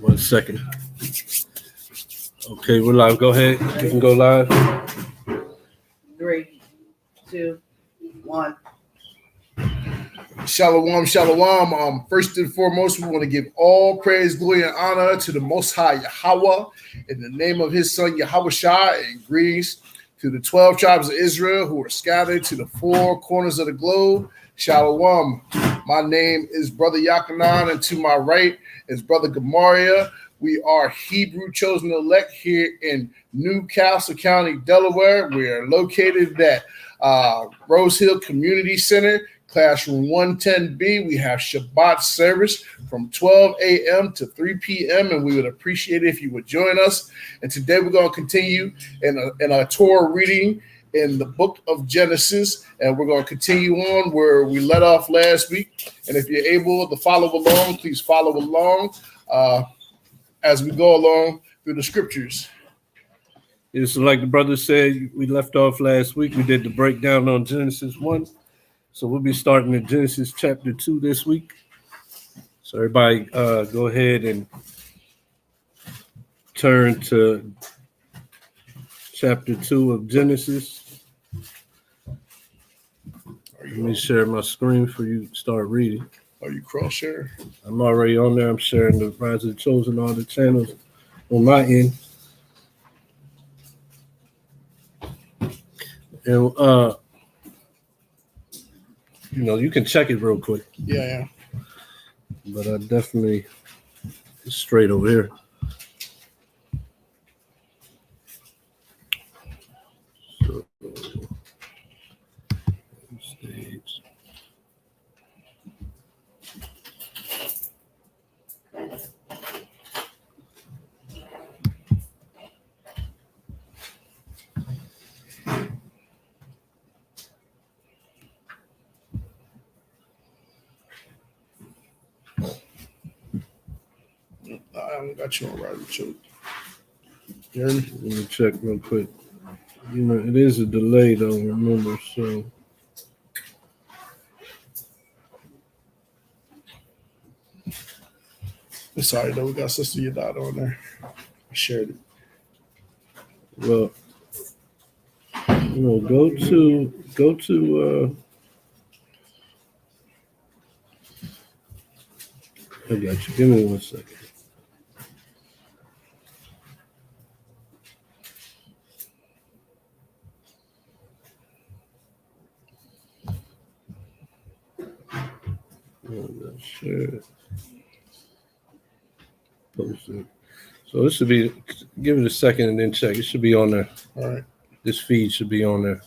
1 second. Okay, we're live. Go ahead. You can go live. 3, 2, 1. Shalom, shalom. First and foremost, we want to give all praise, glory, and honor to the Most High Yahweh in the name of His Son Yahweh Shai, and greetings to the 12 tribes of Israel who are scattered to the 4 corners of the globe. Shalom. My name is Brother Yakanan, and to my right is Brother Gamariah. We are Hebrew chosen elect here in Newcastle County, Delaware. We are located at Rose Hill Community Center, Classroom 110B. We have Shabbat service from 12 a.m. to 3 p.m., and we would appreciate it if you would join us. And today we're going to continue in a Torah reading in the book of Genesis, and we're going to continue on where we let off last week. And if you're able to follow along, please follow along as we go along through the scriptures. It's like the brother said, we left off last week. We did the breakdown on Genesis 1. So we'll be starting in Genesis chapter 2 this week. So everybody go ahead and turn to chapter 2 of Genesis. Let me share my screen for you to start reading. Are you cross-share? I'm already on there. I'm sharing the Rise of the Chosen, all the channels on my end. And, you can check it real quick. Yeah. But I definitely straight over here. So, stage. I haven't got you on right. You hear me? Let me check real quick. It is a delay though, remember, so. Sorry though, we got Sister Yadad on there. I shared it. Well, go to I got you. Give me 1 second. Sure. Post it. So this should be, give it a second and then check. It should be on there. All right. This feed should be on there.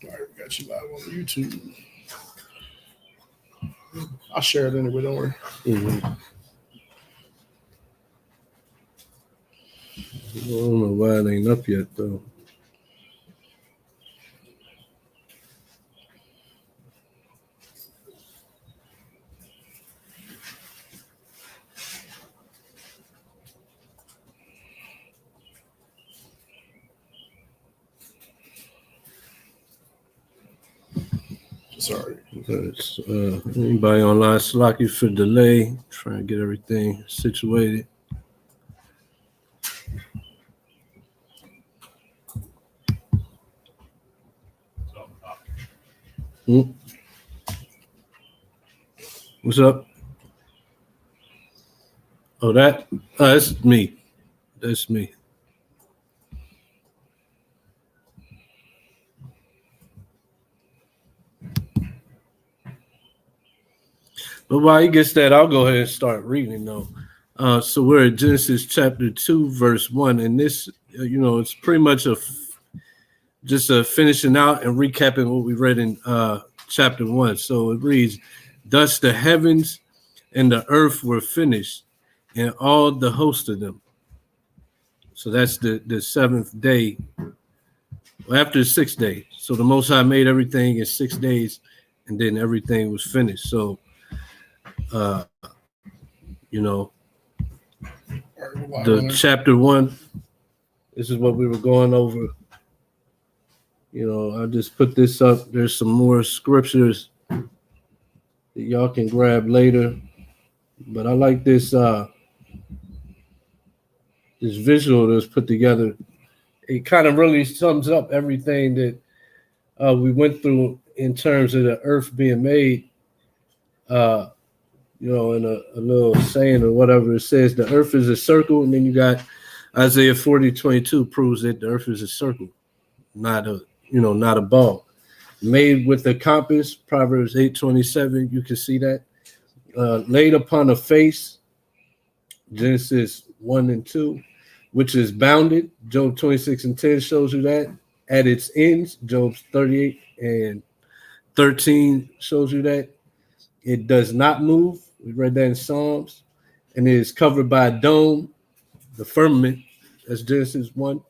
All right, we got you live on YouTube. I'll share it anyway, don't worry. Mm-hmm. I don't know why it ain't up yet though. Sorry. Anybody online, slack you for delay, trying to get everything situated. What's up? Oh, that's me. That's me. But while he gets that, I'll go ahead and start reading though. So we're at Genesis chapter 2, verse 1, and this, it's pretty much just a finishing out and recapping what we read in chapter 1. So it reads, "Thus the heavens and the earth were finished, and all the host of them." So that's the seventh day, after the sixth day. So the Most High made everything in 6 days, and then everything was finished. So, the chapter 1, this is what we were going over. I just put this up. There's some more scriptures that y'all can grab later. But I like this this visual that's put together. It kind of really sums up everything that we went through in terms of the earth being made. In a little saying or whatever, it says the earth is a circle, and then you got Isaiah 40:22 proves that the earth is a circle, not a ball. Made with a compass, Proverbs 8:27, you can see that. Laid upon a face, Genesis 1 and 2, which is bounded. Job 26:10 shows you that. At its ends, Job 38:13 shows you that. It does not move. We read that in Psalms. And it is covered by a dome, the firmament, that's Genesis 1,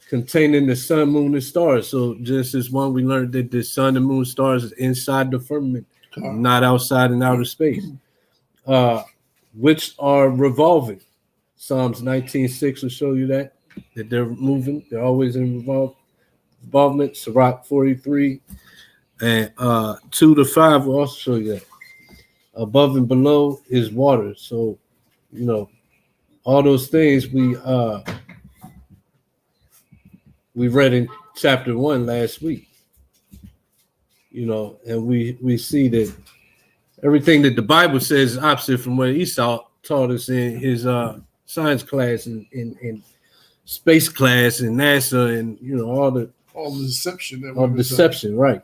containing the sun, moon, and stars. So Genesis 1, we learned that the sun and moon stars is inside the firmament, not outside in outer space, which are revolving. Psalms 19:6 will show you that they're moving. They're always in involvement. Sirach 43 and 2-5 will also show you that. Above and below is water. So, all those things we read in chapter 1 last week. And we see that everything that the Bible says is opposite from what Esau taught us in his science class and in space class and NASA and all the deception, right?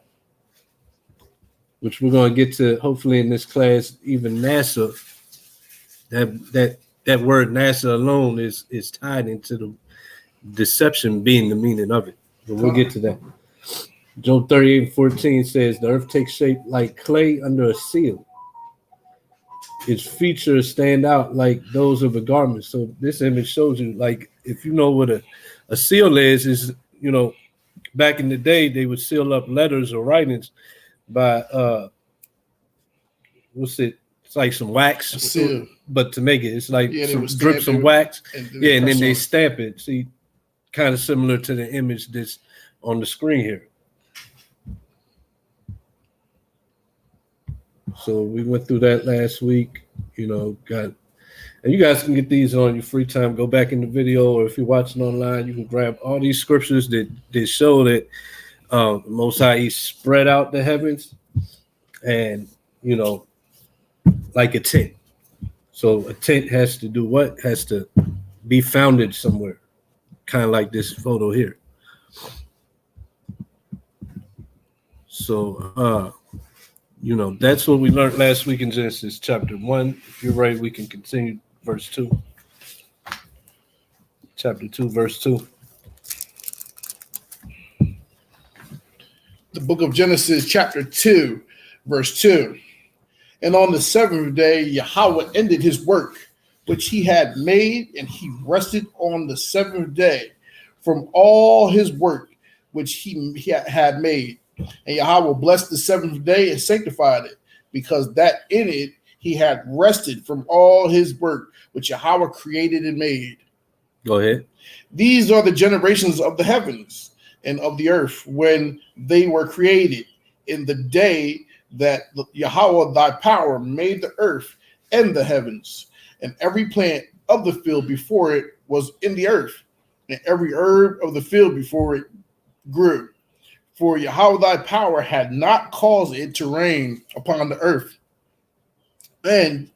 Which we're going to get to hopefully in this class. Even NASA, that word NASA alone is tied into the deception being the meaning of it. But we'll get to that. Job 38:14 says, "The earth takes shape like clay under a seal. Its features stand out like those of a garment." So this image shows you, like, if you know what a seal is back in the day, they would seal up letters or writings by it's like some wax, but to make it, it's like drip some wax, and then they stamp it. See, kind of similar to the image that's on the screen here. So we went through that last week. And you guys can get these on your free time. Go back in the video, or if you're watching online, you can grab all these scriptures that show that the Most High, He spread out the heavens, and like a tent. So a tent has to do what? Has to be founded somewhere, kind of like this photo here. So that's what we learned last week in Genesis chapter 1. If you're ready, we can continue verse 2. Chapter 2, verse 2. The book of Genesis chapter 2, verse 2. "And on the seventh day, Yahweh ended his work, which he had made, and he rested on the seventh day from all his work, which he had made. And Yahweh blessed the seventh day and sanctified it, because that in it he had rested from all his work, which Yahweh created and made." Go ahead. "These are the generations of the heavens and of the earth when they were created, in the day that Yahweh thy power made the earth and the heavens, and every plant of the field before it was in the earth, and every herb of the field before it grew. For Yahweh thy power had not caused it to rain upon the earth, and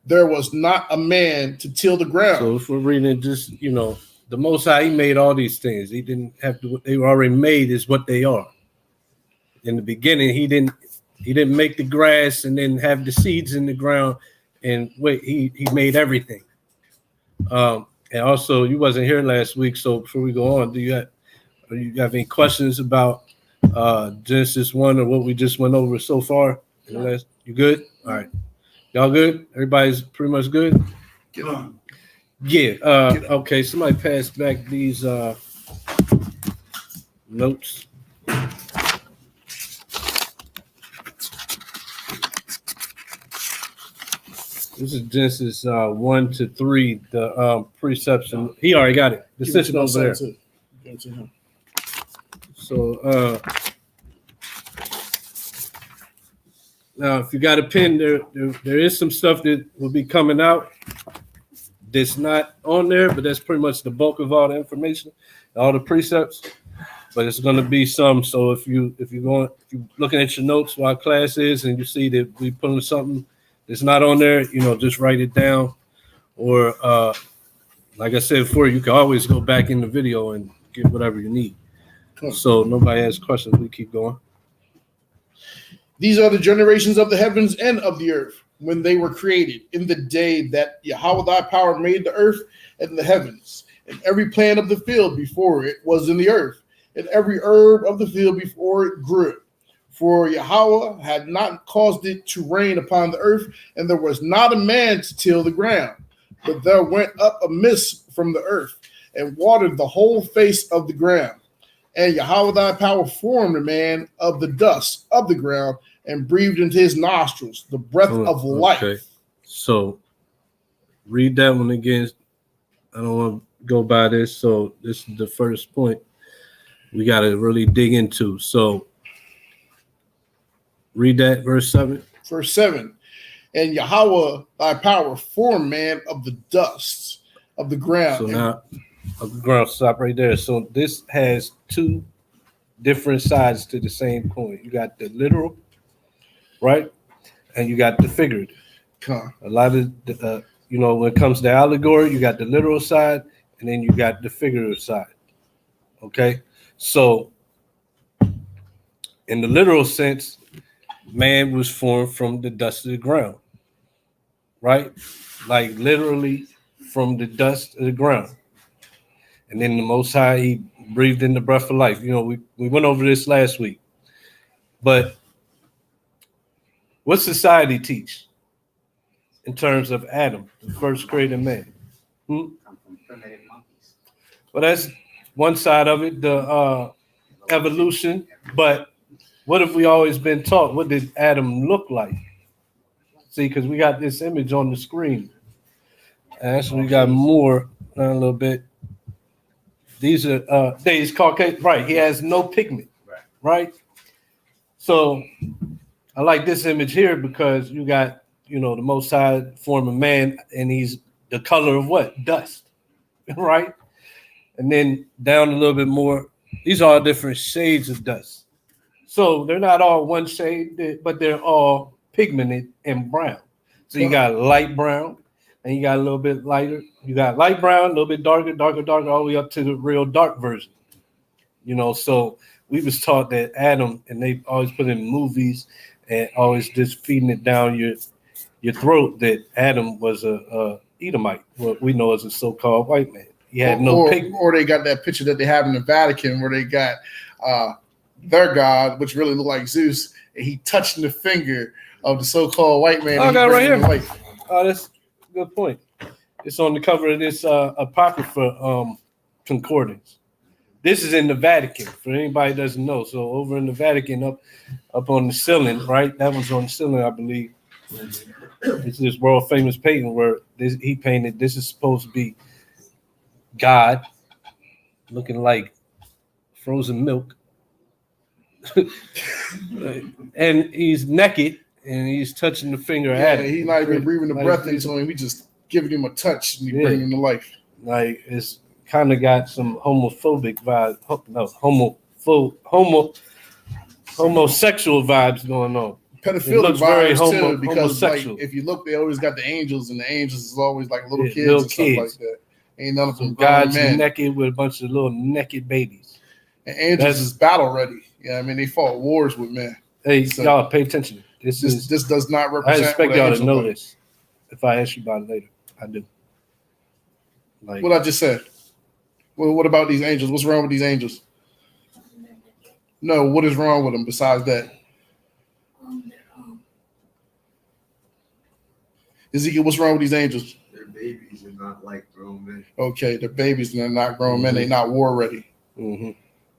there was not a man to till the ground." So if we're reading just, the Most High, He made all these things. He didn't have to, they were already made is what they are. In the beginning, He didn't He didn't make the grass and then have the seeds in the ground and wait. He made everything. And also, you wasn't here last week, so before we go on, do you have any questions about Genesis 1 or what we just went over so far? You good? All right. Y'all good? Everybody's pretty much good? Get on. Yeah. Okay, somebody pass back these notes. This is Genesis 1 to 3, the precepts. And he already got it. The system over there. So now, if you got a pen, there is some stuff that will be coming out that's not on there, but that's pretty much the bulk of all the information, all the precepts. But it's going to be some. So if you're looking at your notes while class is, and you see that we putting something that's not on there, just write it down. Or like I said before, you can always go back in the video and get whatever you need. So nobody has questions. We keep going. These are the generations of the heavens and of the earth when they were created, in the day that Yahweh thy power made the earth and the heavens, and every plant of the field before it was in the earth, and every herb of the field before it grew. For Yahweh had not caused it to rain upon the earth, and there was not a man to till the ground. But there went up a mist from the earth, and watered the whole face of the ground. And Yahweh thy power formed a man of the dust of the ground, and breathed into his nostrils the breath of life. Okay. So read that one again. I don't want to go by this. So this is the first point we got to really dig into. So read that, verse 7. Verse 7. And Yahweh thy power formed man of the dust of the ground. So now of the ground, stop right there. So this has two different sides to the same coin. You got the literal, right? And you got the figurative. A lot of the, when it comes to allegory, you got the literal side, and then you got the figurative side. Okay, so in the literal sense, man was formed from the dust of the ground, right? Like literally from the dust of the ground. And then the Most High, he breathed in the breath of life. We went over this last week. But what society teach in terms of Adam, the first created man? Well, that's one side of it, the evolution. But what have we always been taught? What did Adam look like? See, because we got this image on the screen. And actually, we got more a little bit. These are he's Caucasian, right? He has no pigment, right? So I like this image here because you got, the Most High form of man, and he's the color of what? Dust, right? And then down a little bit more, these are all different shades of dust. So they're not all one shade, but they're all pigmented and brown. So you got light brown, and you got a little bit lighter. You got light brown, a little bit darker, all the way up to the real dark version. So we was taught that Adam, and they always put in movies and always just feeding it down your throat, that Adam was a Edomite, what we know as a so-called white man. He had no pigment. Or they got that picture that they have in the Vatican where they got their god, which really looked like Zeus, and he touching the finger of the so-called white man. I got it right here. Oh, that's a good point. It's on the cover of this Apocrypha concordance. This is in the Vatican, for anybody who doesn't know. So over in the Vatican, up on the ceiling, right? That was on the ceiling, I believe. It's this world famous painting where he painted. This is supposed to be God looking like frozen milk. And he's naked and he's touching the finger at it. He's not even breathing the breath into him. We just giving him a touch and bringing him to life. Like it's kind of got some homophobic vibes. Homosexual vibes going on. Pedophilic vibes too, because like if you look, they always got the angels, and the angels is always like little kids and stuff like that. Ain't none of them guys naked with a bunch of little naked babies. And angels is battle ready. Yeah, I mean they fought wars with men. Hey, So- y'all, pay attention. This does not I represent. expect what an y'all to angel know does. this. If I ask you about it later, I do. Like, What I just said. Well, what about these angels? What's wrong with these angels? No, what is wrong with them besides that? Ezekiel, what's wrong with these angels? They're babies and not like grown men. Okay, they're babies and they're not grown men. Mhm. They're not war ready. mm-hmm.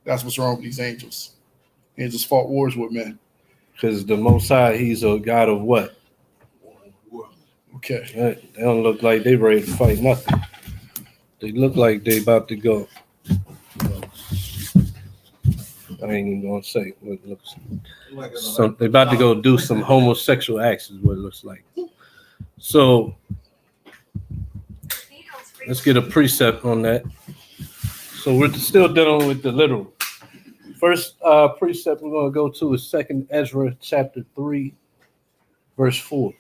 That's what's wrong with these angels. Angels fought wars with men. Because the Most High, He's a God of what? Okay. They don't look like they ready to fight nothing. They look like they about to go. I ain't even gonna say what it looks like. So they about to go do some homosexual acts is what it looks like. So let's get a precept on that. So we're still dealing with the literal. First precept we're gonna go to is 2nd Ezra chapter 3, verse 4.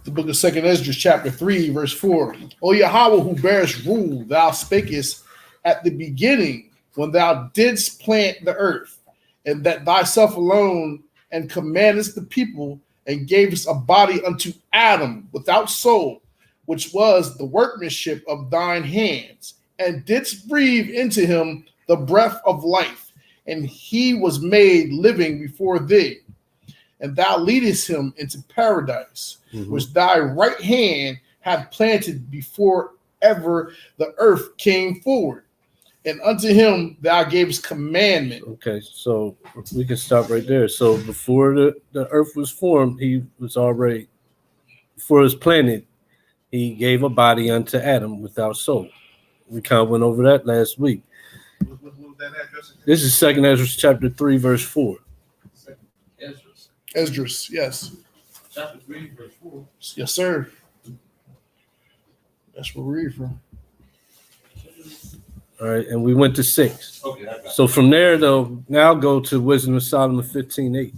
The book of 2nd Ezra, chapter 3, verse 4. O Yahweh, who bearest rule, thou spakest at the beginning when thou didst plant the earth, and that thyself alone, and commandest the people, and gavest a body unto Adam without soul, which was the workmanship of thine hands, and didst breathe into him the breath of life, and he was made living before thee. And thou leadest him into paradise, which thy right hand hath planted before ever the earth came forward. And unto him thou gavest commandment. Okay, so we can stop right there. So before the earth was formed, he was already, before it was planted, he gave a body unto Adam without soul. We kind of went over that last week. What was that address again? This is 2nd Ezra chapter 3, verse 4. Ezra's. Esdras, yes. Chapter 3, verse 4. Yes, sir. That's where we read from. All right, and we went to 6. Okay, I got it. So from there, though, now go to Wisdom of Solomon 15:8.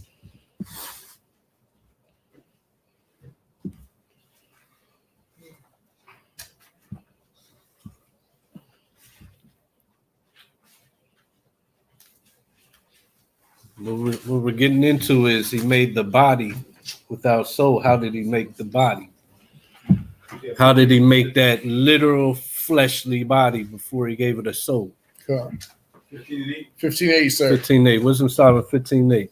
What we're getting into is he made the body without soul. How did he make the body? How did he make that literal fleshly body before he gave it a soul? 15:8, sir. 15:8. Wisdom of Solomon 15:8.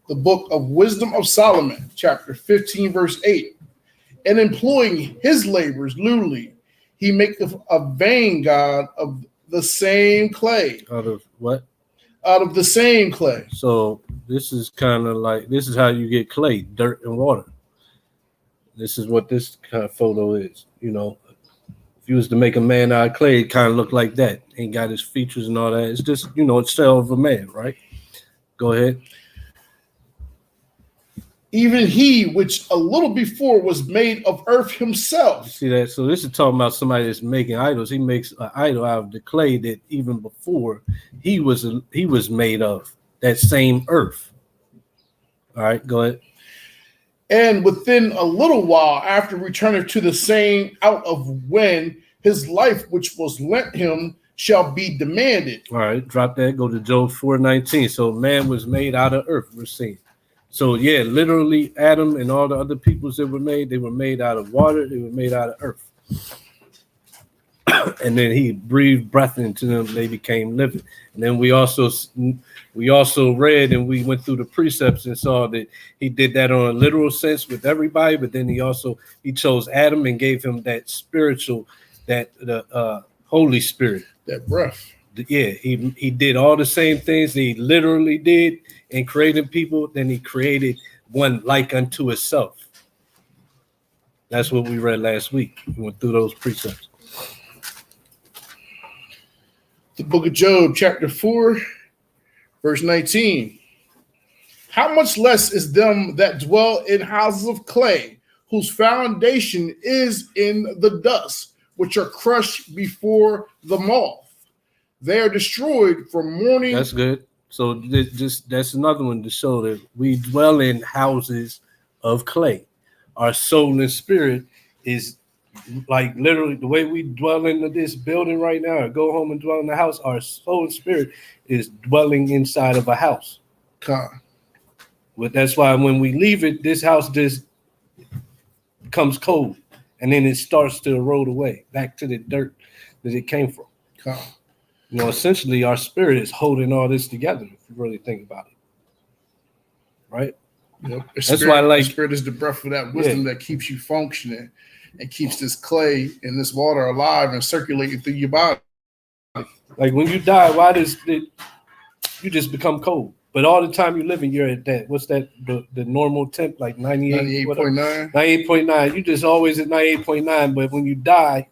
The book of Wisdom of Solomon, chapter 15, verse 8. And employing his labors lewdly, he maketh a vain god of the same clay. Out of what? Out of the same clay. So this is kind of like, this is how you get clay, dirt and water. This is what this kind of photo is. You know, if you was to make a man out of clay, it kind of looked like that. Ain't got his features and all that. It's just, you know, it's shell of a man, right? Go ahead. Even he, which a little before was made of earth himself. See that? So this is talking about somebody that's making idols. He makes an idol out of the clay that even before he was made of that same earth. All right, go ahead. And within a little while after returning to the same, out of when his life which was lent him shall be demanded. All right, drop that. Go to Job 4:19. So man was made out of earth. We're seeing. So yeah, literally Adam and all the other peoples that were made, they were made out of water. They were made out of earth. And then he breathed breath into them. They became living. And then we also read and we went through the precepts and saw that he did that on a literal sense with everybody. But then he chose Adam and gave him that spiritual, that the Holy Spirit. That breath. Yeah, he did all the same things that he literally did in creating people. Then he created one like unto himself. That's what we read last week. We went through those precepts. The book of Job, chapter 4, verse 19. How much less is them that dwell in houses of clay, whose foundation is in the dust, which are crushed before the moth. They are destroyed from morning. That's good. So that's another one to show that we dwell in houses of clay. Our soul and spirit is like literally the way we dwell in this building right now, or go home and dwell in the house, our soul and spirit is dwelling inside of a house. Con. But that's why when we leave it, this house just becomes cold, and then it starts to erode away back to the dirt that it came from. Con. You know, essentially, our spirit is holding all this together. If you really think about it, right? Yep. That's why, like, the spirit is the breath of that wisdom that keeps you functioning and keeps this clay and this water alive and circulating through your body. like when you die, why does it? You just become cold. But all the time you're living, you're at that. What's that? The normal temp, like 98.9. 98.9. You just always at 98.9. But when you die,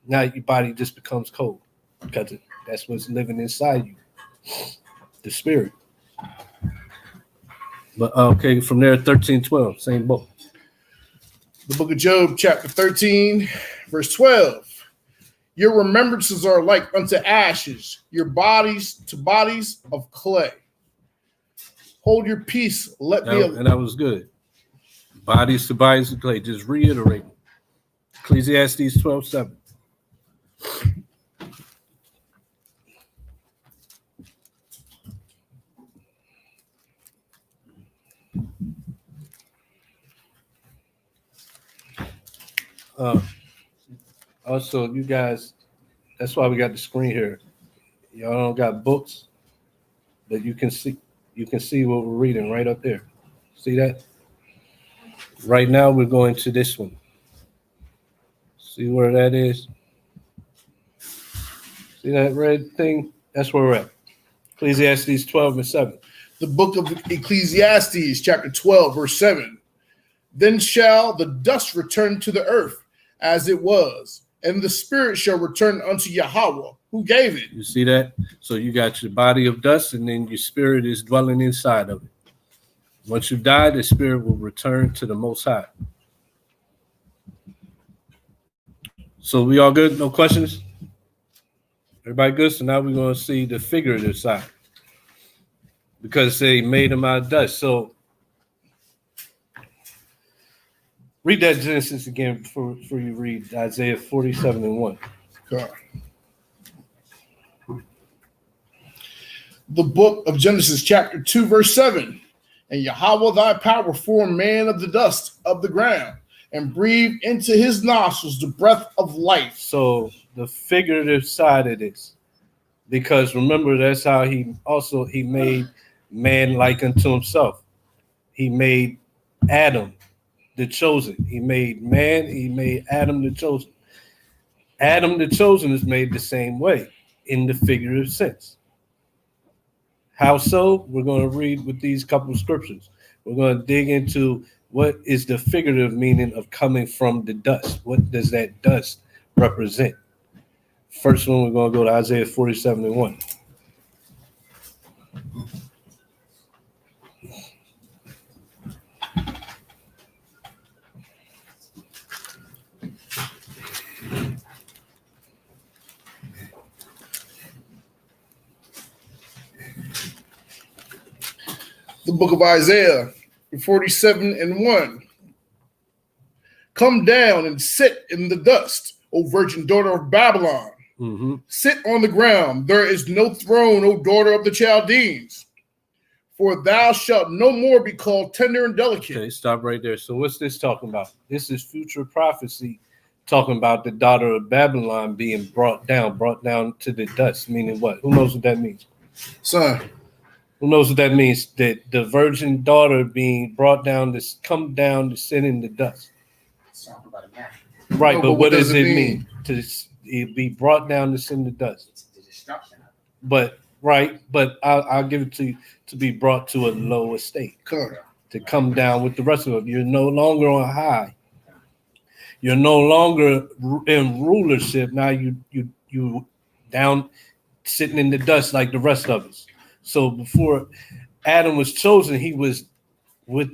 now your body just becomes cold because that's what's living inside you, the spirit. But okay, from there, 13:12, same book. The book of Job, chapter 13, verse 12. Your remembrances are like unto ashes, your bodies to bodies of clay. Hold your peace. And that was good. Bodies to bodies of clay. Just reiterate. Ecclesiastes 12:7. Also, you guys, that's why we got the screen here. Y'all don't got books, but you can see what we're reading right up there. See that? Right now we're going to this one. See where that is? See that red thing? That's where we're at. Ecclesiastes 12:7. The book of Ecclesiastes, chapter 12, verse 7. Then shall the dust return to the earth as it was, and the spirit shall return unto Yahweh, who gave it. You see that? So you got your body of dust, and then your spirit is dwelling inside of it. Once you die, the spirit will return to the Most High. So we all good? No questions? Everybody good? So now we're going to see the figurative side. Because they made them out of dust. So read that Genesis again before you read Isaiah 47:1. God. The book of Genesis, chapter 2, verse 7. And Yahweh thy power formed man of the dust of the ground and breathed into his nostrils the breath of life. So the figurative side of this, because remember, that's how he made man like unto himself. He made Adam the chosen. He made man, he made Adam the chosen. Adam the chosen is made the same way in the figurative sense. How so? We're going to read with these couple of scriptures. We're going to dig into what is the figurative meaning of coming from the dust. What does that dust represent? First one, we're going to go to Isaiah 47:1. The book of Isaiah 47:1. Come down and sit in the dust, O virgin daughter of Babylon. Mm-hmm. Sit on the ground. There is no throne, O daughter of the Chaldeans. For thou shalt no more be called tender and delicate. Okay, stop right there. So what's this talking about? This is future prophecy talking about the daughter of Babylon being brought down to the dust, meaning what? Who knows what that means? Son. Who knows what that means? That the virgin daughter being brought down to come down to sit in the dust. It's talking about a man. Right, No, but what does it mean? mean? To be brought down to sit in the dust. It's the destruction of it. But I'll give it to you, to be brought to a low estate. To come down with the rest of them. You're no longer on high. You're no longer in rulership. Now you down sitting in the dust like the rest of us. So before Adam was chosen, he was with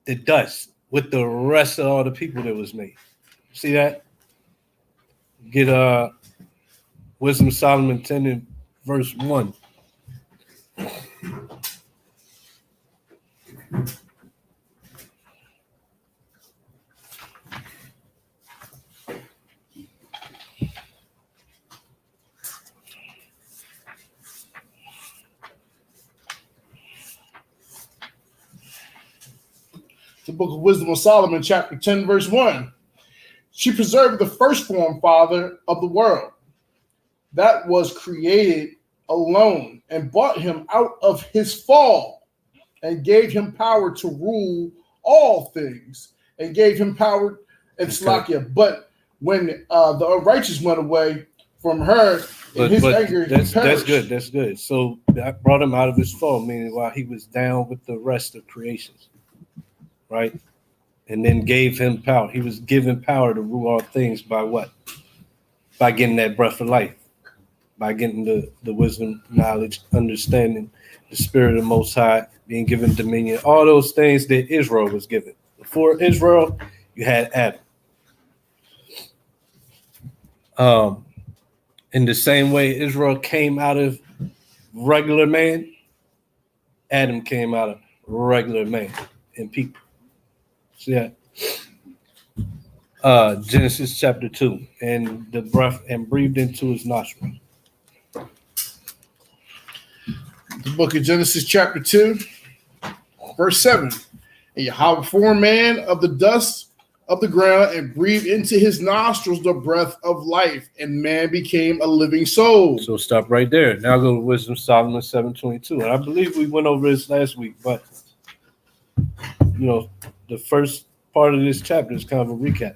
the dust, with the rest of all the people that was made. See that? Get Wisdom of Solomon 10 and verse 1. The Book of Wisdom of Solomon, chapter 10, verse 1. She preserved the firstborn father of the world that was created alone and brought him out of his fall and gave him power to rule all things and gave him power and Slakia. But when the unrighteous went away from her in his anger, that's good. That's good. So that brought him out of his fall, meaning while he was down with the rest of creations, right? And then gave him power. He was given power to rule all things by what? By getting that breath of life, by getting the wisdom, knowledge, understanding, the spirit of the Most High, being given dominion, all those things that Israel was given. Before Israel, you had Adam. In the same way Israel came out of regular man, Adam came out of regular man and people. See that? Genesis chapter 2, and the breath and breathed into his nostrils. The book of Genesis chapter 2, verse 7. And Yahweh formed man of the dust of the ground and breathed into his nostrils the breath of life, and man became a living soul. So stop right there. Now go to Wisdom Solomon 7:22. And I believe we went over this last week, but the first part of this chapter is kind of a recap.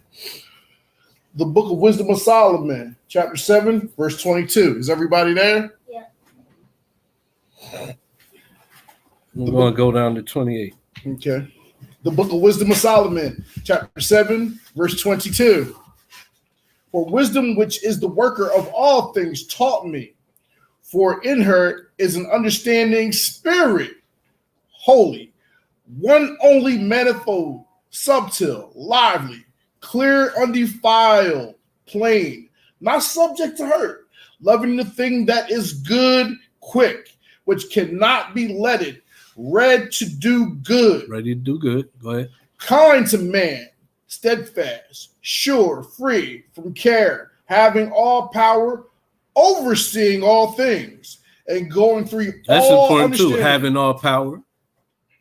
The book of Wisdom of Solomon, chapter 7, verse 22. Is everybody there? Yeah. We're going to go down to 28. Okay. The book of Wisdom of Solomon, chapter 7, verse 22. For wisdom, which is the worker of all things, taught me. For in her is an understanding spirit, holy, one only, manifold, subtle, lively, clear, undefiled, plain, not subject to hurt, loving the thing that is good, quick, which cannot be letted, ready to do good. Ready to do good. Go ahead. Kind to man, steadfast, sure, free from care, having all power, overseeing all things, and going through That's all important too, understanding. having all power.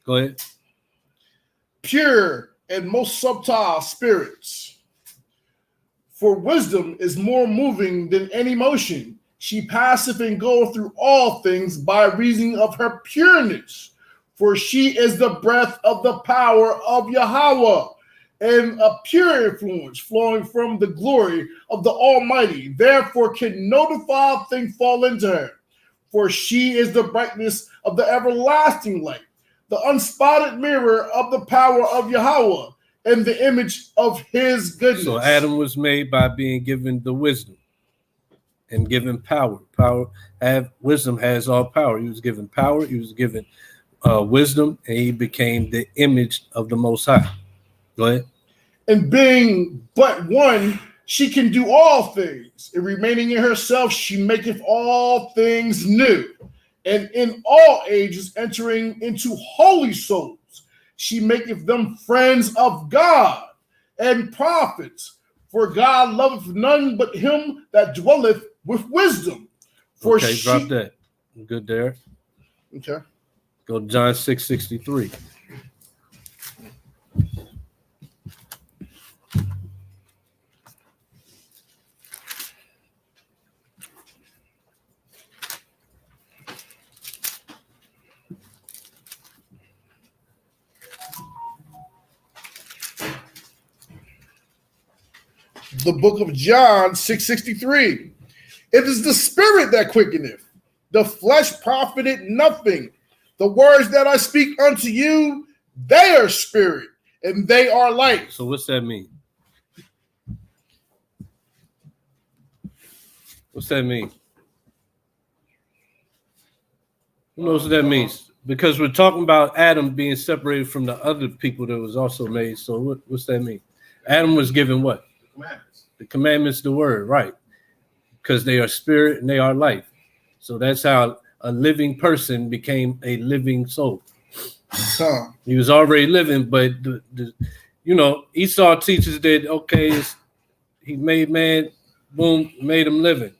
Go ahead. Pure and most subtle spirits. For wisdom is more moving than any motion. She passeth and goeth through all things by reason of her pureness. For she is the breath of the power of Yahweh, and a pure influence flowing from the glory of the Almighty. Therefore can no defiled thing fall into her. For she is the brightness of the everlasting light, the unspotted mirror of the power of Yahweh, and the image of his goodness. So Adam was made by being given the wisdom and given power. Wisdom has all power. He was given power. He was given wisdom, and he became the image of the Most High. Go ahead. And being but one, she can do all things. And remaining in herself, she maketh all things new. And in all ages entering into holy souls, she maketh them friends of God and prophets. For God loveth none but him that dwelleth with wisdom. For Okay, drop that. Good there. Okay. Go to John 6:63. The book of John 6:63. It is the spirit that quickeneth. The flesh profited nothing. The words that I speak unto you, they are spirit and they are life. So what's that mean? What's that mean? Who knows what that means? Because we're talking about Adam being separated from the other people that was also made. So what's that mean? Adam was given what? Commandments. The commandments, the word, right? Because they are spirit and they are life. So that's how a living person became a living soul. He was already living, but Esau teaches that he made man, boom, made him living.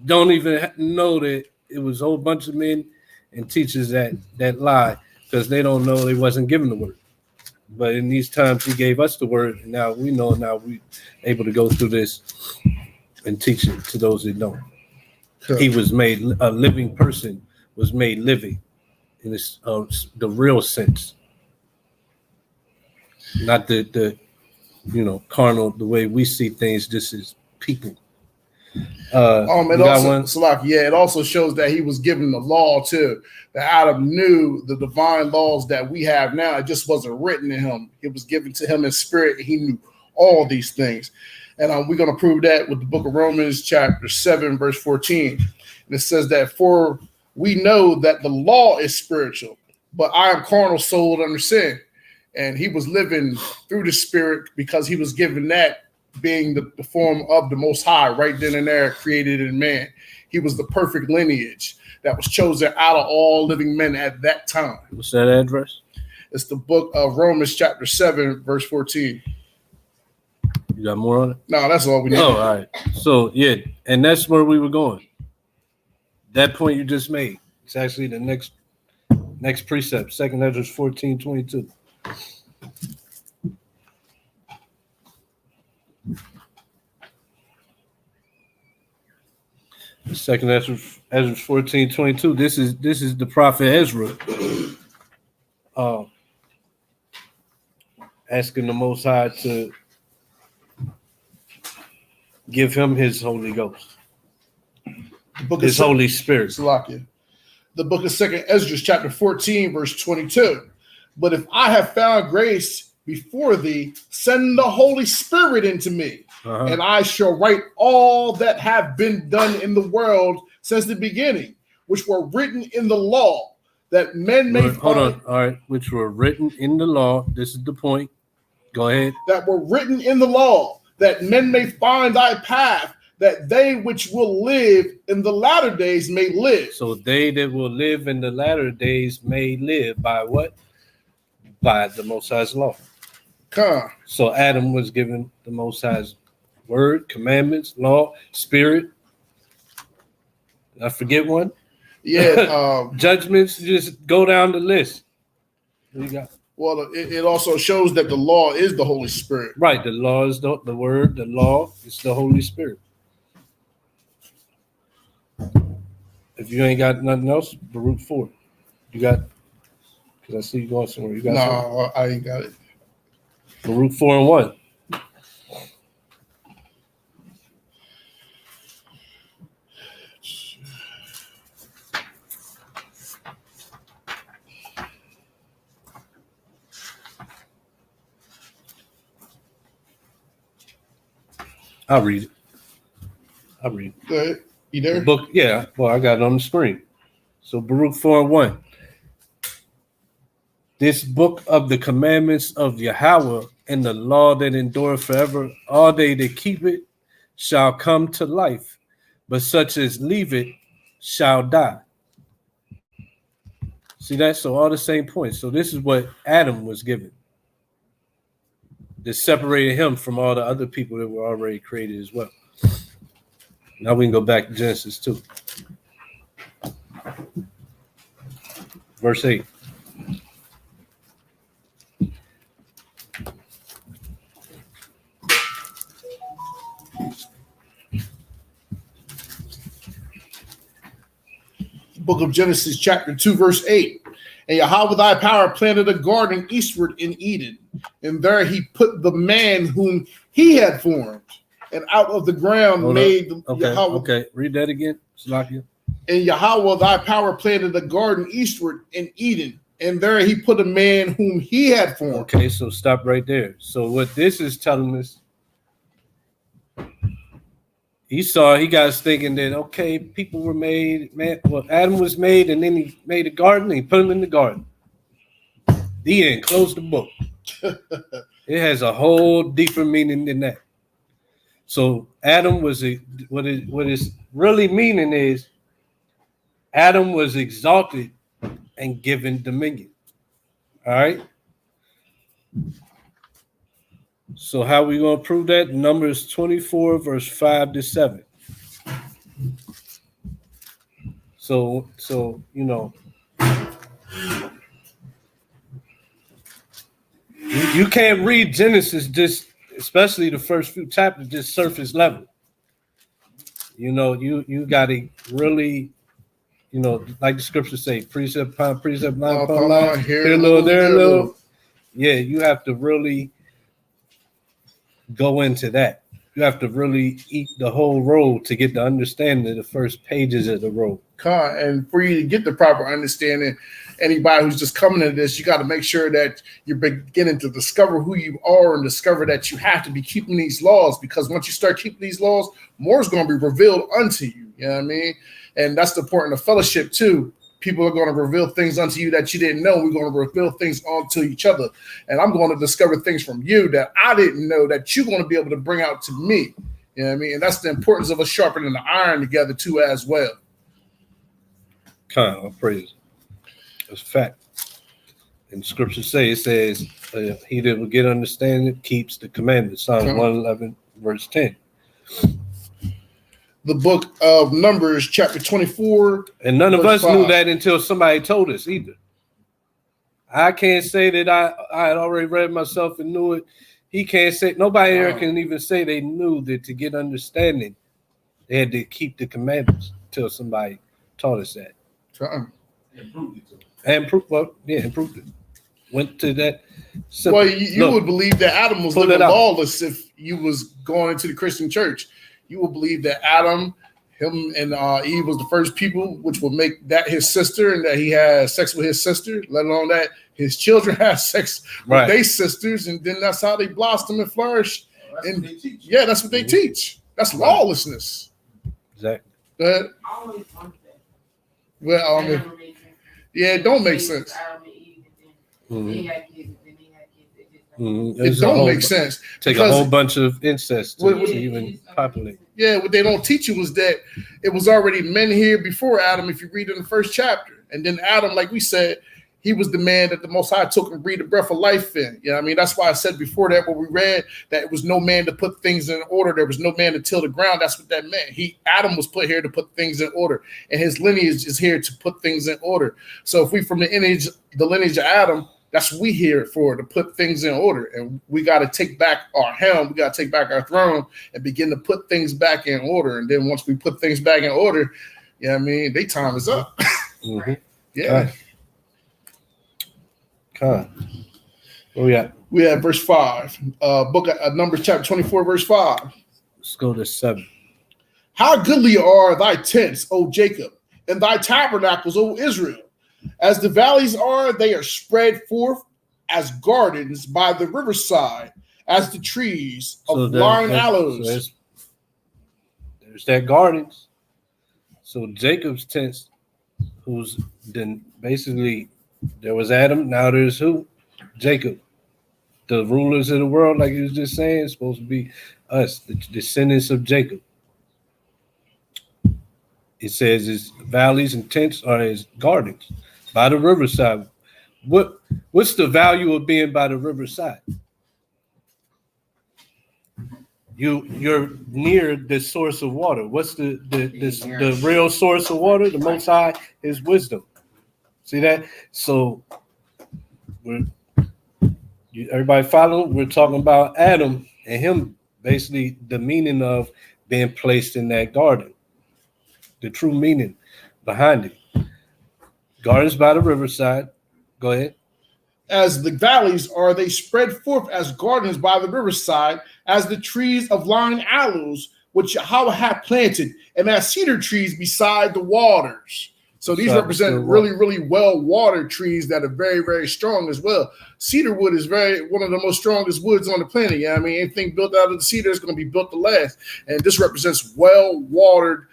Don't even know that it was a whole bunch of men and teachers that lie because they don't know they wasn't given the word. But in these times, he gave us the word, and now we know. Now we able to go through this and teach it to those that don't. He was made a living person, was made living in this, the real sense, not the carnal, the way we see things. This is people. It also, one? it also shows that he was given the law too. That Adam knew the divine laws that we have now. It just wasn't written to him. It was given to him in spirit. And he knew all these things. And we're going to prove that with the book of Romans chapter 7, verse 14. And it says that, for we know that the law is spiritual, but I am carnal, sold under sin. And he was living through the spirit because he was given that, being the form of the Most High right then and there, created in man. He was the perfect lineage that was chosen out of all living men at that time. What's that address? It's the book of Romans chapter 7, verse 14. You got more on it? No, that's all we need. Oh, all right. So, yeah, and that's where we were going. That point you just made. It's actually the next precept, 2 Ezra 14:22. Second Ezra 14:22. This is the prophet Ezra asking the Most High to give him his Holy Ghost, his Holy Spirit. Salakia. The book of 2 Ezra, chapter 14, verse 22. But if I have found grace before thee, send the Holy Spirit into me, and I shall write all that have been done in the world since the beginning, which were written in the law, that men may Hold on. All right. Which were written in the law. This is the point. Go ahead. That were written in the law, that men may find thy path, that they which will live in the latter days may live. So they that will live in the latter days may live by what? By the Most High's law. So Adam was given the Most High's word, commandments, law, spirit. Did I forget one? Yeah. Judgments. Just go down the list. What you got? Well, it also shows that the law is the Holy Spirit. Right. The law is the word. The law is the Holy Spirit. If you ain't got nothing else, Baruch 4. You got, because I see you going somewhere. You got No, I ain't got it. Baruch 4:1. I'll read it. Go ahead. You there? The book, yeah. Well, I got it on the screen. So Baruch 4:1. This book of the commandments of Yahweh and the law that endureth forever, all they that keep it shall come to life, but such as leave it shall die. See that? So all the same points. So this is what Adam was given. That separated him from all the other people that were already created as well. Now we can go back to Genesis 2. Verse 8. Book of Genesis, chapter 2, verse 8. And Yahweh thy power planted a garden eastward in Eden, and there he put the man whom he had formed, and out of the ground Okay, read that again. Salakia. And Yahweh thy power planted a garden eastward in Eden, and there he put a man whom he had formed. Okay, so stop right there. So what this is telling us, he got us thinking that, okay, people were made, man. Well, Adam was made, and then he made a garden, and he put him in the garden. He didn't close the book. It has a whole deeper meaning than that. So Adam was what is really meaning is Adam was exalted and given dominion. All right. So how we going to prove that? Numbers 24, verse 5-7. So you You can't read Genesis just, especially the first few chapters, just surface level. You got to really, like the scriptures say, precept upon precept, line upon line, here a little, there a little. Yeah, you have to really go into that. You have to really eat the whole roll to get the understanding of the first pages of the roll. And for you to get the proper understanding, anybody who's just coming into this, you got to make sure that you're beginning to discover who you are and discover that you have to be keeping these laws, because once you start keeping these laws, more is going to be revealed unto you. You know what I mean? And that's the point of fellowship too. People are going to reveal things unto you that you didn't know. We're going to reveal things onto each other. And I'm going to discover things from you that I didn't know that you're going to be able to bring out to me. You know what I mean? And that's the importance of us sharpening the iron together too as well. Kind of praise. That's a fact. And scripture says, he that will get understanding keeps the commandments. Psalms 111, verse 10. The book of Numbers, chapter 24. And none of us knew that until somebody told us either. I can't say that I had already read myself and knew it. He can't say, nobody here can even say they knew that to get understanding, they had to keep the commandments until somebody taught us that. And proved it. Went to that. Well, you would believe that Adam was living lawless if you was going into the Christian church. You will believe that Adam, him and Eve was the first people, which will make that his sister, and that he had sex with his sister, let alone that his children had sex with their sisters, and then that's how they blossom and flourish. And that's what they teach. That's lawlessness. Exactly. Well, it don't make sense. It don't make sense. Take a whole bunch of incest to even populate. Yeah, what they don't teach you was that it was already men here before Adam, if you read in the first chapter. And then Adam, like we said, he was the man that the Most High took and breathed the breath of life in. You know what I mean? That's why I said before that when we read that it was no man to put things in order. There was no man to till the ground. That's what that meant. Adam was put here to put things in order. And his lineage is here to put things in order. So if we from the lineage of Adam, that's what we here for, to put things in order. And we got to take back our helm. We got to take back our throne and begin to put things back in order. And then once we put things back in order, you know what I mean, their time is up. Mm-hmm. Yeah. Where we at? We have verse 5. Book of Numbers, chapter 24, verse 5. Let's go to 7. How goodly are thy tents, O Jacob, and thy tabernacles, O Israel. As the valleys are, they are spread forth as gardens by the riverside, as the trees of lying aloes. There's that gardens. So Jacob's tents, who's then basically, there was Adam, now there's who? Jacob. The rulers of the world, like you was just saying, is supposed to be us, the descendants of Jacob. It says his valleys and tents are his gardens by the riverside. What's the value of being by the riverside? You're near the source of water. What's the real source of water? The Most High is wisdom. See that? So everybody follow? We're talking about Adam and him, basically the meaning of being placed in that garden. The true meaning behind it. Gardens by the riverside. Go ahead. As the valleys are, they spread forth as gardens by the riverside, as the trees of lying aloes, which Yahweh hath planted, and as cedar trees beside the waters. So these represent really, really well-watered trees that are very, very strong as well. Cedar wood is one of the most strongest woods on the planet. You know what I mean? Anything built out of the cedar is going to be built to last. And this represents well-watered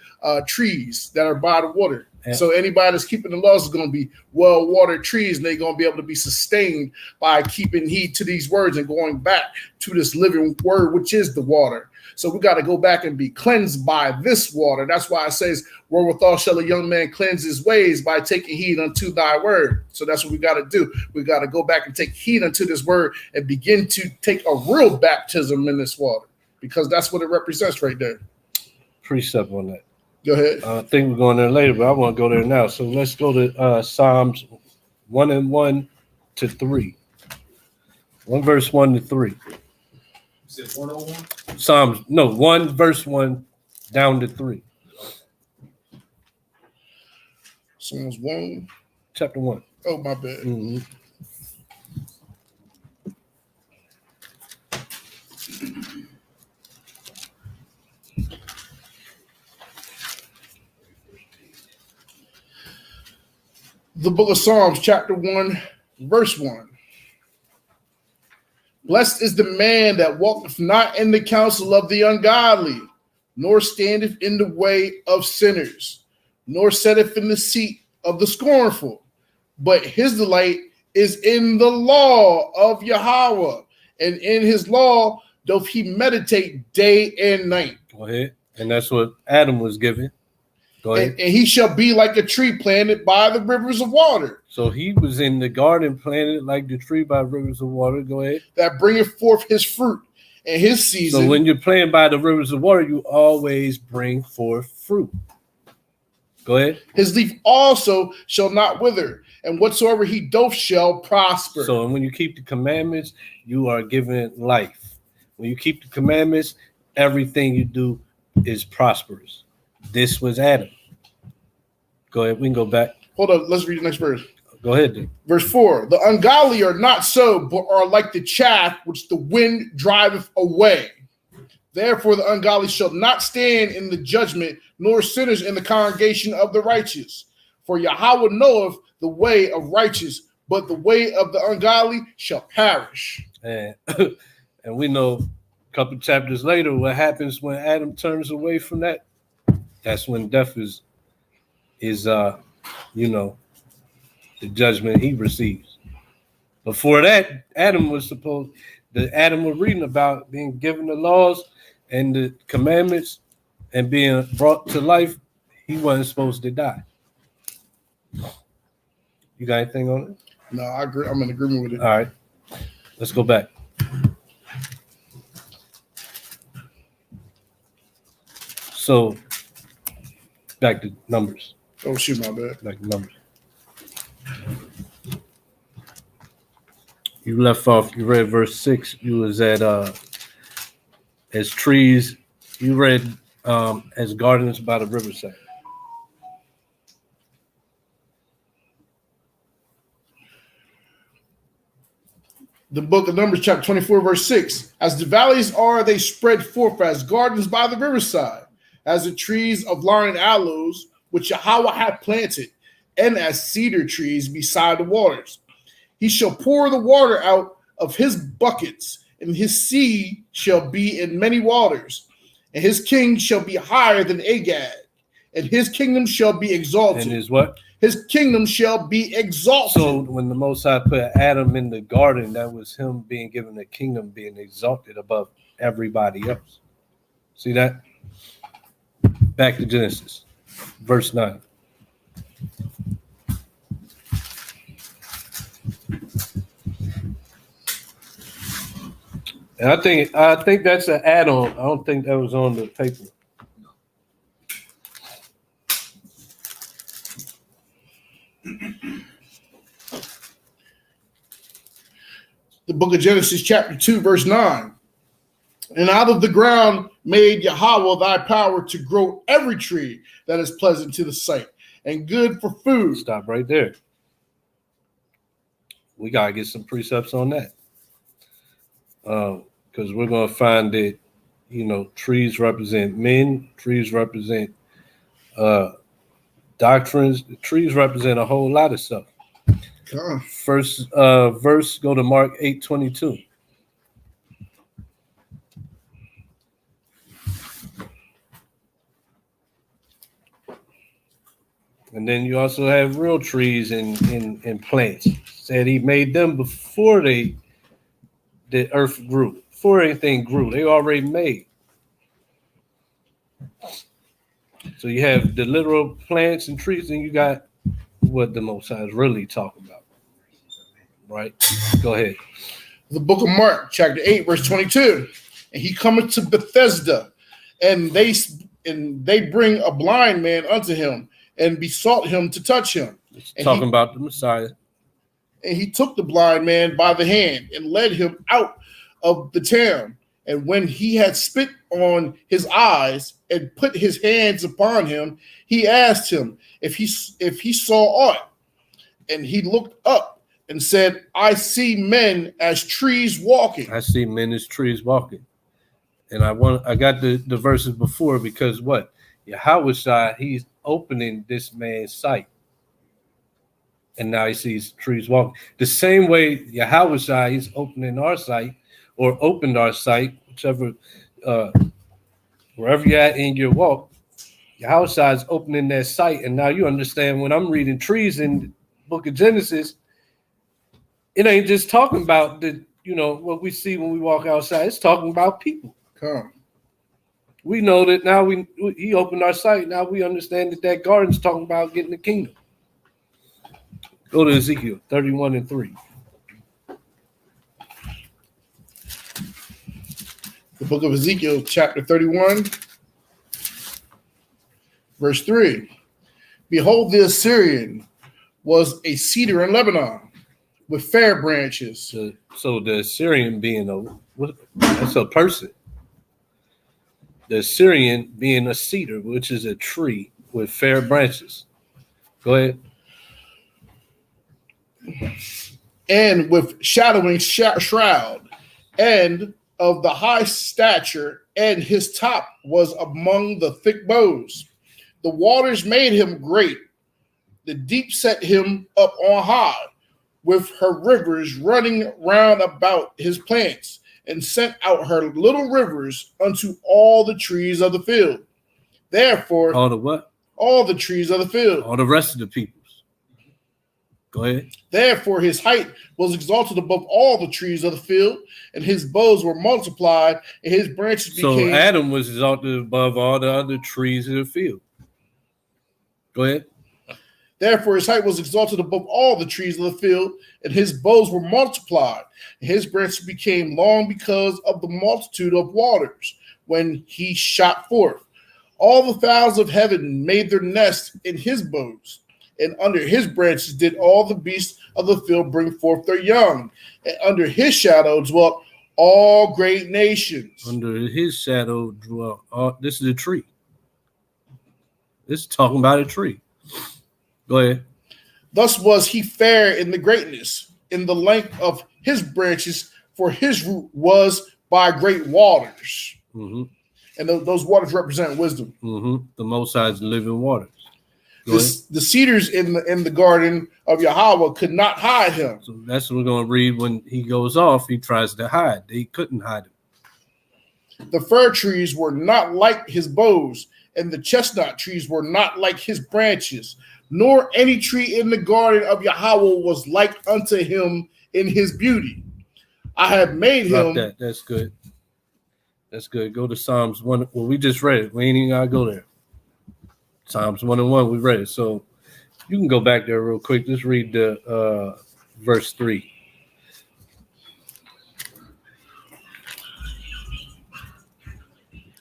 trees that are by the water. Yeah. So anybody that's keeping the laws is going to be well-watered trees, and they're going to be able to be sustained by keeping heed to these words and going back to this living word, which is the water. So we got to go back and be cleansed by this water. That's why it says, wherewithal shall a young man cleanse his ways by taking heed unto thy word. So that's what we got to do. We got to go back and take heed unto this word and begin to take a real baptism in this water, because that's what it represents right there. Precept on that. Go ahead. I think we're going there later, but I want to go there now. So let's go to Psalms 1:1-3. 1 verse 1 to 3. You said 101? Psalms, no, 1 verse 1 down to 3. Psalms 1. Chapter 1. Oh, my bad. Mhm. The book of Psalms, chapter 1, verse 1. Blessed is the man that walketh not in the counsel of the ungodly, nor standeth in the way of sinners, nor sitteth in the seat of the scornful. But his delight is in the law of Yahweh, and in his law doth he meditate day and night. Go ahead. And that's what Adam was given. Go ahead. And he shall be like a tree planted by the rivers of water, So he was in the garden planted like the tree by rivers of water. Go ahead. that bringeth forth his fruit in his season. So when you're planted by the rivers of water, you always bring forth fruit. Go ahead. His leaf also shall not wither, and whatsoever he doth shall prosper. So when you keep the commandments, you are given life. When you keep the commandments, everything you do is prosperous. This was Adam. Go ahead. We can go back. Hold up, let's read the next verse. Go ahead, then. Verse 4. The ungodly are not so, but are like the chaff which the wind driveth away. Therefore the ungodly shall not stand in the judgment, nor sinners in the congregation of the righteous. For Yahweh knoweth the way of righteous, but the way of the ungodly shall perish. And and we know a couple chapters later what happens when Adam turns away from that. That's when death is the judgment he receives. Before that, Adam was reading about being given the laws and the commandments and being brought to life. He wasn't supposed to die. You got anything on it? No, I agree. I'm in agreement with it. All right. Let's go back. So back to Numbers. Oh, shoot, my bad. Back to Numbers. You left off, you read verse 6. You was at as trees. You read as gardens by the riverside. The book of Numbers, chapter 24, verse 6. As the valleys are, they spread forth as gardens by the riverside, as the trees of Lauren aloes, which Yahweh hath planted, and as cedar trees beside the waters. He shall pour the water out of his buckets, and his seed shall be in many waters, and his king shall be higher than Agag, and his kingdom shall be exalted. And his what? His kingdom shall be exalted. So when the Most High put Adam in the garden, that was him being given the kingdom, being exalted above everybody else. See that? Back to Genesis, verse 9. And I think that's an add-on. I don't think that was on the paper. The book of Genesis, chapter 2, verse 9. And out of the ground made Yahweh thy power to grow every tree that is pleasant to the sight and good for food. Stop right there. We got to get some precepts on that. Because we're going to find that, trees represent men, trees represent doctrines, trees represent a whole lot of stuff. First verse, go to Mark 8:22. And then you also have real trees and plants. Said he made them before the earth grew, before anything grew. They already made. So you have the literal plants and trees, and you got what the Most High is really talking about. Right? Go ahead. The book of Mark, chapter 8, verse 22. And he cometh to Bethesda, and they bring a blind man unto him, and besought him to touch him. It's talking about the Messiah. And he took the blind man by the hand and led him out of the town. And when he had spit on his eyes and put his hands upon him, he asked him if he saw aught. And he looked up and said, I see men as trees walking. I see men as trees walking. And I got the verses before because what? Yahweh, he's opening this man's sight. And now he sees trees walking. The same way Yahweh, he's opening our sight or opened our sight, whichever, wherever you're at in your walk, Yahweh is opening that sight. And now you understand when I'm reading trees in the book of Genesis, it ain't just talking about what we see when we walk outside. It's talking about people. Come. We know that now he opened our sight. Now we understand that garden's talking about getting the kingdom. Go to Ezekiel 31:3. The book of Ezekiel, chapter 31, verse 3. Behold, the Assyrian was a cedar in Lebanon with fair branches. So the Assyrian being that's a person. The Assyrian being a cedar, which is a tree with fair branches. Go ahead. And with shadowing shroud, and of the high stature, and his top was among the thick boughs. The waters made him great. The deep set him up on high, with her rivers running round about his plants, and sent out her little rivers unto all the trees of the field. Therefore, all the what? All the trees of the field. All the rest of the peoples. Go ahead. Therefore, his height was exalted above all the trees of the field, and his boughs were multiplied, and his branches became. So Adam was exalted above all the other trees of the field. Go ahead. Therefore, his height was exalted above all the trees of the field, and his boughs were multiplied, and his branches became long because of the multitude of waters when he shot forth. All the fowls of heaven made their nests in his boughs, and under his branches did all the beasts of the field bring forth their young, and under his shadow dwelt all great nations. Under his shadow dwelt this is a tree. This is talking about a tree. Go ahead. Thus was he fair in the greatness, in the length of his branches, for his root was by great waters. Mm-hmm. And those waters represent wisdom. Mm-hmm. The Most High's living waters. The cedars in the garden of Yahweh could not hide him. So that's what we're going to read when he goes off. He tries to hide. They couldn't hide him. The fir trees were not like his boughs, and the chestnut trees were not like his branches, nor any tree in the garden of Yahweh was like unto him in his beauty. I have made him. That's good. That's good. Go to Psalms 1. Well, we just read it. We ain't even got to go there. Psalms 1 and 1, we read it. So you can go back there real quick. Just read the verse 3.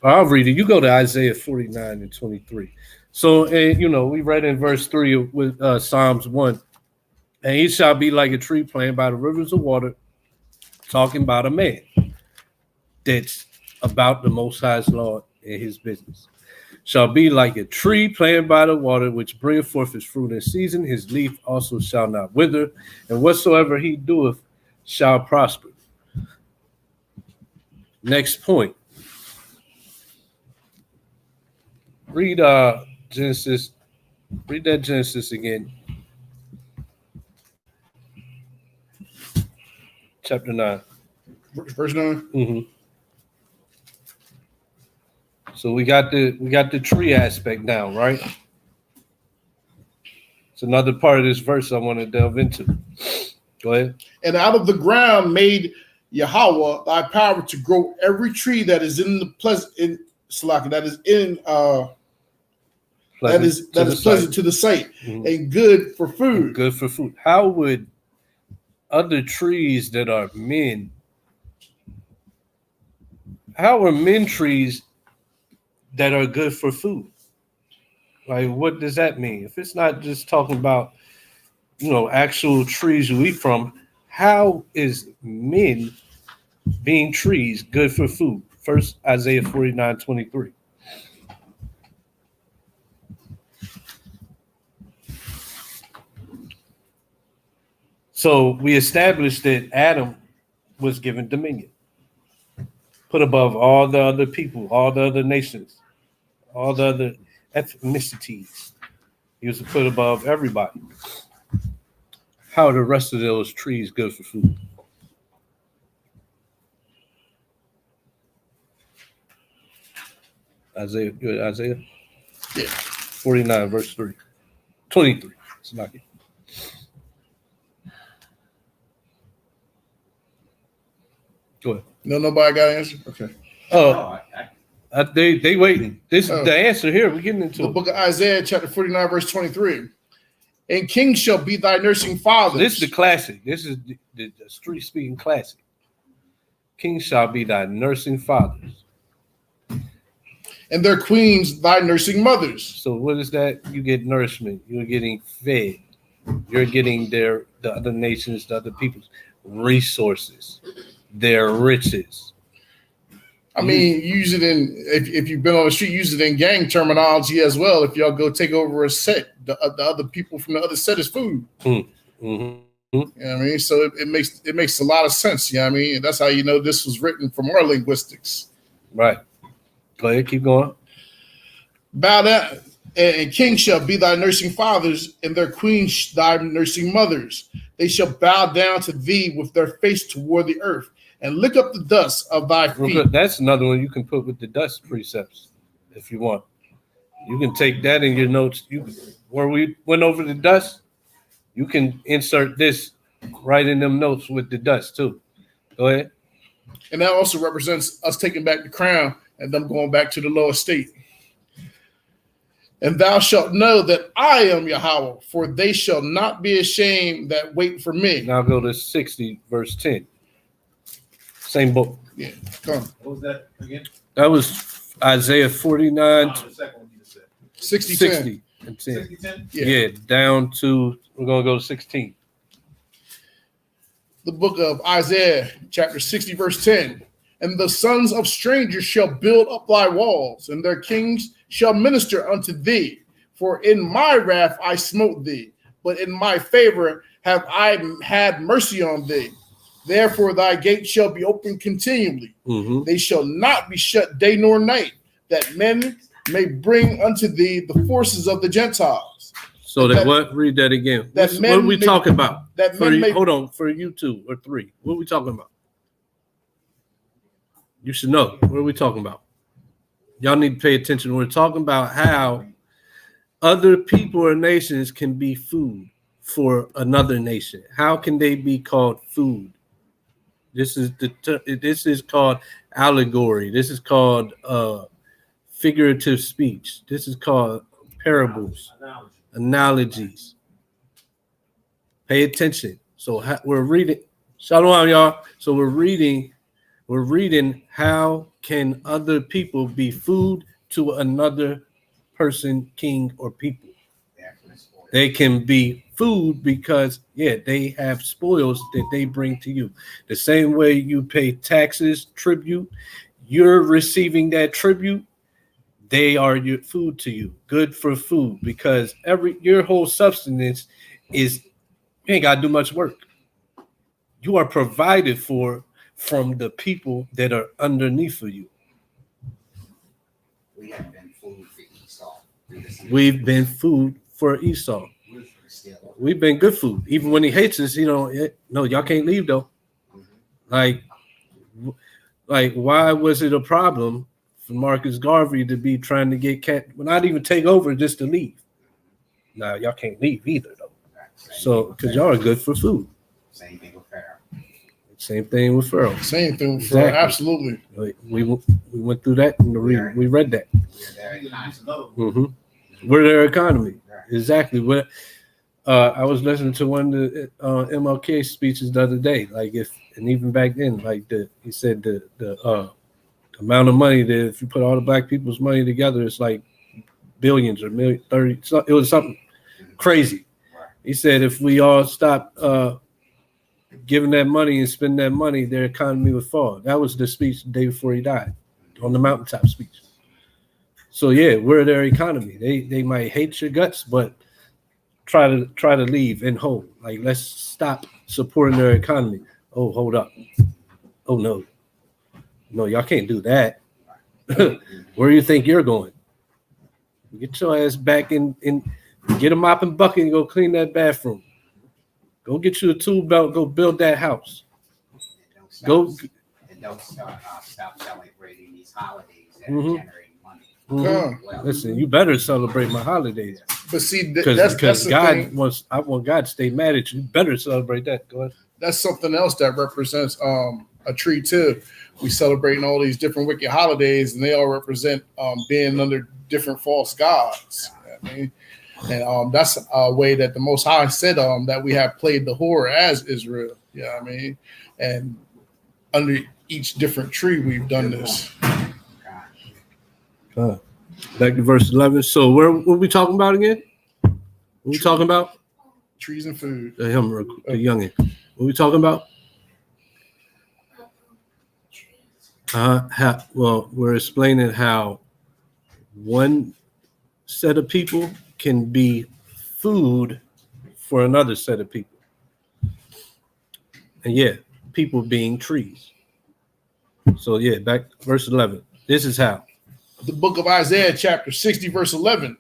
I'll read it. You go to Isaiah 49 and 23. So, we read in verse 3 with Psalms 1. And he shall be like a tree planted by the rivers of water, talking about a man that's about the Most High's law and his business. Shall be like a tree planted by the water, which bringeth forth his fruit in season. His leaf also shall not wither, and whatsoever he doeth shall prosper. Next point. Read Genesis. Read that Genesis again. Chapter 9. Verse 9. Mm-hmm. So we got the tree aspect now, right? It's another part of this verse I want to delve into. Go ahead. And out of the ground made Yahweh thy power to grow every tree that is in the pleasant in Salaka, that is in pleasant to the sight, mm-hmm. and good for food. And good for food. How would other trees that are men? How are men trees that are good for food? Like, what does that mean? If it's not just talking about actual trees you eat from, how is men being trees good for food? First, Isaiah 49:23. So we established that Adam was given dominion, put above all the other people, all the other nations, all the other ethnicities. He was put above everybody. How are the rest of those trees good for food? Isaiah, good Isaiah? Yeah. 49, verse 3. 23. It's not it. Go ahead. No, nobody got an answer? Okay. Oh, No, they waiting. This Oh. is the answer here. We're getting into The it. book of Isaiah, chapter 49, verse 23. And kings shall be thy nursing fathers. This is the classic. This is the street speaking classic. King shall be thy nursing fathers. And their queens thy nursing mothers. So what is that? You get nourishment. You're getting fed. You're getting the other nations, the other people's resources, their riches. I mean, use it in, if you've been on the street, use it in gang terminology as well. If y'all go take over a set, the other people from the other set is food. Mm-hmm. You know what I mean? So it makes a lot of sense. You know what I mean? And that's how you know this was written from our linguistics. Right. Go ahead, keep going. Bow down, and kings shall be thy nursing fathers, and their queens thy nursing mothers. They shall bow down to thee with their face toward the earth, and lick up the dust of thy feet. That's another one you can put with the dust precepts if you want. You can take that in your notes. Where we went over the dust, you can insert this right in them notes with the dust too. Go ahead. And that also represents us taking back the crown and them going back to the lower state. And thou shalt know that I am Yahweh, for they shall not be ashamed that wait for me. Now go to 60, verse 10. Same book. Yeah, come. What was that again? That was Isaiah 49, The second one you just said. 60, 60 and 10. 60, 10? Yeah, down to, we're going to go to 16. The book of Isaiah, chapter 60, verse 10. And the sons of strangers shall build up thy walls, and their kings shall minister unto thee. For in my wrath I smote thee, but in my favor have I had mercy on thee. Therefore thy gates shall be open continually. Mm-hmm. They shall not be shut day nor night, that men may bring unto thee the forces of the Gentiles. So that what? Read that again. That What men are we may- talking about? That For men may, hold on, for you two or three. What are we talking about? You should know. What are we talking about? Y'all need to pay attention. We're talking about how other people or nations can be food for another nation. How can they be called food? This is called allegory. This is called figurative speech. This is called parables, analogies. Pay attention. So we're reading. Shalom, y'all. So we're reading how can other people be food to another person, king, or people. They can be food because, they have spoils that they bring to you. The same way you pay taxes, tribute, you're receiving that tribute. They are your food to you, good for food, because your whole substance is, you ain't got to do much work. You are provided for from the people that are underneath of you. we have been food for Esau. We've been food for Esau. We've been good food. Even when he hates us, no, y'all can't leave though. Like, why was it a problem for Marcus Garvey to be trying to get not even take over, just to leave? Now y'all can't leave either though. So, because y'all are good for food. Same thing with Pharaoh. Same thing with Pharaoh. same thing. Exactly. Absolutely. Like, we went through that in the reading. We read that. We're there. Mm-hmm. We're their economy. Exactly. What I was listening to one of the MLK speeches the other day. And even back then, he said the amount of money that if you put all the black people's money together, it's like billions or 30. So it was something crazy. He said if we all stop giving that money and spend that money, their economy would fall. That was the speech the day before he died, on the mountaintop speech. So yeah, we're their economy. They might hate your guts, but try to leave and hold. Like, let's stop supporting their economy. Oh, hold up. Oh no, y'all can't do that. Where do you think you're going? Get your ass back in get a mop and bucket and go clean that bathroom. Go get you a tool belt. Go build that house. And don't stop celebrating these holidays that are generating money. Well, listen, you better celebrate my holidays. But see, Because that's God wants, I want God to stay mad at you. You better celebrate that. Go ahead. That's something else that represents a tree too. We celebrating all these different wicked holidays, and they all represent being under different false gods. You know what I mean? And that's a way that the Most High said that we have played the whore as Israel. You know what I mean? And under each different tree, we've done this. Back to verse 11. So what are we talking about again? What are we talking about? Trees and food. The youngin. What are we talking about? Well, we're explaining how one set of people can be food for another set of people. And yeah, people being trees. So yeah, back verse 11. This is how. The book of Isaiah, chapter 60, verse 11.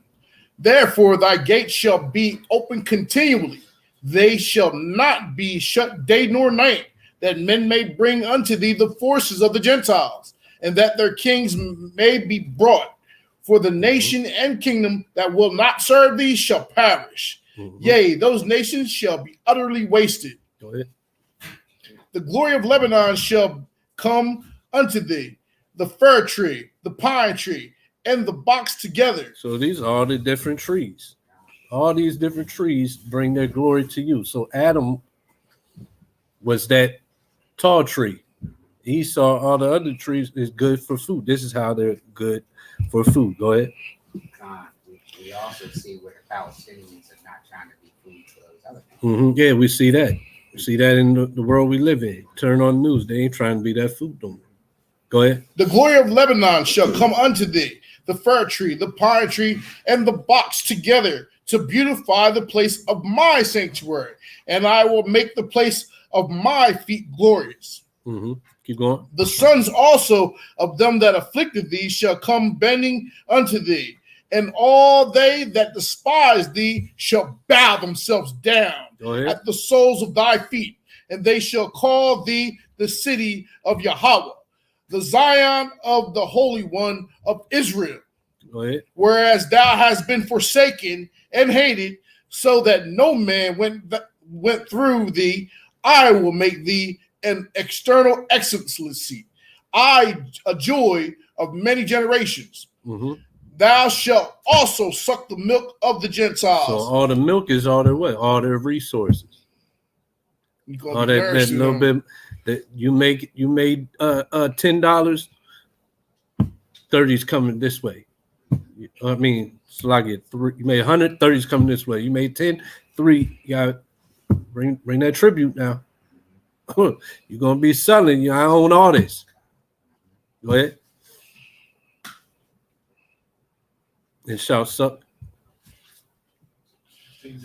Therefore, thy gates shall be open continually. They shall not be shut day nor night, that men may bring unto thee the forces of the Gentiles, and that their kings may be brought. For the nation and kingdom that will not serve thee shall perish. Yea, those nations shall be utterly wasted. Go ahead. The glory of Lebanon shall come unto thee, the fir tree, the pine tree, and the box together. So these are all the different trees. All these different trees bring their glory to you. So Adam was that tall tree. Esau, all the other trees is good for food. This is how they're good for food. Go ahead. We also see where the Palestinians are not trying to be food for those other people. Yeah, we see that. We see that in the world we live in. Turn on the news. They ain't trying to be that food no more. Go ahead. The glory of Lebanon shall come unto thee, the fir tree, the pine tree, and the box together, to beautify the place of my sanctuary, and I will make the place of my feet glorious. Keep going. The sons also of them that afflicted thee shall come bending unto thee, and all they that despise thee shall bow themselves down at the soles of thy feet, and they shall call thee the city of Yahweh, the Zion of the Holy One of Israel. Go ahead. Whereas thou hast been forsaken and hated, so that no man went through thee, I will make thee an external excellency, a joy of many generations. Thou shalt also suck the milk of the Gentiles. So all the milk is all their what? All their resources. All that little bit that you made $10, 30's coming this way. I mean, so I get three. You made 100, 30's coming this way. You made 10, 3. You got bring that tribute now. You're gonna be selling. I own all this. Go ahead. And shall suck.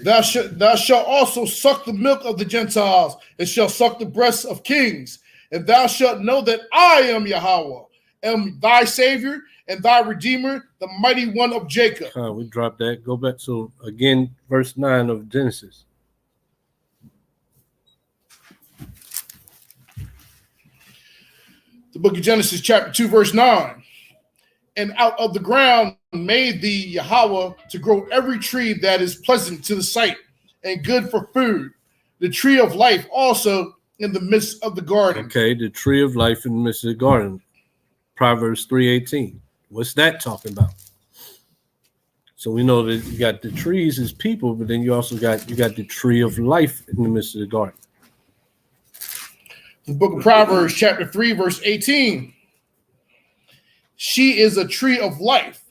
Thou shalt also suck the milk of the Gentiles, and shall suck the breasts of kings. And thou shalt know that I am Yahweh, am thy Savior and thy Redeemer, the mighty one of Jacob. We dropped that. Go back. So again, verse 9 of Genesis. The book of Genesis, chapter 2, verse 9. And out of the ground made thee Yahweh to grow every tree that is pleasant to the sight and good for food. The tree of life also in the midst of the garden. Okay, the tree of life in the midst of the garden. Proverbs 3:18. What's that talking about? So we know that you got the trees as people, but then you also got the tree of life in the midst of the garden. The book of Proverbs, chapter 3, verse 18. She is a tree of life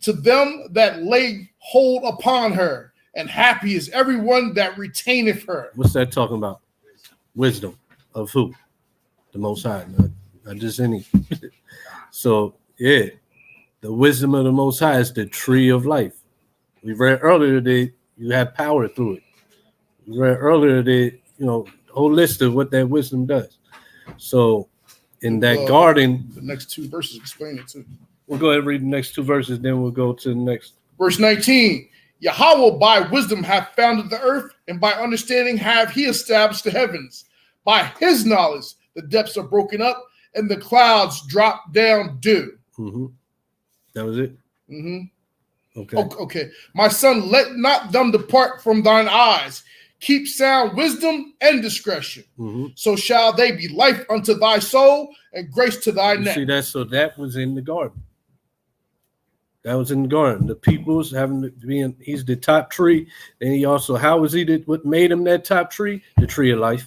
to them that lay hold upon her, and happy is everyone that retaineth her. What's that talking about? Wisdom of who? The Most High, not just any. So, yeah, the wisdom of the Most High is the tree of life. We read earlier that you have power through it. We read earlier that, the whole list of what that wisdom does. So, in that garden, the next 2 verses explain it too. We'll go ahead and read the next 2 verses, then we'll go to the next. Verse 19, Yahweh by wisdom hath founded the earth, and by understanding have he established the heavens. By his knowledge, the depths are broken up, and the clouds drop down dew. Mm-hmm. That was it? Mm-hmm. Okay. Okay. My son, let not them depart from thine eyes. Keep sound wisdom and discretion. Mm-hmm. So shall they be life unto thy soul and grace to thy neck. See that? So that was in the garden. That was in the garden. The people's having to be in, he's the top tree. And he also, how was he what made him that top tree? The tree of life.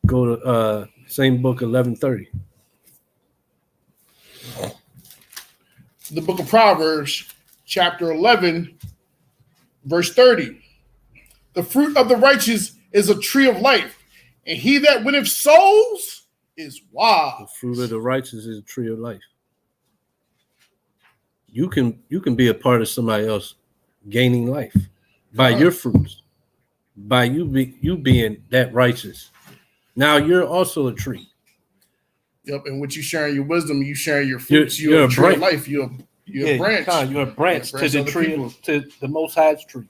Go to same book 11:30. The book of Proverbs, chapter 11, verse 30. The fruit of the righteous is a tree of life, and he that winneth souls is wise. The fruit of the righteous is a tree of life. You can be a part of somebody else gaining life by your fruits, by you being that righteous. Now you're also a tree. Yep, and what you sharing your wisdom, you sharing your fruits. You're a a tree of branch. life. You're a branch. You're a branch to the tree, people. to the Most High's tree.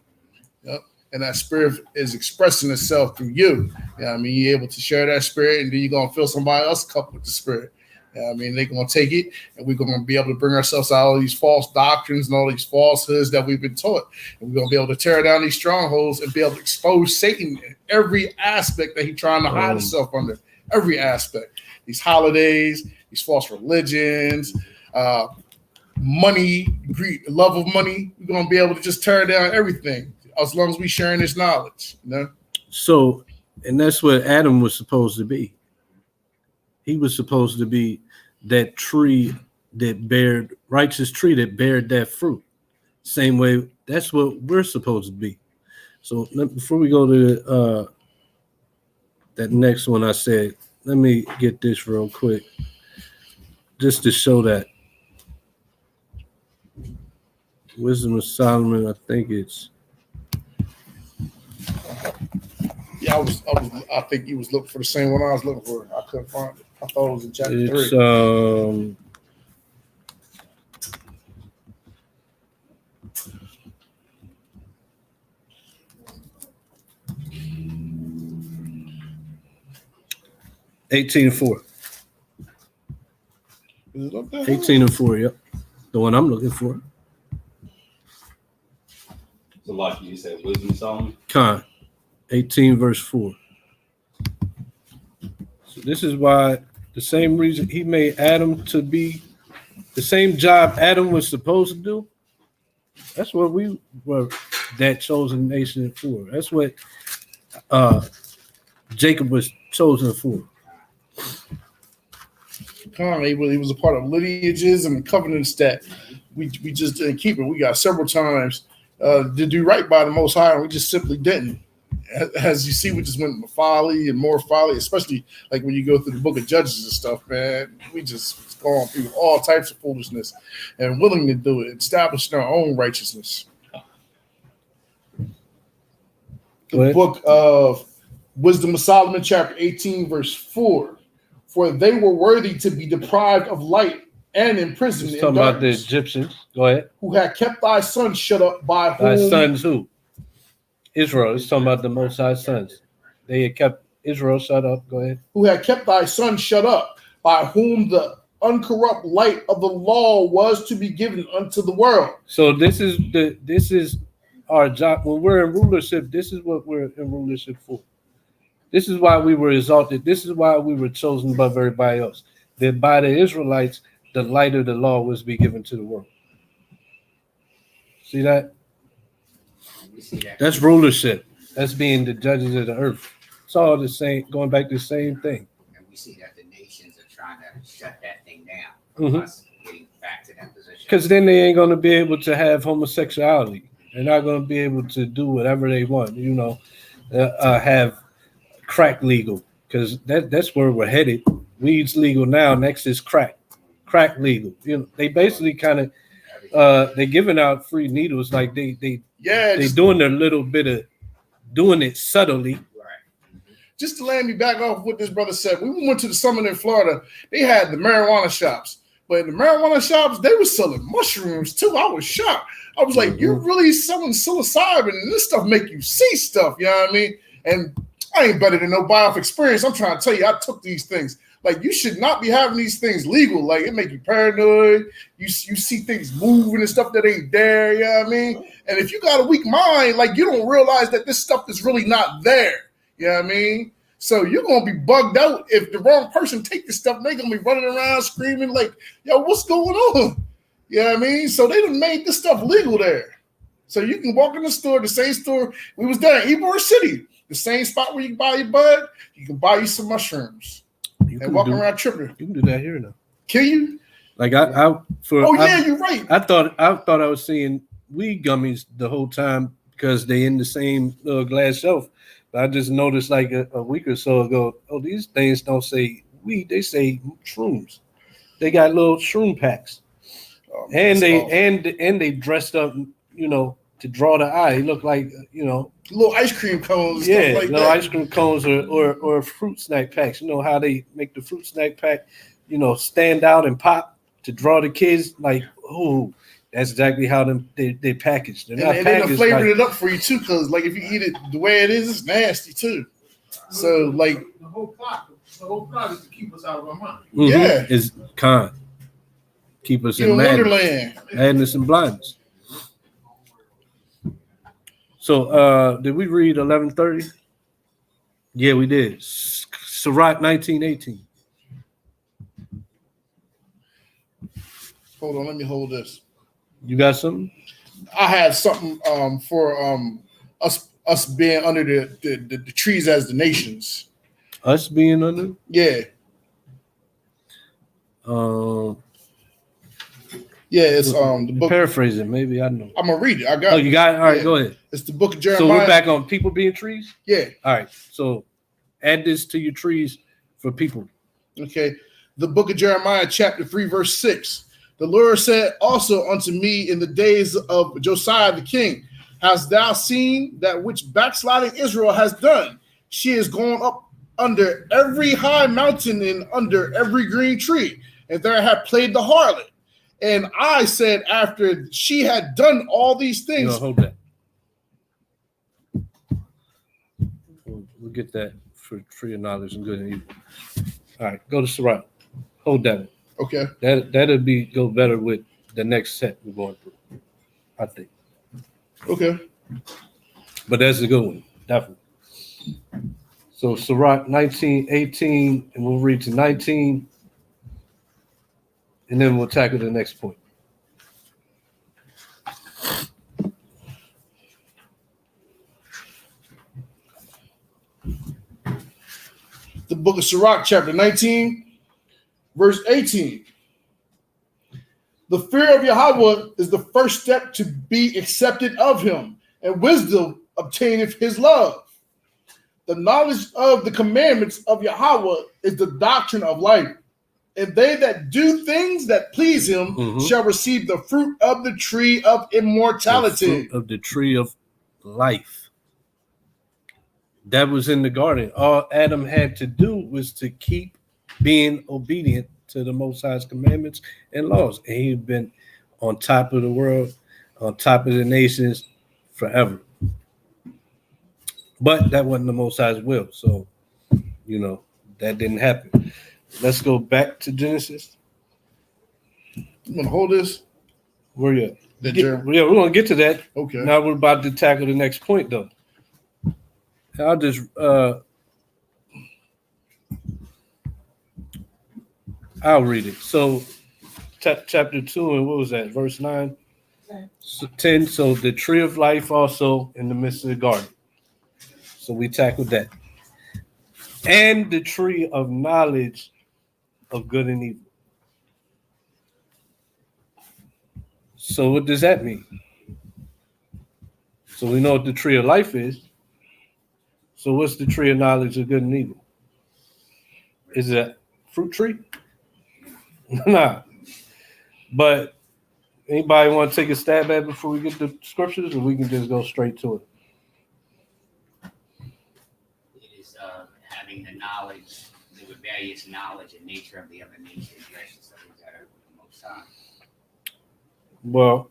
Yep. And that spirit is expressing itself through you. Yeah, I mean, you're able to share that spirit, and then you're gonna feel somebody else coupled with the spirit. Yeah, I mean, they're gonna take it, and we're gonna be able to bring ourselves out of all these false doctrines and all these falsehoods that we've been taught. And we're gonna be able to tear down these strongholds and be able to expose Satan in every aspect that he's trying to hide himself under. Every aspect. These holidays, these false religions, money, greed, love of money. We're gonna be able to just tear down everything as long as we sharing this knowledge, So, and that's what Adam was supposed to be. He was supposed to be that tree that bared, righteous tree that bared that fruit. Same way, that's what we're supposed to be. So before we go to that next one I said, let me get this real quick, just to show that. Wisdom of Solomon, I think it's. Yeah, I think you was looking for the same one I was looking for. I couldn't find it. I thought it was in chapter 3. It's 18:4. Is it up there? 18:4, yep. The one I'm looking for. So like you said, wisdom song. Con 18 verse 4. So this is why the same reason he made Adam to be the same job Adam was supposed to do. That's what we were that chosen nation for. That's what Jacob was chosen for. He was a part of lineages and covenants that we just didn't keep it. We got several times to do right by the Most High, and we just simply didn't. As you see, we just went folly and more folly, especially like when you go through the book of Judges and stuff, man. We just gone through all types of foolishness and willing to do it, establishing our own righteousness. The book of Wisdom of Solomon, chapter 18, verse 4. For they were worthy to be deprived of light and imprisoned in talking darkness. about the Egyptians. Go ahead. Who had kept thy sons shut up by Thy whom? sons who? Israel. It's talking about the Most High sons. They had kept Israel shut up. Go ahead. Who had kept thy sons shut up, by whom the uncorrupt light of the law was to be given unto the world. So this is our job. When we're in rulership, this is what we're in rulership for. This is why we were exalted. This is why we were chosen above everybody else. That by the Israelites, the light of the law was to be given to the world. See that? That's rulership. That's being the judges of the earth. It's all the same, going back to the same thing. And we see that the nations are trying to shut that thing down. Us getting back to that position. Because then they ain't going to be able to have homosexuality. They're not going to be able to do whatever they want. Have crack legal because that's where we're headed. Weed's legal now. Next is crack. Crack legal. They basically kind of they're giving out free needles. Like they doing their little bit of doing it subtly. Right. Just to land me back off what this brother said, we went to the summit in Florida. They had the marijuana shops, but in the marijuana shops, they were selling mushrooms too. I was shocked. I was like, you're really selling psilocybin, and this stuff make you see stuff, you know what I mean? And I ain't better than no buy-off experience. I'm trying to tell you, I took these things. Like, you should not be having these things legal. Like, it make you paranoid. You see things moving and stuff that ain't there, you know what I mean? And if you got a weak mind, like, you don't realize that this stuff is really not there, you know what I mean? So you're going to be bugged out if the wrong person take this stuff. They're going to be running around screaming like, yo, what's going on? You know what I mean? So they done made this stuff legal there. So you can walk in the store, the same store. We was there in Ybor City, the same spot where you can buy your bud. You can buy you some mushrooms and walk around tripping. You can do that here now. Can you? Like you're right. I thought I was seeing weed gummies the whole time because they in the same glass shelf. But I just noticed like a week or so ago, these things don't say weed, they say shrooms. They got little shroom packs. And they dressed up, to draw the eye. It looked like, little ice cream cones. Yeah, stuff like little that. ice cream cones or fruit snack packs. You know how they make the fruit snack pack, stand out and pop to draw the kids. Like, that's exactly how they packaged. And they flavored it up for you too, because like if you eat it the way it is, it's nasty too. So like the whole plot is to keep us out of our mind. Yeah, it's kind. Keep us in Wonderland, madness and blindness. So, did we read 11:30? Yeah, we did. Sirach 19:18. Hold on, let me hold this. You got something? I had something for us being under the trees as the nations. Us being under? Yeah. Yeah, it's the book. Paraphrase it, maybe I know. I'm gonna read it. I got. Oh, you got it. All right, go ahead. It's the book of Jeremiah. So we're back on people being trees. Yeah. All right. So add this to your trees for people. Okay. The book of Jeremiah, chapter 3, verse 6. The Lord said also unto me in the days of Josiah the king, hast thou seen that which backsliding Israel has done? She is gone up under every high mountain and under every green tree, and there have played the harlot. And I said, after she had done all these things. Hold that. We'll get that for your knowledge and good and evil. All right, go to Sirach. Hold that. Okay. That'll go better with the next set we're going through, I think. Okay. But that's a good one, definitely. So Sirach 19:18, and we'll read to 19. And then we'll tackle the next point. The book of Sirach, chapter 19, verse 18. The fear of Yahweh is the first step to be accepted of him, and wisdom obtaineth his love. The knowledge of the commandments of Yahweh is the doctrine of life. And they that do things that please him shall receive the fruit of the tree of immortality. The fruit of the tree of life. That was in the garden. All Adam had to do was to keep being obedient to the Most High's commandments and laws. And he'd been on top of the world, on top of the nations forever. But that wasn't the Most High's will. So, that didn't happen. Let's go back to Genesis. You want to hold this? Where you at? We're going to get to that. Okay. Now we're about to tackle the next point, though. I'll just I'll read it. So chapter 2, and what was that? Verse 9? 10. So the tree of life also in the midst of the garden. So we tackled that. And the tree of knowledge of good and evil. So what does that mean? So we know what the tree of life is. So what's the tree of knowledge of good and evil? Is it a fruit tree? Nah. But anybody want to take a stab at it before we get to scriptures, or we can just go straight to it? It is having the knowledge, the rebellious knowledge and nature of the other nations, gracious of the better the Most High. Well,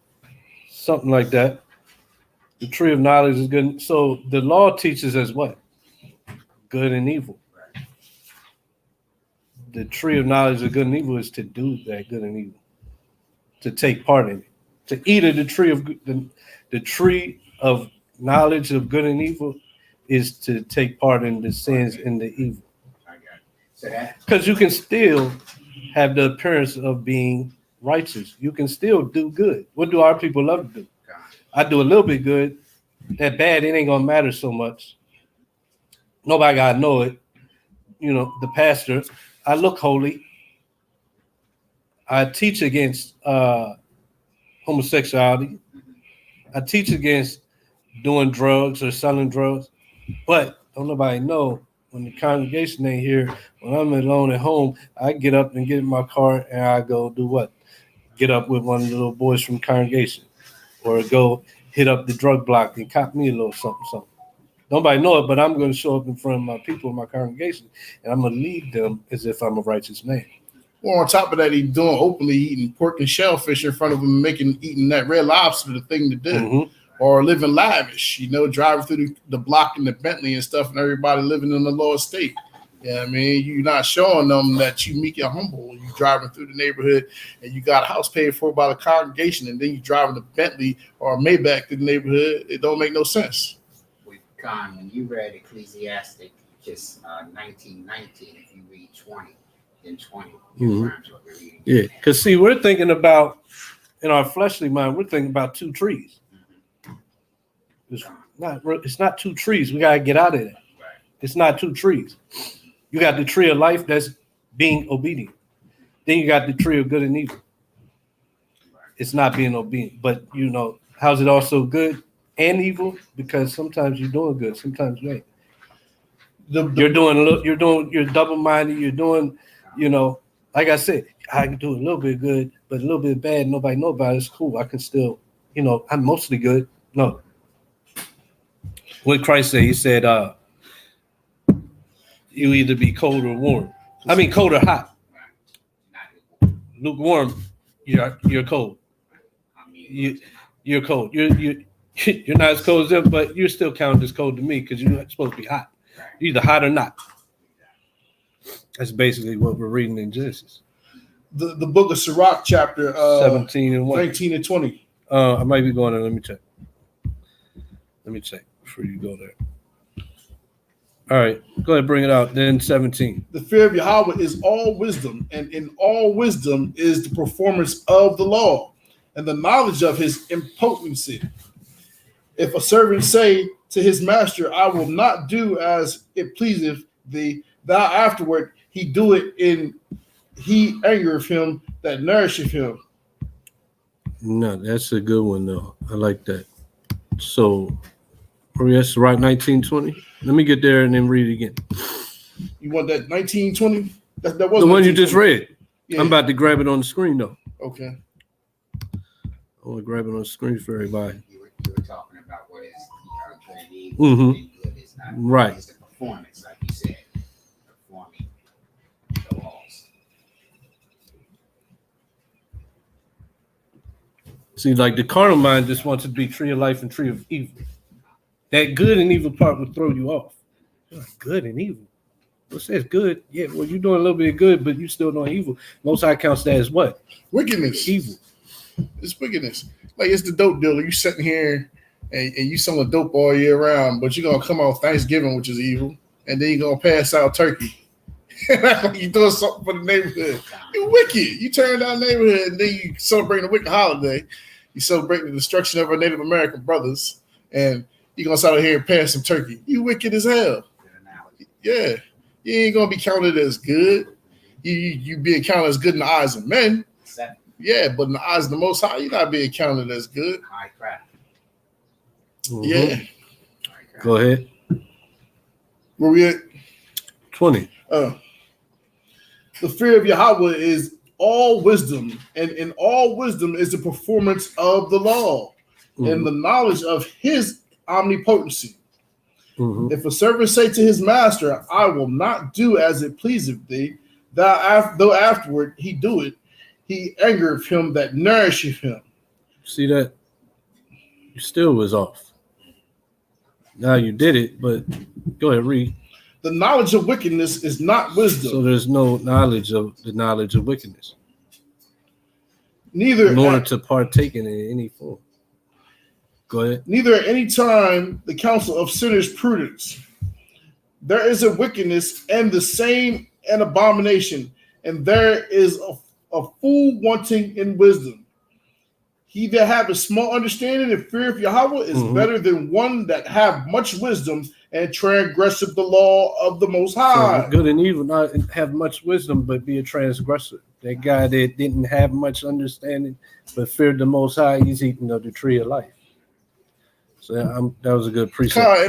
something like that. The tree of knowledge is good. So the law teaches us what? Good and evil. Right. The tree of knowledge of good and evil is to do that good and evil, to take part in it, to eat of the tree of the tree of knowledge of good and evil is to take part in the sins and the evil. I got it. So that Because you can still have the appearance of being righteous. You can still do good. What do our people love to do? I do a little bit good. That bad, it ain't gonna matter so much. Nobody gotta know it. You know, the pastor, I look holy. I teach against homosexuality. I teach against doing drugs or selling drugs. But don't nobody know when the congregation ain't here, when I'm alone at home, I get up and get in my car and I go do what? Get up with one of the little boys from congregation, or go hit up the drug block and cop me a little something. Nobody know it, but I'm going to show up in front of my people in my congregation, and I'm going to lead them as if I'm a righteous man. Well, on top of that, he's doing openly eating pork and shellfish in front of him, eating that red lobster, the thing to do, Mhm. or living lavish, driving through the block in the Bentley and stuff, and everybody living in the lower state. Yeah, I mean, you're not showing them that you meek and humble. You driving through the neighborhood and you got a house paid for by the congregation, and then you driving a Bentley or a Maybach through the neighborhood. It don't make no sense. with Con, when you read Ecclesiastic, just 19:19, if you read 20, then 20 confirms what we're reading. Yeah, because see, we're thinking about, in our fleshly mind, we're thinking about two trees. It's not two trees. We got to get out of that. Right. It's not two trees. You got the tree of life that's being obedient. Then you got the tree of good and evil. It's not being obedient. But, how's it also good and evil? Because sometimes you're doing good, sometimes you ain't. You're double-minded. You're doing, like I said, I can do a little bit good, but a little bit bad. Nobody know about it. It's cool. I can still, I'm mostly good. No. What Christ said, he said, you either be cold or warm. I mean, cold or hot. Lukewarm, you're cold. You're cold. You're not as cold as them, but you're still counted as cold to me because you're supposed to be hot. You're either hot or not. That's basically what we're reading in Genesis. The book of Sirach, chapter 17 and 1. 19 and 20. I might be going there. Let me check before you go there. All right, go ahead, bring it out. Then 17. The fear of Yahweh is all wisdom, and in all wisdom is the performance of the law, and the knowledge of his impotency. If a servant say to his master, I will not do as it pleaseth thee, thou afterward he do it he angereth him that nourisheth him. No, that's a good one, though. I like that. So, that's right, 1920. Let me get there and then read it again. You want that 1920? That was the one you just read. Yeah. I'm about to grab it on the screen, though. Okay. I want to grab it on the screen for everybody. You were talking about what is good and evil. And good is not. Right. It's the performance, like you said, performing the laws. See, like the carnal mind just wants to be tree of life and tree of evil. That good and evil part would throw you off. You're like, good and evil. What says good? Yeah, well, you're doing a little bit of good, but you still doing evil. Most High counts that as what? Wickedness. Evil. It's wickedness. Like, it's the dope dealer. You sitting here and you selling dope all year round, but you're going to come on Thanksgiving, which is evil, and then you're going to pass out turkey. Like you're doing something for the neighborhood. You're wicked. You turn down the neighborhood, and then you celebrate a wicked holiday. You celebrate the destruction of our Native American brothers, and you're going to sit out here and pass some turkey. You wicked as hell. Yeah. You ain't going to be counted as good. You being counted as good in the eyes of men. Yeah, but in the eyes of the Most High, you're not being counted as good. High craft. Yeah. Go ahead. Where we at? 20. The fear of Yahweh is all wisdom, and in all wisdom is the performance of the law and the knowledge of his omnipotency. If a servant say to his master, I will not do as it pleaseth thee, though afterward he do it, he angereth him that nourisheth him. See that? You still was off. Now you did it, but go ahead, read. The knowledge of wickedness is not wisdom. So there's no knowledge of the knowledge of wickedness. Neither in order to partake in it in any form. Go ahead. Neither at any time the counsel of sinners prudence. There is a wickedness and the same an abomination, and there is a fool wanting in wisdom. He that have a small understanding and fear of Yahweh is better than one that have much wisdom and transgresseth the law of the Most High. So good and evil not have much wisdom, but be a transgressor. That guy that didn't have much understanding, but feared the Most High, he's eating of the tree of life. So that was a good precept. I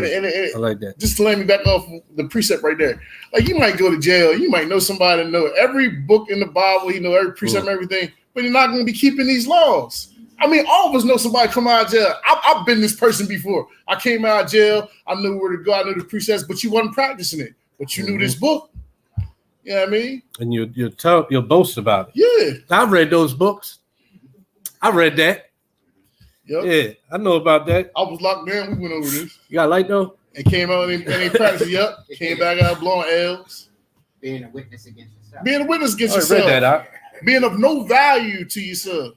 like that. Just to let me back off the precept right there. Like, you might go to jail. You might know somebody that know every book in the Bible. You know every precept and everything, but you're not going to be keeping these laws. I mean, all of us know somebody come out of jail. I've been this person before. I came out of jail. I knew where to go. I knew the precepts, but you wasn't practicing it. But you knew this book. You know what I mean? And you'll boast about it. Yeah. I read those books. I read that. Yep. Yeah, I know about that. I was locked down. We went over this. You got light though? And came out and they practiced. Yep. Came back out blowing L's. Being a witness against yourself. Being a witness against I yourself. read that out. Being of no value to yourself.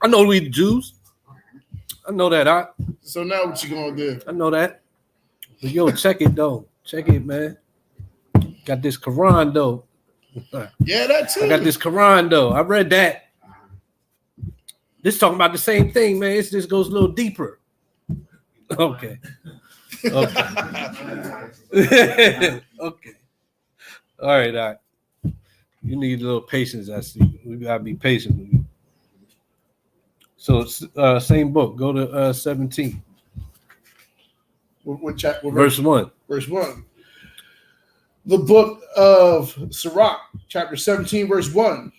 I know we the Jews. I know that out. So now what you gonna do? I know that. But yo, check it though. Check it, man. Got this Quran though. Yeah, that too. I got this Quran though. I read that. This talking about the same thing, man. It just goes a little deeper. Okay. Okay. Okay. All right. You need a little patience, I see. We gotta be patient with you. So it's same book. Go to 17. What chapter? Verse 1. Verse 1. The book of Sirach, chapter 17, verse 1.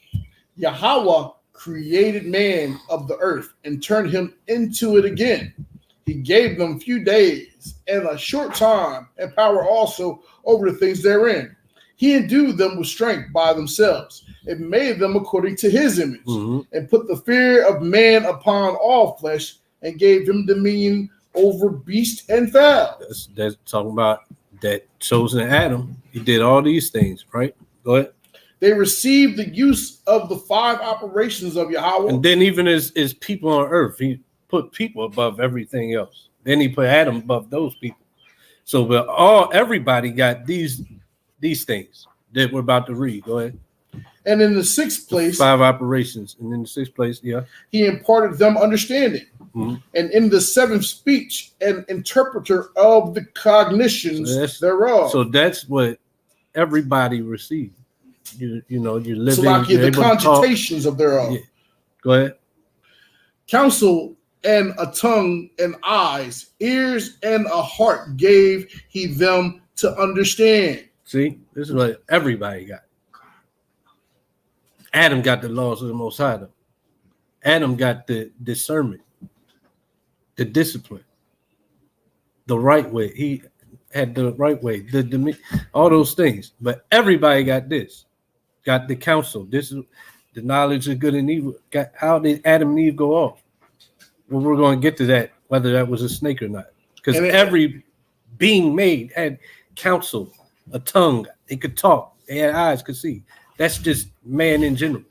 Yahweh created man of the earth and turned him into it again. He gave them few days and a short time and power also over the things therein. He endued them with strength by themselves and made them according to his image and put the fear of man upon all flesh and gave him dominion over beast and fowl. That's talking about that chosen Adam. He did all these things, right? Go ahead. They received the use of the 5 operations of Yahweh. And then even as people on earth, he put people above everything else. Then he put Adam above those people. So everybody got these things that we're about to read. Go ahead. And in the 6th place, 5 operations. And in the 6th place, he imparted them understanding. And in the 7th speech, an interpreter of the cognitions thereof. So that's what everybody received. You know, you're living. So like the cogitations of thereof. Yeah. Go ahead. Counsel and a tongue and eyes, ears and a heart gave he them to understand. See, this is what everybody got. Adam got the laws of the Most High. Though. Adam got the discernment, the discipline, the right way. He had the right way, all those things. But everybody got this. Got the counsel. This is the knowledge of good and evil. How did Adam and Eve go off? Well, we're going to get to that, whether that was a snake or not. Because every being made had counsel, a tongue. They could talk. They had eyes, could see. That's just man in general,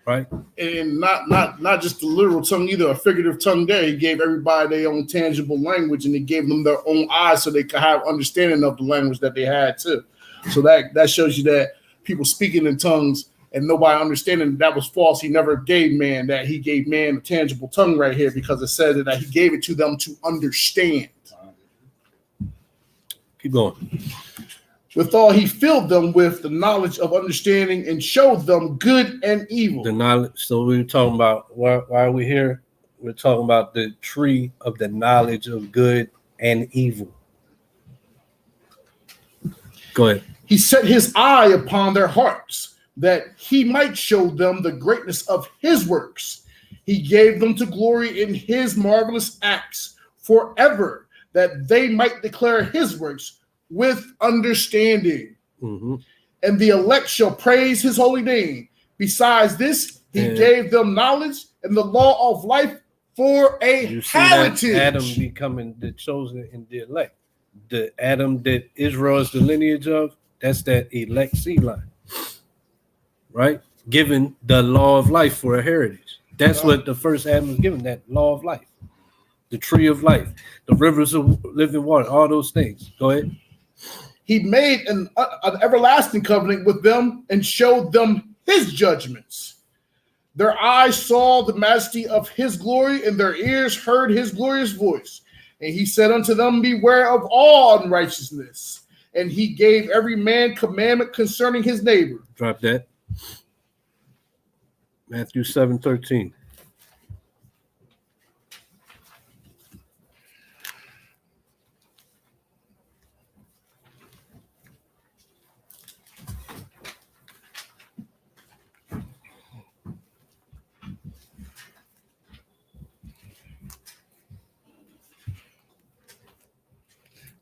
right? And not just the literal tongue either, a figurative tongue there. He gave everybody their own tangible language, and he gave them their own eyes so they could have understanding of the language that they had too. So that shows you that people speaking in tongues and nobody understanding that was false. He never gave man that. He gave man a tangible tongue right here because it said that he gave it to them to understand. Keep going. Withal, he filled them with the knowledge of understanding and showed them good and evil. The knowledge. So we were talking about why are we here? We're talking about the tree of the knowledge of good and evil. Go ahead. He set his eye upon their hearts, that he might show them the greatness of his works. He gave them to glory in his marvelous acts forever, that they might declare his works with understanding. Mm-hmm. And the elect shall praise his holy name. Besides this, he gave them knowledge and the law of life for a You see heritage. that Adam becoming the chosen and the elect. The Adam that Israel is the lineage of, that's that elect seed line, right? Given the law of life for a heritage. That's what the first Adam was given, that law of life, the tree of life, the rivers of living water, all those things. Go ahead. He made an everlasting covenant with them and showed them his judgments. Their eyes saw the majesty of his glory, and their ears heard his glorious voice. And he said unto them, beware of all unrighteousness. And he gave every man commandment concerning his neighbor. Drop that. Matthew 7:13.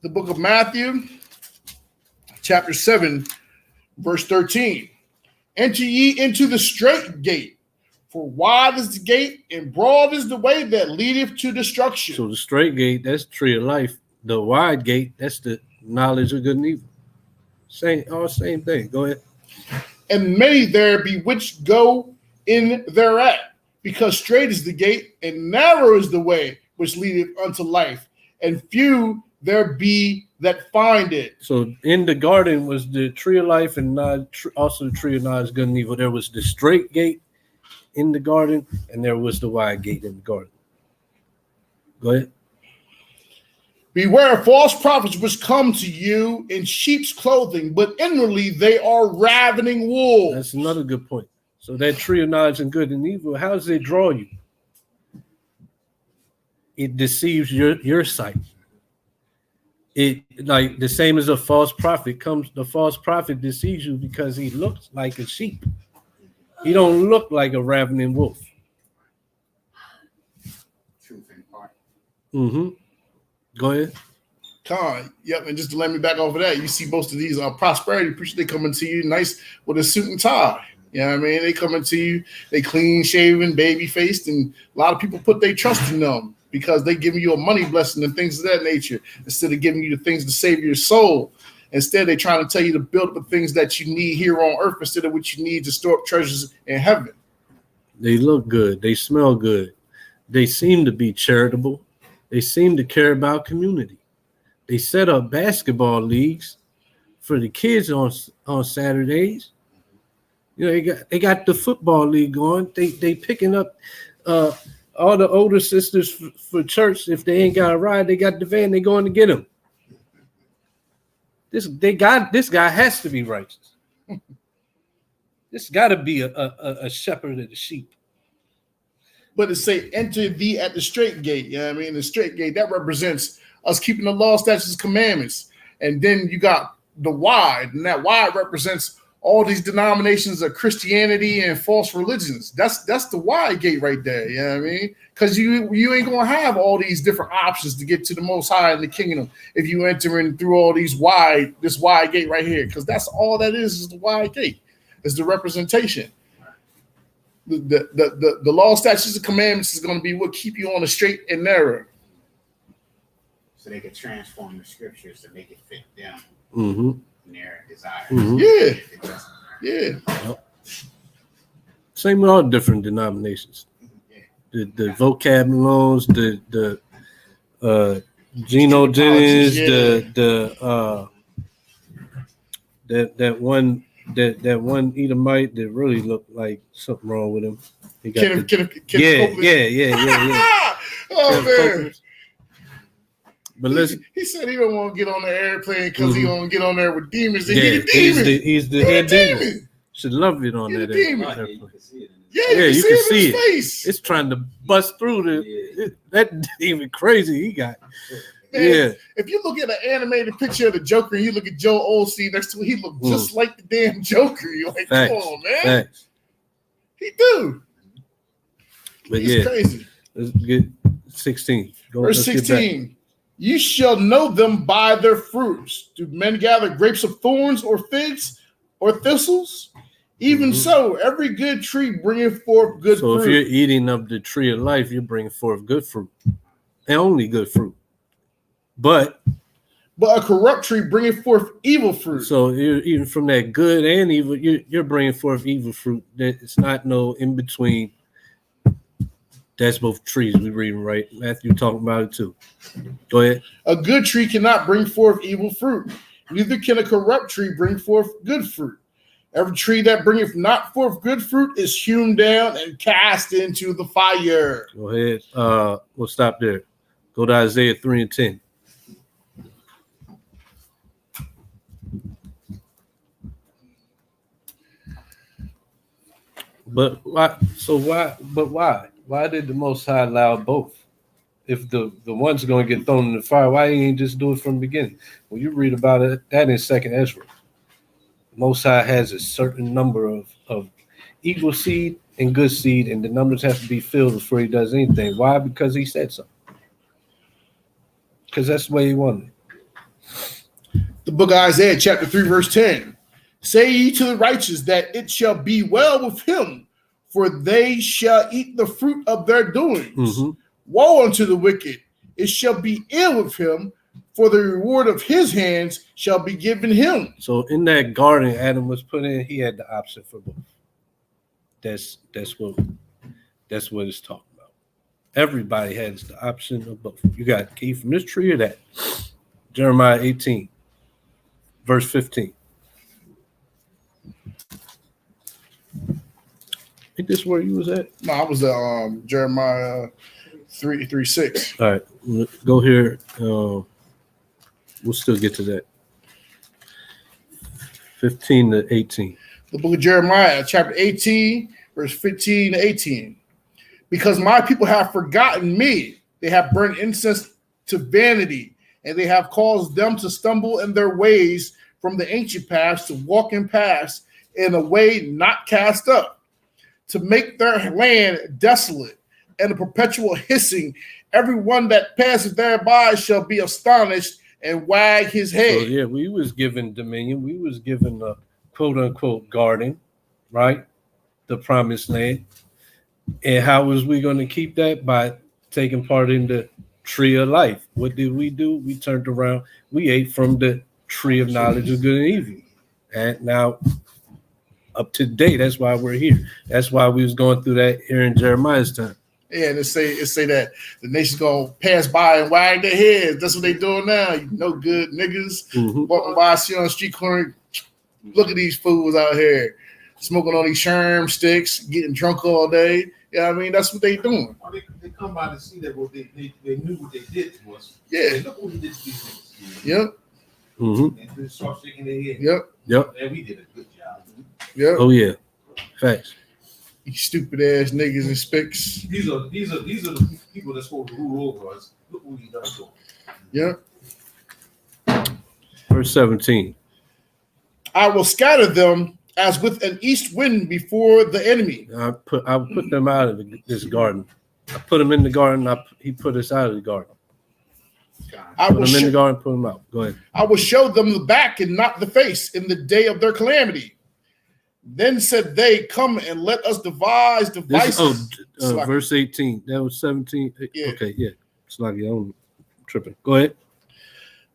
The book of Matthew, chapter 7, verse 13. Enter ye into the straight gate, for wide is the gate and broad is the way that leadeth to destruction. So the straight gate, that's the tree of life. The wide gate, that's the knowledge of good and evil. Same thing. Go ahead. And many there be which go in thereat, because straight is the gate and narrow is the way which leadeth unto life, and few there be that find it. So in the garden was the tree of life and also the tree of knowledge, good and evil. There was the straight gate in the garden, and there was the wide gate in the garden. Go ahead. Beware of false prophets which come to you in sheep's clothing, but inwardly they are ravening wolves. That's another good point. So that tree of knowledge and good and evil, how does it draw you? It deceives your sight. It like the same as a false prophet comes. The false prophet deceives you because he looks like a sheep. He don't look like a ravening wolf. Truth in part. Mm-hmm. Go ahead. Yep, and just to let me back off of that, you see most of these prosperity preachers, they coming to you nice with a suit and tie. You know what I mean? They coming to you, they clean shaven, baby faced, and a lot of people put their trust in them because they giving you a money blessing and things of that nature instead of giving you the things to save your soul. Instead, they're trying to tell you to build up the things that you need here on earth instead of what you need to store up treasures in heaven. They look good. They smell good. They seem to be charitable. They seem to care about community. They set up basketball leagues for the kids on Saturdays. You know, they got the football league going. They picking up all the older sisters for church. If they ain't got a ride, they got the van. They going to get them. This guy has to be righteous. This got to be a shepherd of the sheep. But it say, enter thee at the straight gate. You know what I mean? The straight gate, that represents us keeping the law, statutes, commandments. And then you got the wide, and that wide represents all these denominations of Christianity and false religions. That's the wide gate right there. You know what I mean? Because you ain't gonna have all these different options to get to the Most High in the kingdom if you enter in through all this wide gate right here. Because that's all that is the wide gate. It's the representation. The law, statutes, and commandments is going to be what keep you on the straight and narrow. So they could transform the scriptures to make it fit them Mm-hmm. and their desires. Mm-hmm. Yeah. Yep. Same with all different denominations. The vocab loans, the Geno Jennings, that one Edomite that really looked like something wrong with him. He got yeah. Oh man. But listen, he said he don't want to get on the airplane because he want to get on there with demons. And yeah, he's a demon. He's the head demon. Should love it on He's that a demon. airplane. You can see it in Yeah, Yeah, you you see can it see in his face. It's trying to bust through that even crazy he got. Man, Yeah. if you look at an animated picture of the Joker and you look at Joel Osteen next to it, he looked just like the damn Joker. You're like, Facts. come on, man. Facts. He do. But He's crazy. let's get 16. Verse 16. You shall know them by their fruits. Do men gather grapes of thorns or figs or thistles? Even so, every good tree bringeth forth good fruit. So if you're eating of the tree of life, you're bringing forth good fruit. And only good fruit. But a corrupt tree bringeth forth evil fruit. So you're eating from that good and evil, you're bringing forth evil fruit. It's not no in between. That's both trees we're reading, right? Matthew talking about it too. Go ahead. A good tree cannot bring forth evil fruit. Neither can a corrupt tree bring forth good fruit. Every tree that bringeth not forth good fruit is hewn down and cast into the fire. Go ahead. We'll stop there. Go to Isaiah 3 and 10. But why? So why? But why? Why did the Most High allow both? If the one's going to get thrown in the fire, why he ain't just do it from the beginning? When you read about it, that in Second Ezra, the Most High has a certain number of evil seed and good seed, and the numbers have to be filled before he does anything. Why? Because he said so. Because that's the way he wanted it. The book of Isaiah, chapter 3, verse 10. Say ye to the righteous that it shall be well with him, for they shall eat the fruit of their doings. Woe unto the wicked, it shall be ill with him, for the reward of his hands shall be given him. So in that garden Adam was put in, he had the option for both. That's what it's talking about. Everybody has the option of both. You got to eat from this tree or that. Jeremiah 18, verse 15. I think this is where you was at. No, I was at Jeremiah 3:6. All right, go here. We'll still get to that. 15 to 18. The book of Jeremiah, chapter 18, verse 15 to 18. Because my people have forgotten me, they have burned incense to vanity, and they have caused them to stumble in their ways from the ancient paths to walk in paths in a way not cast up, to make their land desolate and a perpetual hissing. Everyone that passes thereby shall be astonished and wag his head. So yeah, we was given dominion. We was given a quote unquote garden, right? The promised land. And how was we going to keep that? By taking part in the tree of life. What did we do? We turned around. We ate from the tree of knowledge of good and evil. And now up to date, that's why we're here. That's why we was going through that here in Jeremiah's time. Yeah, and it say that the nation's gonna pass by and wag their heads. That's what they doing now. You know, good niggas walking by, see on the street corner. Look at these fools out here smoking on these sherm sticks, getting drunk all day. Yeah, I mean that's what they doing. Well, they come by to see that what they knew what they did to us. Yeah. Look what we did to these niggas. Yep. And they start shaking their head. Yep. And we did a good job. Yep. Oh yeah. Facts. You stupid ass niggas and spicks. These are the people that's supposed to rule over us. Look what we done to them. Yep. Verse 17. I will scatter them as with an east wind before the enemy. I put them out of this garden. I put them in the garden. He put us out of the garden. Put them in the garden, put them out. Go ahead. I will show them the back and not the face in the day of their calamity. Then said they, come and let us devise devices. Verse 18. That was 17. Yeah. Okay, yeah. It's like your own tripping. Go ahead.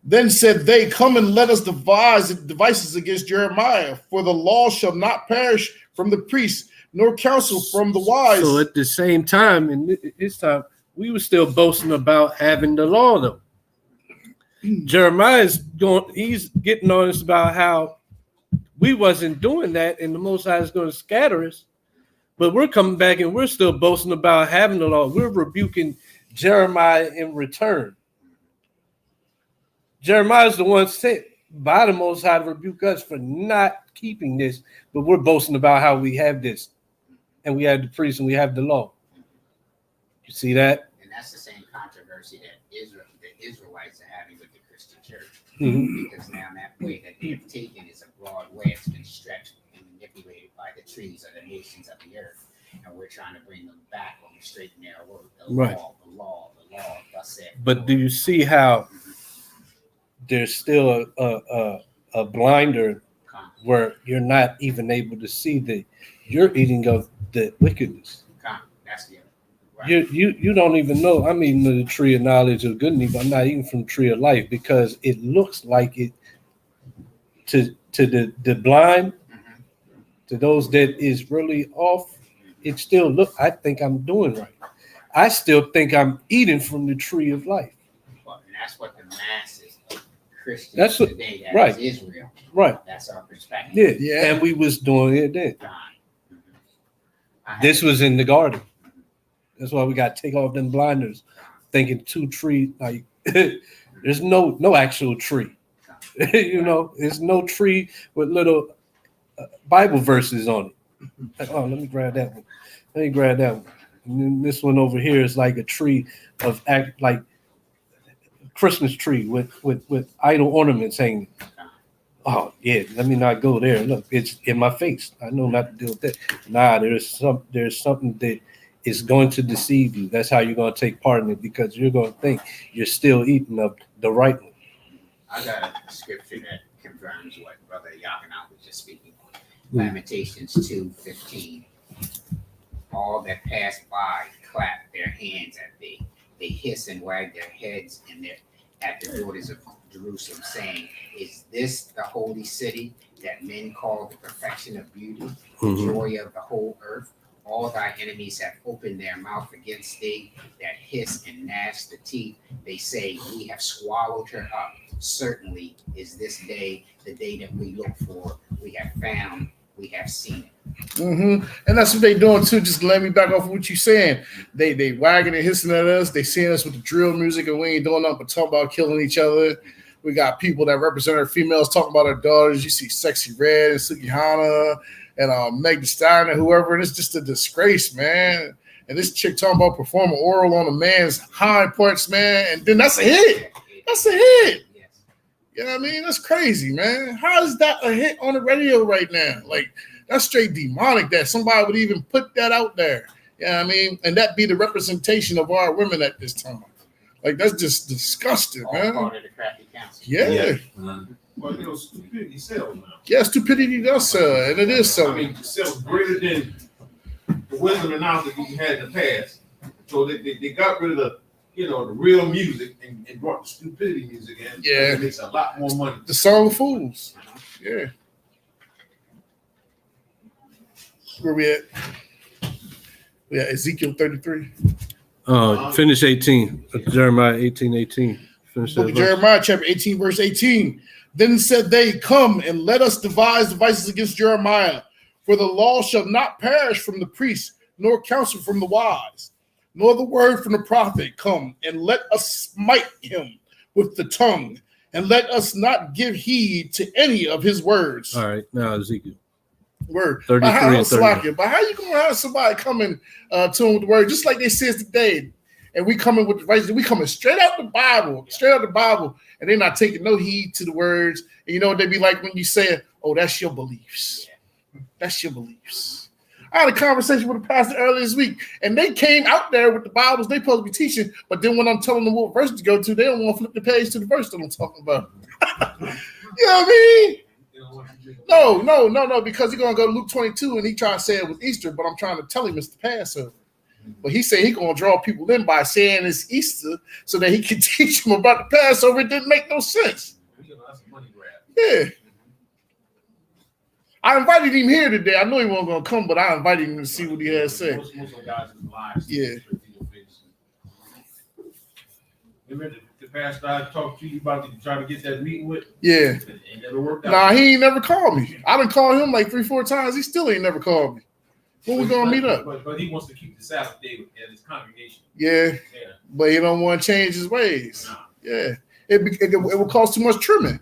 Then said they, come and let us devise devices against Jeremiah, for the law shall not perish from the priests, nor counsel from the wise. So at the same time, in this time, we were still boasting about having the law, though. Jeremiah's he's getting on us about how we wasn't doing that, and the Most High is going to scatter us. But we're coming back and we're still boasting about having the law. We're rebuking Jeremiah in return. Jeremiah's the one sent by the Most High to rebuke us for not keeping this, but we're boasting about how we have this. and we have the priests and we have the law. You see that? And that's the same controversy that the Israelites are having with the Christian church. Mhm. Because now that way that they have taken is a broad way. It's been stretched and manipulated by the trees of the nations of the earth. And we're trying to bring them back on the straight and narrow road. The Right. law, the law, the law. Thus said. But do you see how there's still a blinder where you're not even able to see that you're eating of the wickedness? That's the right. You don't even know. I'm eating of the tree of knowledge of good and evil. I'm not eating from the tree of life because it looks like it to the blind, to those that is really off. It still look. I think I'm doing right. I still think I'm eating from the tree of life. Well, and that's what the masses of Christians That's what- today, that right. is Israel. Right. That's our perspective. Yeah. Yeah. And we was doing it then. I This had- was in the garden. That's why we got to take off them blinders, thinking two trees. Like there's no actual tree. You know, there's no tree with little Bible verses on it. Oh, let me grab that one. Let me grab that one. And then this one over here is like a tree of like Christmas tree with idol ornaments hanging. Oh yeah, let me not go there. Look, it's in my face. I know not to deal with that. Nah, there's something that is going to deceive you. That's how you're going to take part in it because you're going to think you're still eating of the right one. I got a scripture that confirms what Brother Yakanat was just speaking on. Lamentations 2:15. All that pass by clap their hands at thee. They hiss and wag their heads at the daughters of Jerusalem, saying, "Is this the holy city that men call the perfection of beauty, the joy of the whole earth? All thy enemies have opened their mouth against thee, that hiss and gnash the teeth. They say, we have swallowed her up. Certainly is this day the day that we look for. We have found, we have seen it." And that's what they doing too. Just let me back off of what you saying. They wagging and hissing at us. They seeing us with the drill music, and we ain't doing nothing but talk about killing each other. We got people that represent our females talking about our daughters. You see Sexy Red and Sukihana and Meg Thee Stallion and whoever, and it's just a disgrace, man. And this chick talking about performing oral on a man's hind parts, man, and then that's a hit. That's a hit. Yes. You know what I mean? That's crazy, man. How is that a hit on the radio right now? Like, that's straight demonic that somebody would even put that out there. You know what I mean? And that be the representation of our women at this time. Like, that's just disgusting, All man. part of the crafty council. Yeah. Well, you know, stupidity sells now. Yeah, stupidity does sell, and it is I selling. mean, it sells greater than the wisdom and knowledge that you had in the past. So they got rid of the, you know, the real music and brought the stupidity music in. Yeah. It makes a lot more money. The Song of Fools. Yeah. Where we at? We at Ezekiel 33. Finish 18. Jeremiah 18:18. Finish that Book of verse. Jeremiah, chapter 18, verse 18. Then said they, "Come and let us devise devices against Jeremiah, for the law shall not perish from the priest, nor counsel from the wise, nor the word from the prophet. Come and let us smite him with the tongue, and let us not give heed to any of his words." All right, now Ezekiel. Word. 33 But how, and 30. but how you gonna have somebody coming to him with the word, just like they says today, and we coming with the right, we coming straight out the Bible, and they're not taking no heed to the words. And you know what they be like when you say, "Oh, that's your beliefs. That's your beliefs." I had a conversation with a pastor earlier this week, and they came out there with the Bibles they supposed to be teaching, but then when I'm telling them what verse to go to, they don't want to flip the page to the verse that I'm talking about. You know what I mean? No, because he's gonna go to Luke 22 and he trying to say it was Easter, but I'm trying to tell him it's the Passover. But he said he gonna draw people in by saying it's Easter so that he can teach them about the Passover. It didn't make no sense. That's a money grab. Yeah. I invited him here today. I know he wasn't gonna come, but I invited him to see what he had to say. Most of the guys in lives. Yeah. Remember the pastor I talked to you about to try to get that meeting with? Yeah. It never worked out. Nah, he ain't never called me. I done called him like 3-4 times. He still ain't never called me. When we gonna meet up? But he wants to keep the Sabbath day at his congregation. Yeah, Yeah. but he don't want to change his ways. Nah. Yeah, it will cost too much trimming.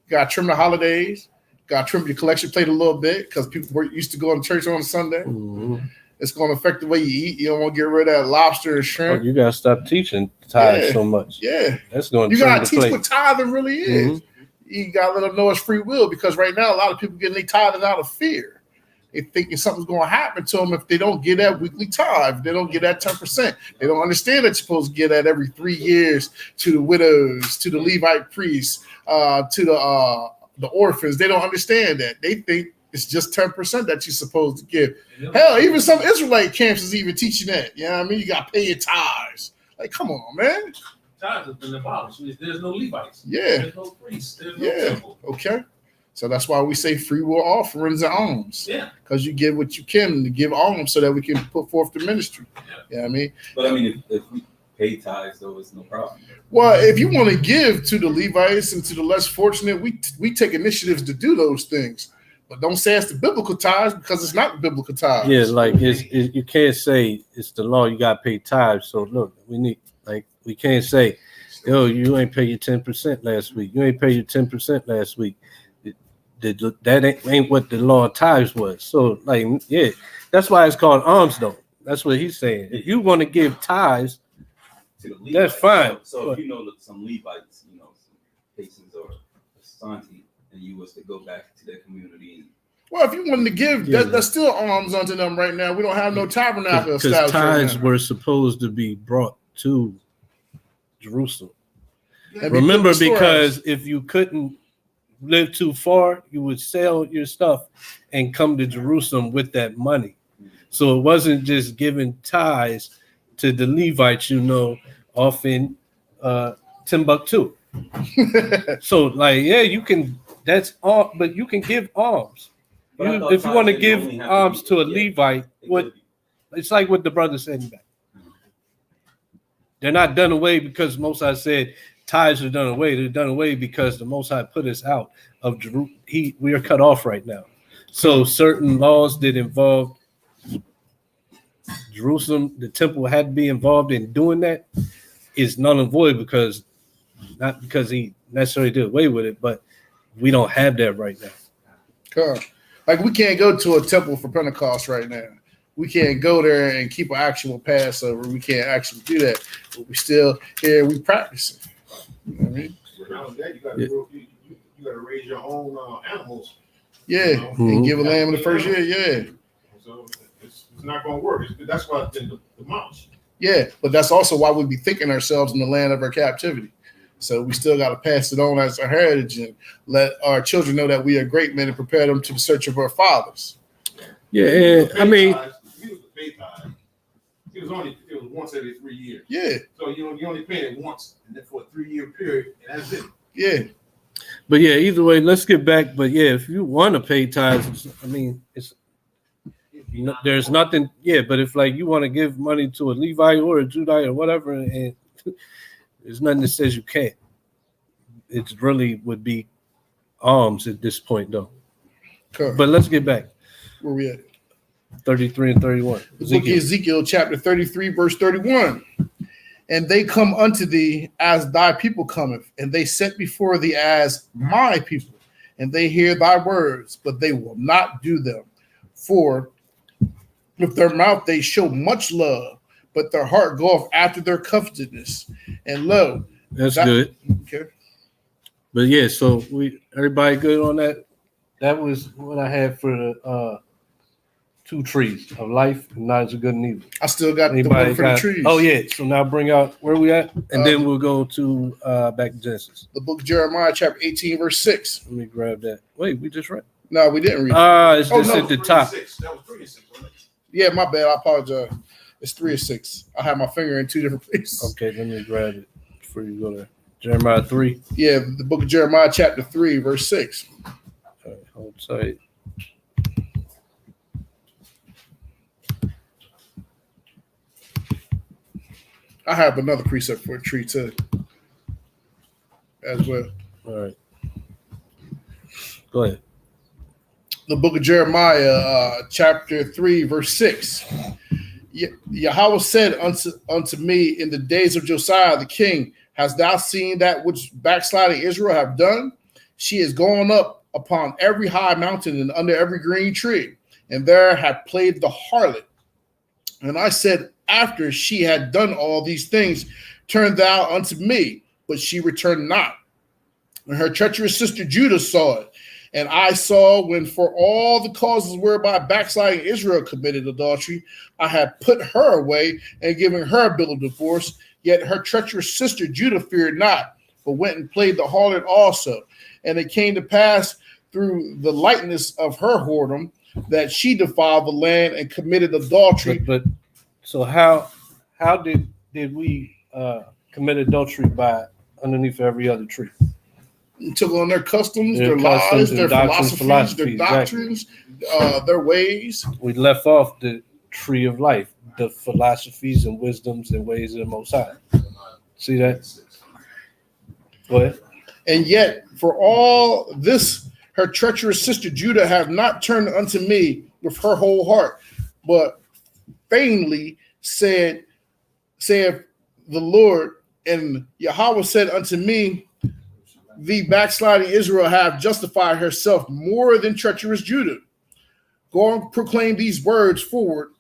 Got to trim the holidays. Got to trim your collection plate a little bit because people were used to going to church on Sunday. Mhm. It's going to affect the way you eat. You don't want to get rid of that lobster and shrimp. You gotta stop teaching tithes so much. Yeah. That's going You to got to teach what tithing really is. You got to let them know it's free will, because right now a lot of people getting their tithing out of fear. They thinking something's going to happen to them if they don't get that weekly tithe. They don't get that 10%. They don't understand that you're supposed to get that every 3 years to the widows, to the Levite priests, to the orphans. They don't understand that. They think it's just 10% that you're supposed to give. Hell, even some Israelite camps is even teaching that. You know what I mean? You got to pay your tithes. Like, come on, man. Tithes have been abolished. There's no Levites. Yeah. There's no priests. There's no temple. Okay. So that's why we say free will offerings and alms. Yeah. Because you give what you can to give alms so that we can put forth the ministry. You know what I mean? But I mean, if we pay tithes, though, it's no problem. Well, if you want to give to the Levites and to the less fortunate, we take initiatives to do those things. But don't say it's the biblical tithes, because it's not the biblical tithes. Yeah, like you can't say it's the law. You got to pay tithes. So look, we can't say, yo, you ain't pay your 10% last week. You ain't pay your 10% last week. That ain't what the law of tithes was. So that's why it's called alms, though. That's what he's saying. If you want to give tithes, To the Levites. that's fine. So if you know that some Levites, some Pacers or Santi, and you was to go back to their community. Well, if you wanted to give, that's still alms unto them right now. We don't have no tabernacle Because established tithes right now. were supposed to be brought to Jerusalem. And be Remember, put in the because if you couldn't live too far, you would sell your stuff and come to Jerusalem with that money. So it wasn't just giving tithes to the Levites, off in Timbuktu. So you can, that's all, but you can give alms. If you want to give alms to a Levite, it's like what the brother said in back. They're not done away because Most High said tithes are done away. They're done away because the Most High put us out of Jerusalem. We are cut off right now. So certain laws that involve Jerusalem, the temple had to be involved in doing that, is null and void, not because he necessarily did away with it, but we don't have that right now. Cool. Like, we can't go to a temple for Pentecost right now. We can't go there and keep an actual Passover. We can't actually do that. But we still here, we practicing. You know what I mean? You got to raise your own animals. Yeah, and give a lamb in the first year. Yeah. So it's not going to work. That's why it's been demolished. Yeah, but that's also why we be thinking ourselves in the land of our captivity. So we still got to pass it on as our heritage and let our children know that we are great men and prepare them to the search of our fathers. Yeah, and I mean, He was the faith tithe. It was once every 3 years. Yeah. So you only pay it once, and then for a 3-year period, and that's it. Yeah. But yeah, either way, let's get back. But yeah, if you want to pay tithes, I mean, there's nothing. Yeah, but if you want to give money to a Levite or a Judite or whatever, and there's nothing that says you can't. It really would be alms at this point, though. Correct. But let's get back. Where we at? 33 and 31. The book of Ezekiel, chapter 33, verse 31. And they come unto thee as thy people cometh, and they set before thee as my people, and they hear thy words, but they will not do them. For with their mouth they show much love, but their heart goeth after their covetousness. And lo, that's good. Okay. But yeah, so everybody good on that? That was what I had for the 2 trees of life and knowledge of good and evil. I still got the one for the trees. Oh yeah, so now bring out where we at, and then we'll go to back to Genesis. The book of Jeremiah, chapter 18, verse 6. Let me grab that. Wait, we just read. No, we didn't read. It's just at the top. That was 3 and 6, wasn't it? Yeah, my bad. I apologize. It's 3 and 6. I have my finger in 2 different places. Okay, let me grab it before you go there. Jeremiah 3. Yeah, the book of Jeremiah, chapter 3, verse 6. All right, hold tight. I have another precept for a tree too, as well. All right. Go ahead. The book of Jeremiah, chapter 3, verse 6. Yahweh said unto me in the days of Josiah the king, hast thou seen that which backsliding Israel have done? She is gone up upon every high mountain and under every green tree, and there hath played the harlot And I said, after she had done all these things, turn thou unto me. But she returned not. And her treacherous sister Judah saw it. And I saw when for all the causes whereby backsliding Israel committed adultery, I had put her away and given her a bill of divorce. Yet her treacherous sister Judah feared not, but went and played the harlot also. And it came to pass through the lightness of her whoredom that she defiled the land and committed adultery. But so how did we commit adultery by underneath every other tree? Took on their customs, Their their customs lies, and their doctrines, philosophies, their philosophies, doctrines, their ways. We left off the tree of life, the philosophies and wisdoms and ways of the Most High. See that? Go ahead. And yet, for all this, her treacherous sister Judah have not turned unto me with her whole heart, but vainly saith the Lord, and Yahweh said unto me, the backsliding Israel have justified herself more than treacherous Judah. Go and proclaim these words forward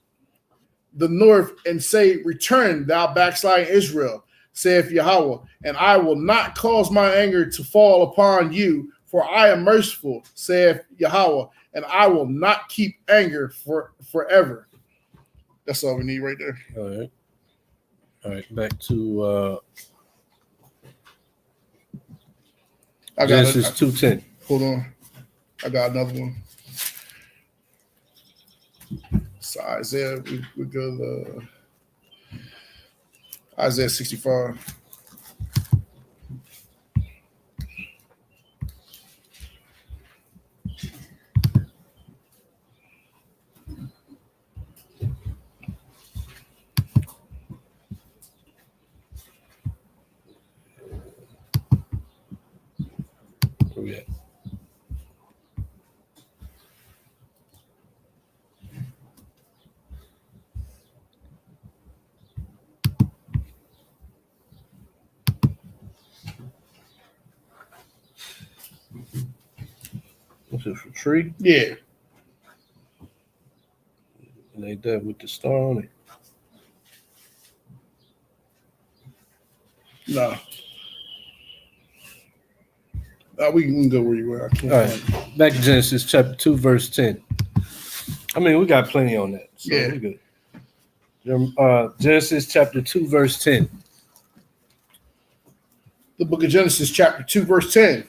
the north and say, return, thou backsliding Israel, saith Yahweh, and I will not cause my anger to fall upon you, for I am merciful, saith Yahweh, and I will not keep anger forever. That's all we need right there. All right. Back to Genesis 2:10. Hold on. I got another one. So Isaiah, we go to Isaiah 65. Where we at? What's this, a tree? Yeah. And they did with the star on it. No. We can go where you were. All right. Back to Genesis chapter 2, verse 10. I mean, we got plenty on that. So Yeah. we're good. Genesis chapter 2, verse 10. The book of Genesis, chapter 2, verse 10.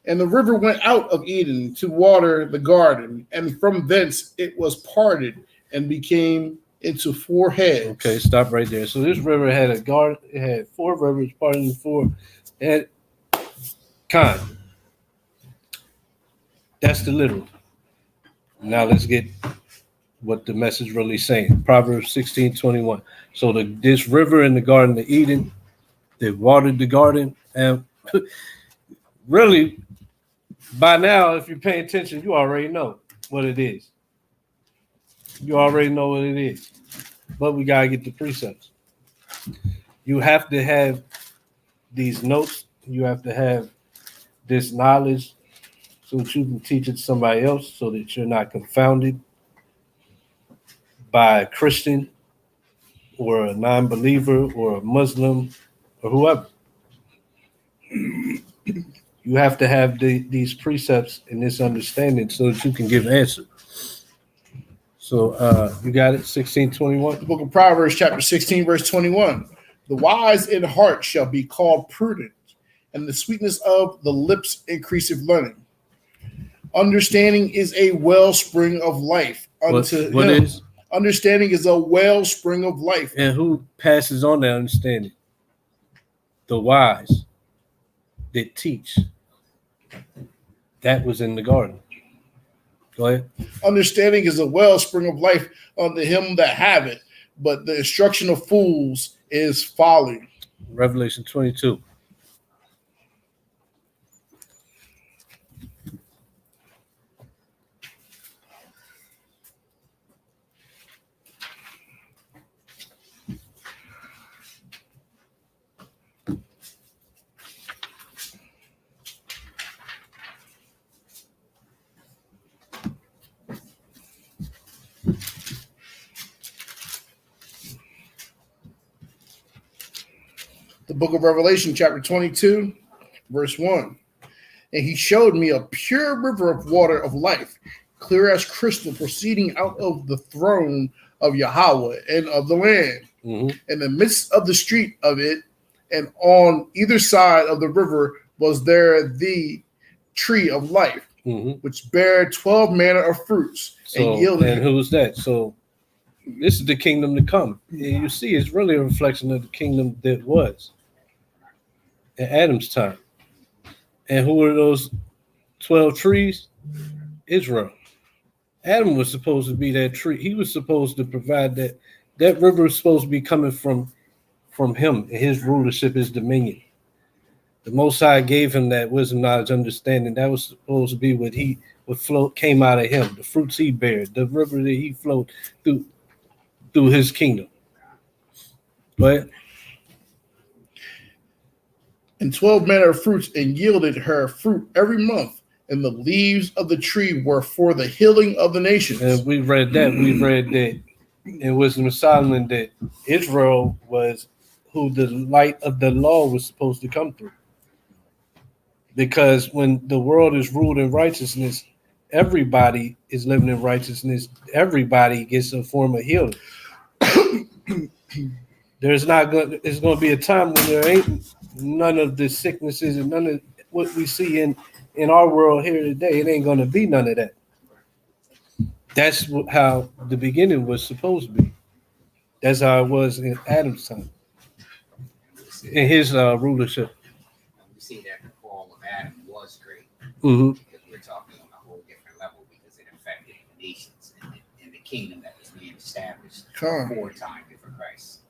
And the river went out of Eden to water the garden, and from thence it was parted and became into four heads. Okay, stop right there. So this river had a garden. It had four rivers parted into four. It had kind. That's the literal. Now let's get what the message really saying. Proverbs 16:21. So this river in the Garden of Eden, they watered the garden, and really, by now, if you're paying attention, you already know what it is. You already know what it is. But we gotta get the precepts. You have to have these notes. You have to have this knowledge so that you can teach it to somebody else, so that you're not confounded by a Christian or a non-believer or a Muslim or whoever. You have to have these precepts and this understanding so that you can give answer. So you got it, 16:21. The book of Proverbs, chapter 16, verse 21. The wise in heart shall be called prudent, and the sweetness of the lips increaseth learning. Understanding is a wellspring of life. What him. is? Understanding is a wellspring of life. And who passes on that understanding? The wise that teach. That was in the garden. Go ahead. Understanding is a wellspring of life unto him that have it, but the instruction of fools is folly. Revelation 22. book of Revelation, chapter 22, verse 1. And he showed me a pure river of water of life, clear as crystal, proceeding out of the throne of Yahweh and of the Lamb. Mm-hmm. In the midst of the street of it, and on either side of the river was there the tree of life, Mm-hmm. which bare 12 manner of fruits, So, and yielded. and who's that? So, this is the kingdom to come. And you see, it's really a reflection of the kingdom that was in Adam's time. And who are those 12 trees? Israel. Adam was supposed to be that tree. He was supposed to provide that. That river was supposed to be coming from him, his rulership, his dominion. The Most High gave him that wisdom, knowledge, understanding. That was supposed to be what flowed came out of him, the fruits he bared, the river that he flowed through his kingdom. But and 12 manner of fruits, and yielded her fruit every month. And the leaves of the tree were for the healing of the nations. and we read that. We read that in Wisdom of Solomon that Israel was who the light of the law was supposed to come through. Because when the world is ruled in righteousness, everybody is living in righteousness. Everybody gets a form of healing. It's going to be a time when there ain't none of the sicknesses and none of what we see in our world here today. It ain't going to be none of that. That's how the beginning was supposed to be. That's how it was in Adam's time, in his rulership. We see that the fall of Adam was great. Mm-hmm. Because we're talking on a whole different level because it affected the nations and the kingdom that was being established before time before Christ.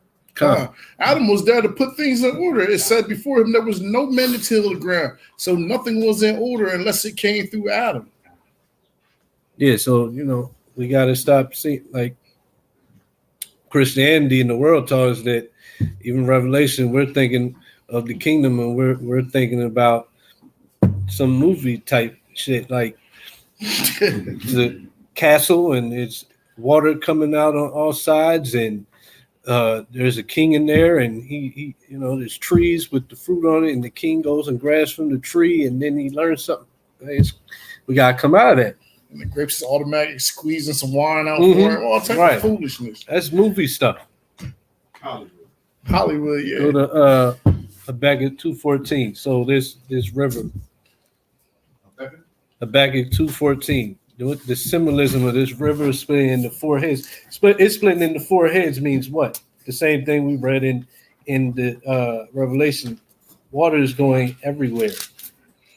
Adam was there to put things in order. It said before him there was no man to till the ground, so nothing was in order unless it came through Adam. Yeah, so we got to stop seeing like Christianity in the world taught us that even Revelation, we're thinking of the kingdom and we're thinking about some movie type shit like the castle and it's water coming out on all sides and there's a king in there and he there's trees with the fruit on it and the king goes and grabs from the tree and then he learns something. We got to come out of that. And the grapes is automatically squeezing some wine out Mm-hmm. for it. All type of foolishness. That's movie stuff. Hollywood, yeah. Go to Habakkuk 2:14. So this river. Habakkuk 2:14. The symbolism of this river splitting into four heads. It's splitting into four heads means what? The same thing we read in the Revelation. Water is going everywhere,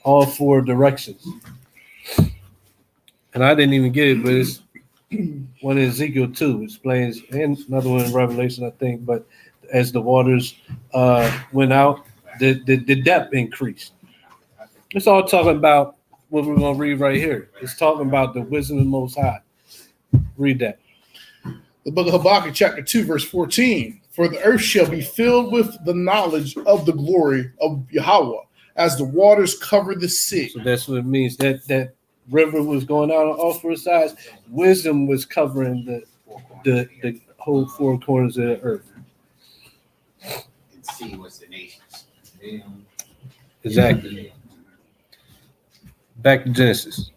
all four directions. And I didn't even get it, but it's one in Ezekiel 2 explains, and another one in Revelation, I think. But as the waters went out, the depth increased. It's all talking about what we're going to read right here. It's talking about the wisdom of the Most High. Read that. The book of Habakkuk, chapter 2, verse 14. For the earth shall be filled with the knowledge of the glory of Yahweh, as the waters cover the sea. So that's what it means. That river was going out on all four sides. Wisdom was covering the whole four corners of the earth. And sea was the nations. Exactly. Back to Genesis.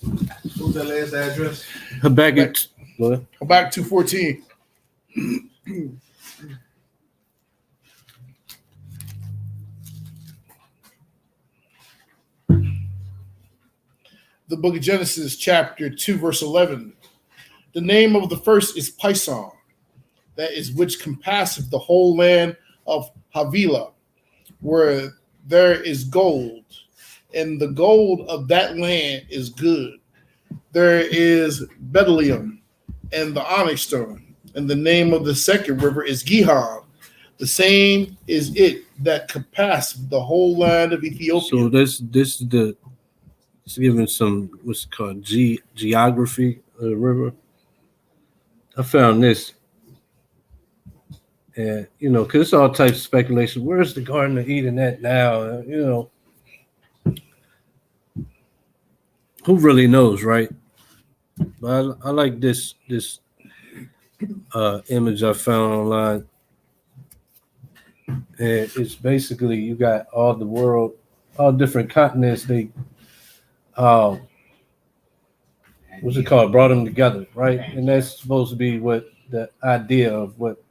Who's that last address? Habakkuk. What? Habakkuk 2:14. The book of Genesis, chapter 2, verse 11. The name of the first is Pison, that is which compasseth the whole land of Havilah, where there is gold, and the gold of that land is good. There is bdellium and the onyx stone, and the name of the second river is Gihon. The same is it that compasseth the whole land of Ethiopia. So this is it's giving some what's it called geography of the river. I found this, and because it's all types of speculation. Where's the Garden of Eden at now? Who really knows, right? But I like this image I found online. And it's basically you got all the world, all different continents. They, what's it called? Brought them together, right? And that's supposed to be what the idea of what,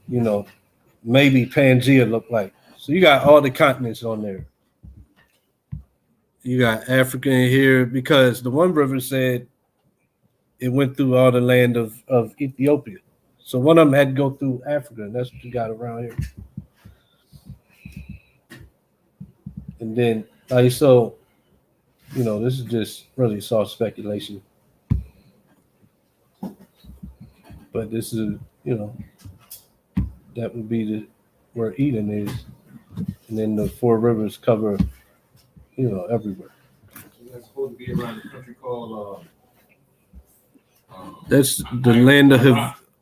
maybe Pangea looked like. So you got all the continents on there. You got Africa in here because the one river said it went through all the land of Ethiopia. So one of them had to go through Africa, and that's what you got around here. And then, so, this is just really soft speculation. But this is, that would be where Eden is. And then the four rivers cover, everywhere. So that's supposed to be around the country called That's the land of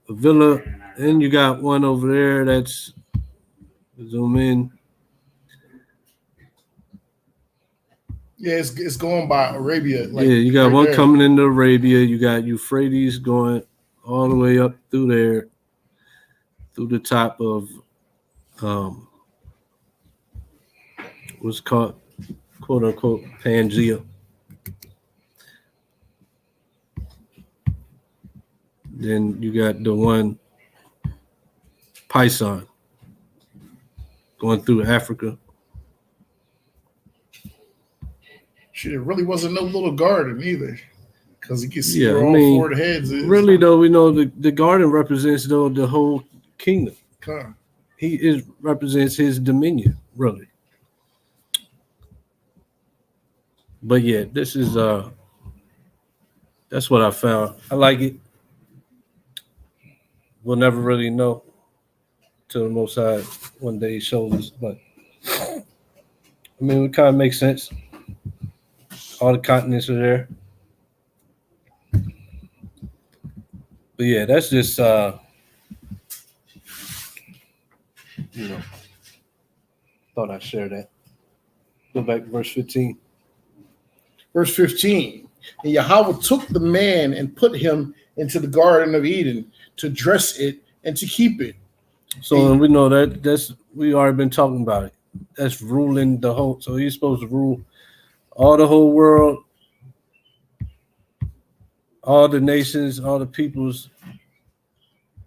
Havila. And you got one over there that's, zoom in. Yeah, it's going by Arabia. You got right one there. coming into Arabia. You got Euphrates going all the way up through there, through the top of what's called, quote unquote, Pangea. Then you got the one Pison going through Africa. Shit, it really wasn't no little garden either, because you can see Yeah, where I all mean, four of the heads is. Really though, we know the garden represents though the whole kingdom. Huh. He represents his dominion, really. But yeah, this is that's what I found. I like it. We'll never really know till the Most High one day shows us. But I mean, it kind of makes sense. All the continents are there. But yeah, that's just thought I'd share that. Go back to verse 15. Verse 15. And Yahweh took the man and put him into the Garden of Eden to dress it and to keep it. So we know that's we already been talking about it. That's ruling the whole. So he's supposed to rule all the whole world, all the nations, all the peoples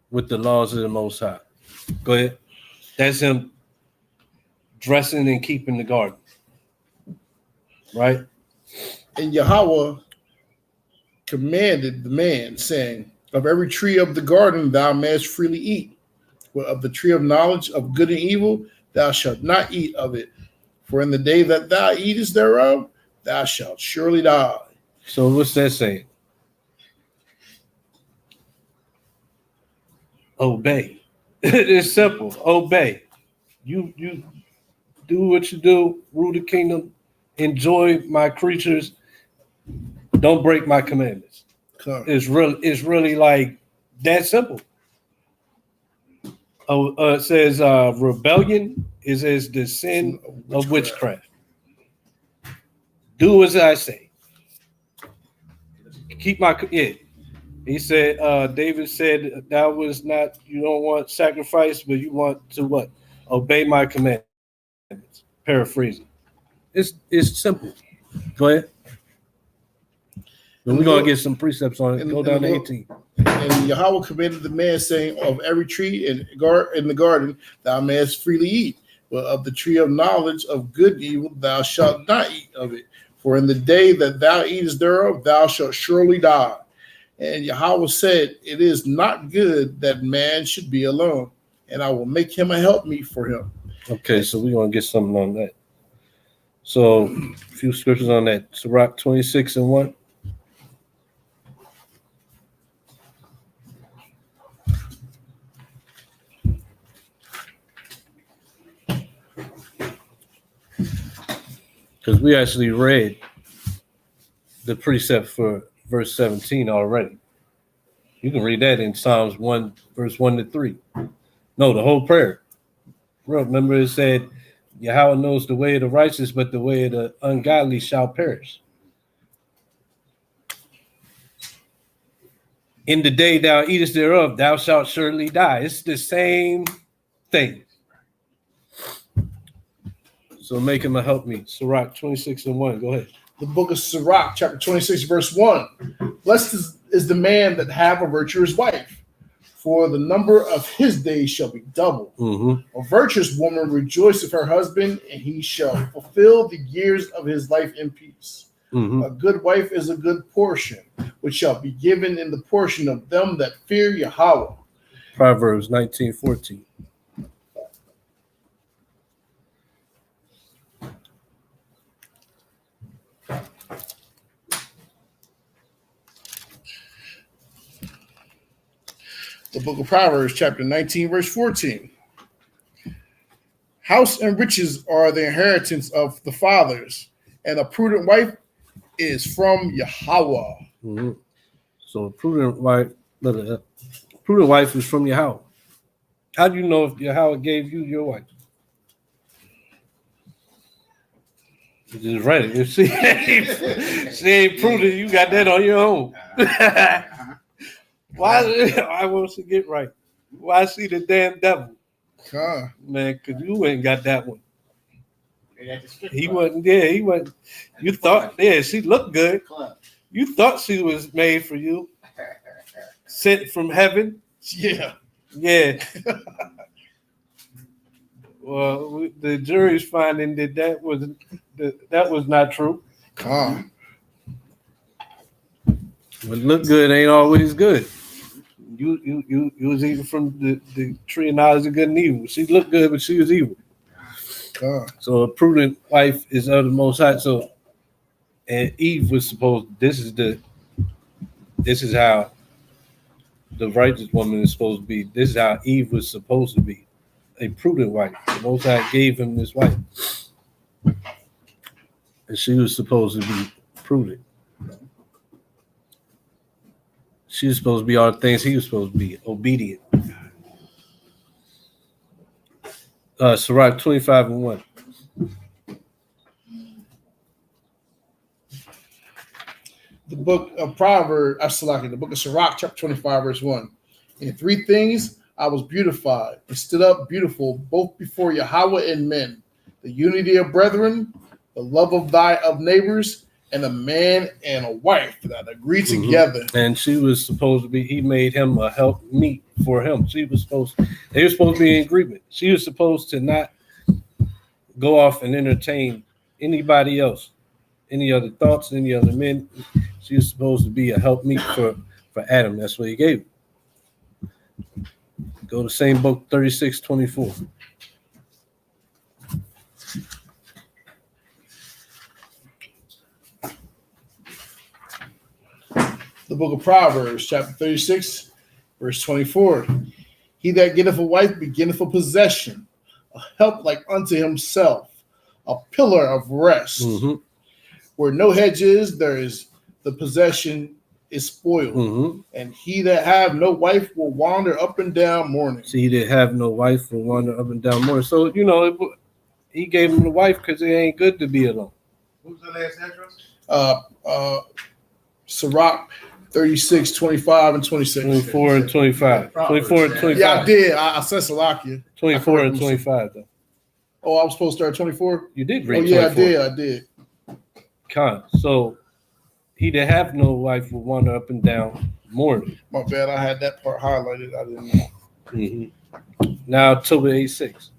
with the laws of the Most High. Go ahead. That's him dressing and keeping the garden. Right? And Yahweh commanded the man, saying, of every tree of the garden thou mayest freely eat, but of the tree of knowledge of good and evil thou shalt not eat of it. For in the day that thou eatest thereof, thou shalt surely die. So what's that saying? Obey. It's simple. Obey. You do what you do, rule the kingdom, enjoy my creatures, don't break my commandments. It's really like that simple. It says rebellion is as the sin of witchcraft. Do as I say. Keep my He said, David said, "Thou was not. You don't want sacrifice, but you want to what? Obey my commandments." Paraphrasing. It's simple. Go ahead. But we're gonna get some precepts on it. Go down to 18. And Yahweh commanded the man, saying, of every tree in the garden thou mayest freely eat, but of the tree of knowledge of good and evil thou shalt not eat of it. For in the day that thou eatest thereof, thou shalt surely die. And Yahweh said, it is not good that man should be alone, and I will make him a helpmeet for him. Okay, so we're gonna get something on that. So a few scriptures on that. Sirach 26 and 1. Because we actually read the precept for verse 17 already. You can read that in Psalms 1, verse 1 to 3. No, the whole prayer. Remember it said, Yahweh knows the way of the righteous, but the way of the ungodly shall perish. In the day thou eatest thereof, thou shalt surely die. It's the same thing. So make him a helpmeet. Sirach 26:1. Go ahead. The book of Sirach, chapter 26, verse 1. Blessed is the man that have a virtuous wife, for the number of his days shall be doubled. Mm-hmm. A virtuous woman rejoiceth her husband, and he shall fulfill the years of his life in peace. Mm-hmm. A good wife is a good portion, which shall be given in the portion of them that fear Yahweh. Proverbs 19:14. The book of Proverbs, chapter 19, verse 14. House and riches are the inheritance of the fathers, and a prudent wife is from Yahweh. Mm-hmm. So a prudent wife is from Yahweh. How do you know if Yahweh gave you your wife? You just read it. If she ain't prudent, you got that on your own. Why? I want to get right. Why see the damn devil? Man, because you ain't got that one. He wasn't there. He wasn't. You thought, she looked good. You thought she was made for you. Sent from heaven. Yeah. Well, the jury's finding that was not true. But look good ain't always good. You was eating from the tree of knowledge of good and evil. She looked good, but she was evil. So a prudent wife is of the Most High. So, and Eve was supposed. This is how the righteous woman is supposed to be. This is how Eve was supposed to be, a prudent wife. The Most High gave him this wife, and she was supposed to be prudent. She was supposed to be all the things he was supposed to be, obedient. Sirach 25:1. The book of Proverbs, the book of Sirach, chapter 25, verse 1. In three things I was beautified and stood up beautiful, both before Yahweh and men: the unity of brethren, the love of neighbors, and a man and a wife that agree together. And she was supposed to be, he made him a helpmeet for him. They were supposed to be in agreement. She was supposed to not go off and entertain anybody else, any other thoughts, any other men. She was supposed to be a helpmeet for Adam. That's what he gave her. Go to same book, 36:24. The book of Proverbs, chapter 36, verse 24. He that getteth a wife beginneth a possession, a help like unto himself, a pillar of rest. Mm-hmm. Where no hedge is, there is the possession is spoiled. Mm-hmm. And he that have no wife will wander up and down mourning. See, he that have no wife will wander up and down mourning. So, he gave him the wife because it ain't good to be alone. What was the last address? Sirach 36, 25, and 26. 24 and 25. 24 and 25. Yeah, I did. I said Salakia. 24 and 25, though. Oh, I was supposed to start 24? You did read 24. I did. So, he that have no wife will wander up and down mourning. My bad. I had that part highlighted. I didn't know. Mm-hmm. Now, October 8/6.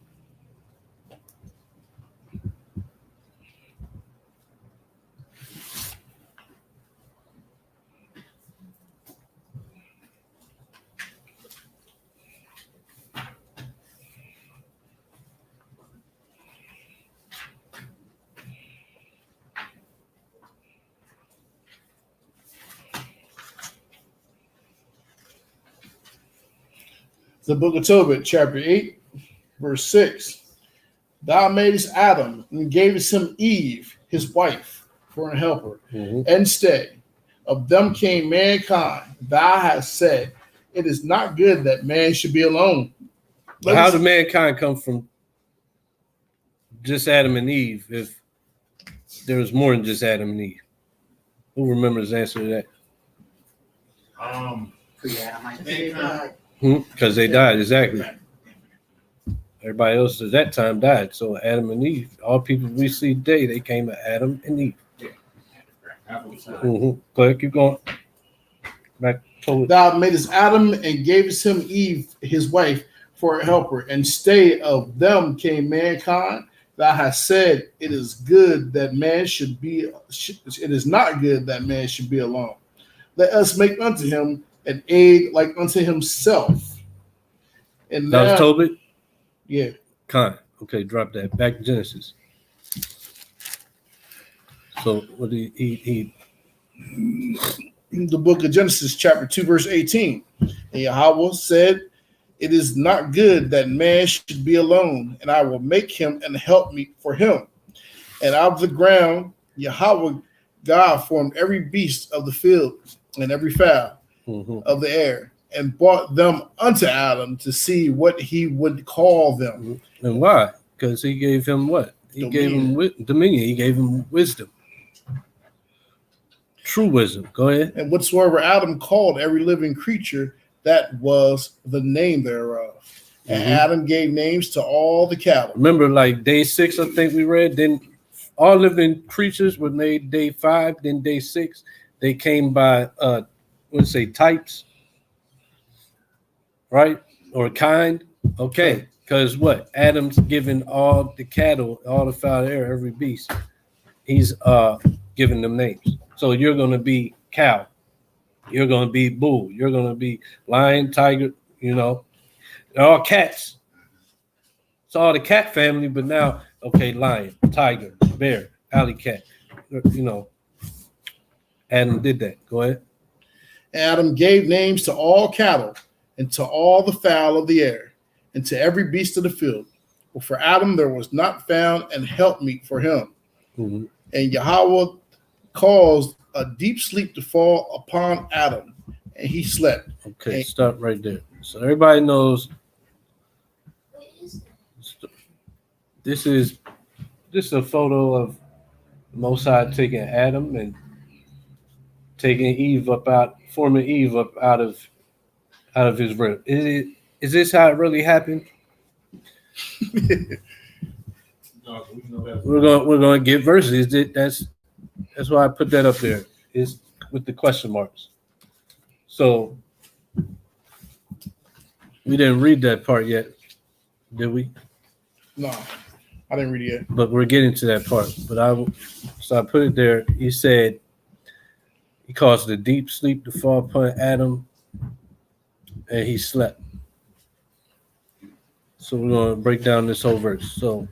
The book of Tobit, chapter 8, verse 6. Thou madest Adam and gavest him Eve, his wife, for an helper, and stay. Of them came mankind. Thou hast said, it is not good that man should be alone. How did mankind come from just Adam and Eve if there was more than just Adam and Eve? Who remembers the answer to that? pre-Adamite. Mankind. Because they died, exactly. Everybody else at that time died. So Adam and Eve, all people we see today, they came to Adam and Eve. Go ahead, keep going. Back to Thou madest Adam and gavest him Eve, his wife, for a helper, and stay of them came mankind. Thou hast said, it is good that man should be. It is not good that man should be alone. Let us make unto him an aid like unto himself. And that was now, Tobit? yeah, Con. Okay, drop that. Back to Genesis. So what did he the book of Genesis, chapter 2, verse 18. And Yahweh said, it is not good that man should be alone, and I will make him and help me for him. And out of the ground, Yahweh God formed every beast of the field and every fowl of the air, and brought them unto Adam to see what he would call them. And why? Because he gave him what? He gave him dominion. He gave him wisdom. True wisdom. Go ahead. And whatsoever Adam called every living creature, that was the name thereof. And Adam gave names to all the cattle. Remember, like day 6, I think we read, then all living creatures were made day 5, then day 6, they came by let's say types, right? Or kind. Okay. Because what? Adam's given all the cattle, all the fowl of the air, every beast. He's giving them names. So you're going to be cow. You're going to be bull. You're going to be lion, tiger, you know. They're all cats. It's all the cat family, but now, okay, lion, tiger, bear, alley cat. You know, Adam did that. Go ahead. Adam gave names to all cattle and to all the fowl of the air and to every beast of the field. But for Adam there was not found an helpmeet for him. And Yahweh caused a deep sleep to fall upon Adam, and he slept. Okay, stop right there. So everybody knows this is a photo of Most High taking Adam and taking Eve up out, forming Eve up out of his rib. Is this how it really happened? We're gonna get verses. That's why I put that up there. Is with the question marks. So we didn't read that part yet, did we? No, I didn't read it yet. But we're getting to that part. But I put it there. He said he caused a deep sleep to fall upon Adam, and he slept. So we're gonna break down this whole verse. So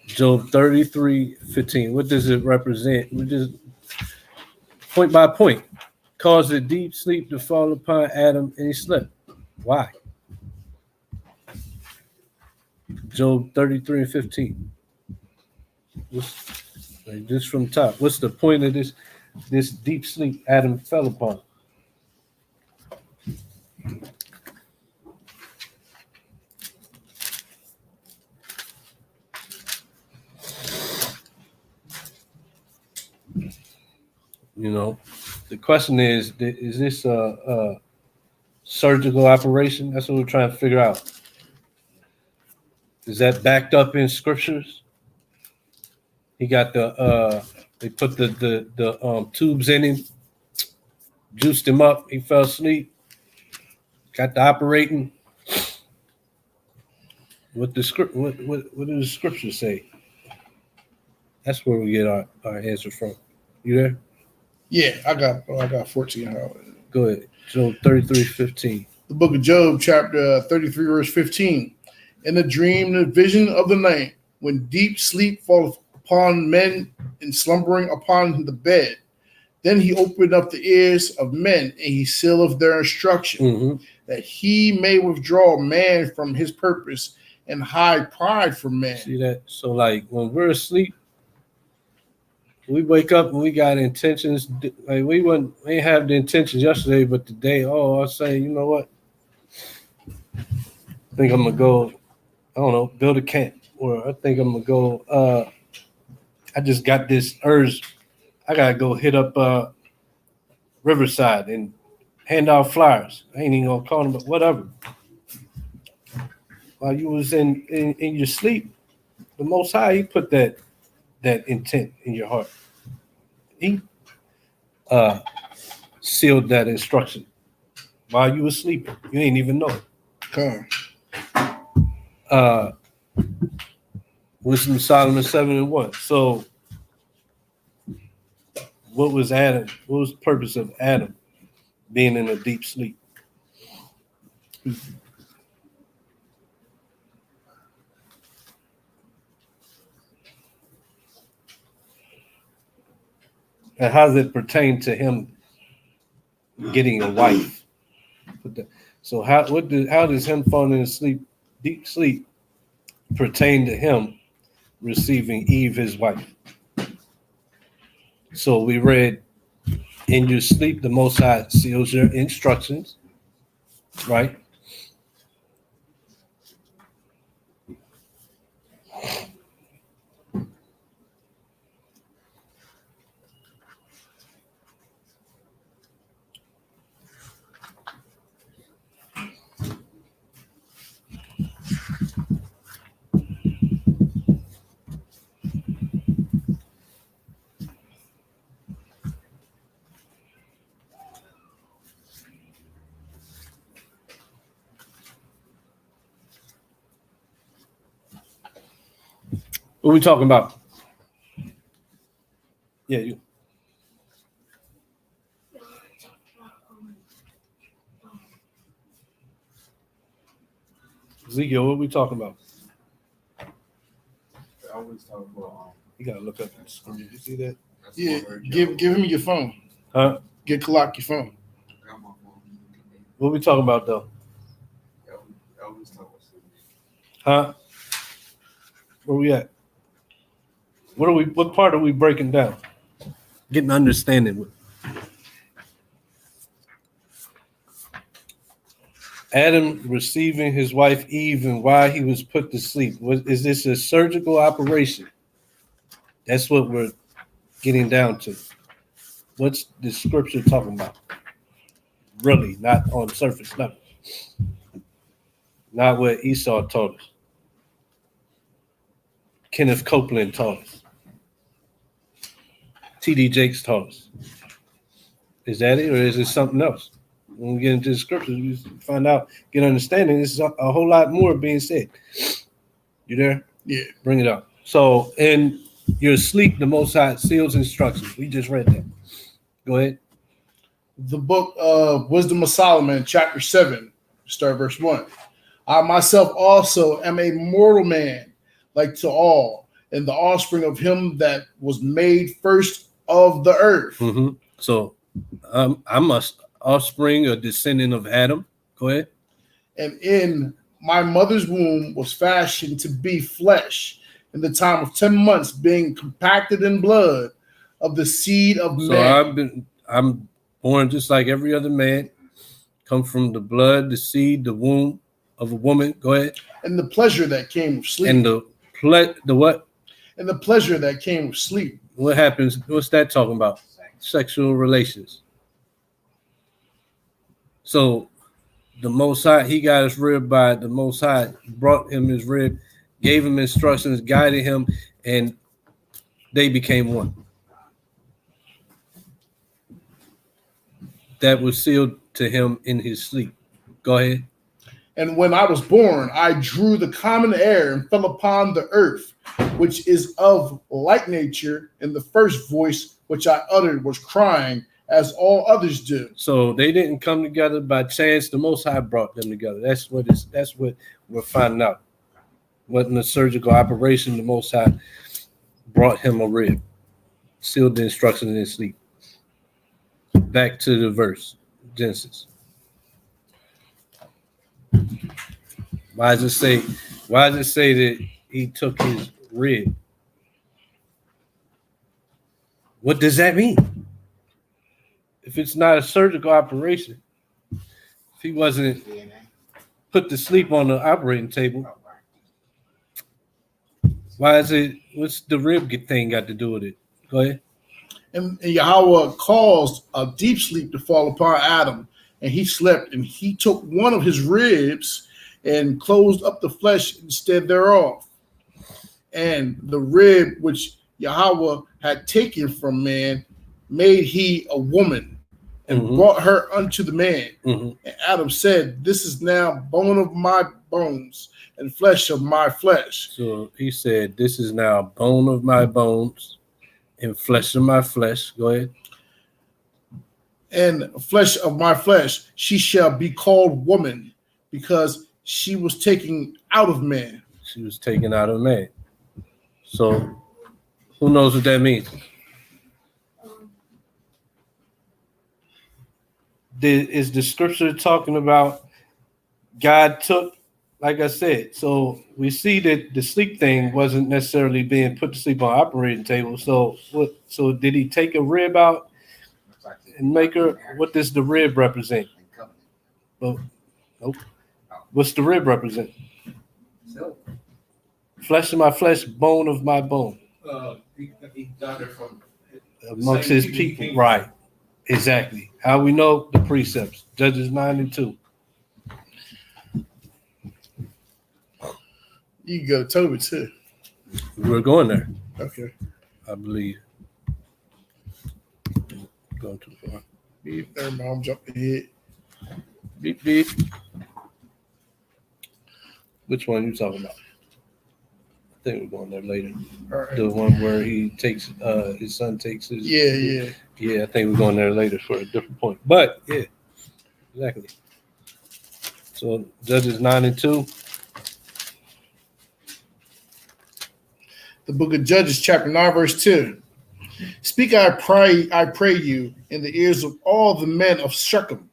Job 33:15. What does it represent? We just point by point. Caused a deep sleep to fall upon Adam, and he slept. Why? Job 33:15. This from top. What's the point of this deep sleep Adam fell upon? You know, the question is this a surgical operation? That's what we're trying to figure out. Is that backed up in scriptures? He got they put the tubes in him, juiced him up, he fell asleep, got the operating. What do the scriptures say? That's where we get our answer from. You there? Yeah, I got 14. Go ahead. Job 33:15. The book of Job, chapter 33, verse 15. In the dream, the vision of the night, when deep sleep falleth upon men and slumbering upon the bed, then he opened up the ears of men and he sealeth their instruction, that he may withdraw man from his purpose and hide pride from man. See that? So like when we're asleep, we wake up and we got intentions. Like we ain't have the intentions yesterday, but today, I say, you know what? I think I'm gonna go, I don't know, build a camp, or I think I'm gonna go. I just got this urge. I gotta go hit up Riverside and hand out flyers. I ain't even gonna call them, but whatever. While you was in your sleep, the Most High, He put that intent in your heart. He sealed that instruction while you were sleeping. You ain't even know it. Come. Wisdom of Solomon 7:1. So, what was Adam? What was the purpose of Adam being in a deep sleep? And how does it pertain to him getting a wife? So how does him falling in deep sleep, pertain to him receiving Eve, his wife? So we read, in your sleep, the Most High seals your instructions, right? What are we talking about? Yeah, you. Ezekiel, what are we talking about? I always talk about You gotta look up the screen. You see that? Yeah, give him your phone. Huh? Get Kalak your phone. What are we talking about though? I always talk about Huh? Where we at? What part are we breaking down? Getting understanding with. Adam receiving his wife Eve and why he was put to sleep. Is this a surgical operation? That's what we're getting down to. What's the scripture talking about? Really, not on surface level. Not what Esau taught us. Kenneth Copeland taught us. T.D. Jakes taught us. Is that it, or is it something else? When we get into the scriptures, we find out, get understanding. There's a whole lot more being said. You there? Yeah. Bring it up. So, in your sleep, the Most High seals instructions. We just read that. Go ahead. The book of Wisdom of Solomon, chapter 7, start verse 1. I myself also am a mortal man, like to all, and the offspring of him that was made first of the earth. Mm-hmm. So, I'm a offspring, a descendant of Adam. Go ahead. And in my mother's womb was fashioned to be flesh, in the time of 10 months, being compacted in blood of the seed of man. I'm born just like every other man, come from the blood, the seed, the womb of a woman. Go ahead. And the pleasure that came with sleep. And the what? And the pleasure that came with sleep. What happens? What's that talking about? Sexual relations. So the Most High, he got his rib by the Most High, brought him his rib, gave him instructions, guided him, and they became one. That was sealed to him in his sleep. Go ahead. And when I was born, I drew the common air and fell upon the earth, which is of like nature, and the first voice which I uttered was crying, as all others do. So they didn't come together by chance. The Most High brought them together. That's what we're finding out. Wasn't a surgical operation. The Most High brought him a rib, sealed the instructions in his sleep. Back to the verse, Genesis. Why does it say that he took his rib? What does that mean? If it's not a surgical operation, if he wasn't put to sleep on the operating table, why is it? What's the rib thing got to do with it? Go ahead. And Yahweh caused a deep sleep to fall upon Adam, and he slept, and he took one of his ribs and closed up the flesh instead thereof. And the rib which Yahweh had taken from man made he a woman and brought her unto the man. And Adam said, this is now bone of my bones and flesh of my flesh. So he said, this is now bone of my bones and flesh of my flesh. Go ahead. And flesh of my flesh, she shall be called woman, because she was taken out of man. She was taken out of man. So who knows what that means? Is the scripture talking about God took, like I said, so we see that the sleep thing wasn't necessarily being put to sleep on operating table. So what? So did he take a rib out and make her? What does the rib represent? Well, nope. What's the rib represent? Flesh of my flesh, bone of my bone. He got it from Amongst his people, right? Exactly. How we know? The precepts, Judges 9 and 2. You can go to Toby too. We're going there, Okay. I believe. Going too far. Beep, there, mom, jump ahead. Beep beep. Which one you talking about? I think we're going there later. All right. The one where he takes his son takes his. Yeah. I think we're going there later for a different point. But yeah, exactly. So Judges 9 and 2. The book of Judges, chapter 9, verse 2. Speak, I pray you, in the ears of all the men of Shechem,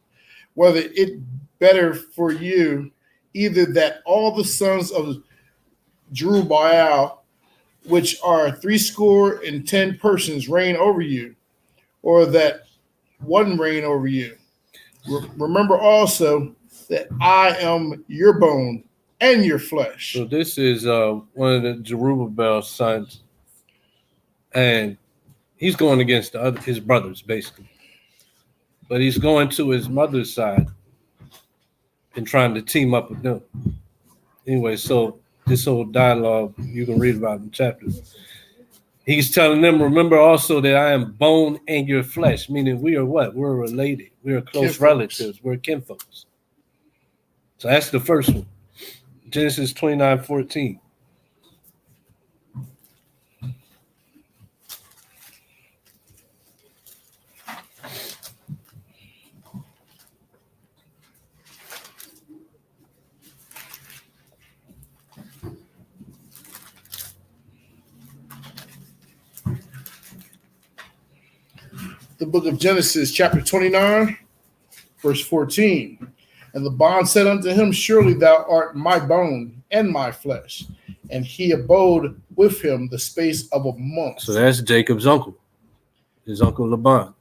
whether it better for you either that all the sons of Jerubbaal, which are 70 persons, reign over you, or that one reign over you. Remember also that I am your bone and your flesh. So this is one of the Jerubbaal sons, and he's going against his brothers, basically. But he's going to his mother's side and trying to team up with them. Anyway, so this whole dialogue, you can read about in the chapter. He's telling them, remember also that I am bone and your flesh, meaning we are what? We're related. We're close Kinfolks. relatives. We're kinfolks. So that's the first one. Genesis 29:14. The book of Genesis, chapter 29, verse 14. And the bond said unto him, surely thou art my bone and my flesh. And he abode with him the space of a month. So that's Jacob's uncle, his uncle Laban.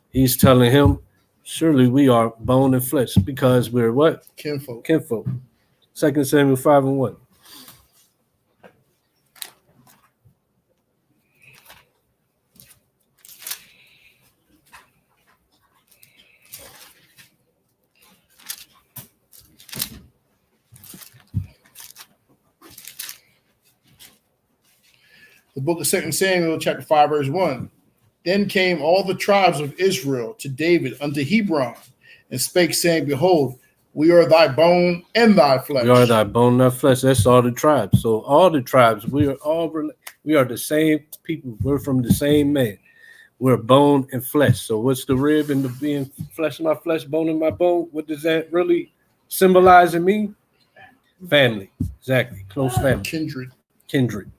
He's telling him, surely we are bone and flesh, because we're what? Kinfolk. Kinfolk. 2 Samuel 5 and 1. The book of 2 Samuel, chapter 5, verse 1. Then came all the tribes of Israel to David unto Hebron, and spake, saying, behold, we are thy bone and thy flesh. We are thy bone and thy flesh. That's all the tribes. So all the tribes, we are the same people. We're from the same man. We're bone and flesh. So what's the rib and the being flesh in my flesh, bone in my bone? What does that really symbolize in me? Family. Exactly. Close family. Kindred.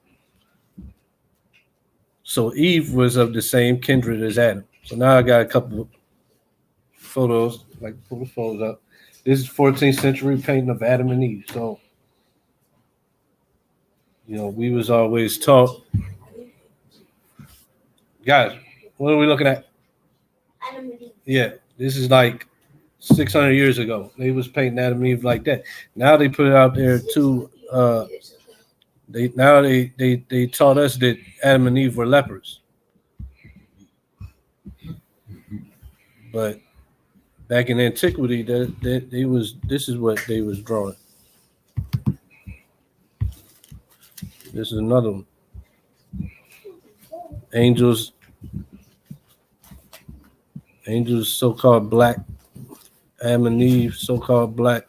So Eve was of the same kindred as Adam. So now I got a couple of photos, like pull the photos up. This is 14th century painting of Adam and Eve. So, we was always taught. Guys, what are we looking at? Adam and Eve. Yeah, this is like 600 years ago. They was painting Adam and Eve like that. Now they put it out there too. They taught us that Adam and Eve were lepers. But back in antiquity, that they was this is what they was drawing. This is another one. Angels, so-called black. Adam and Eve, so-called black.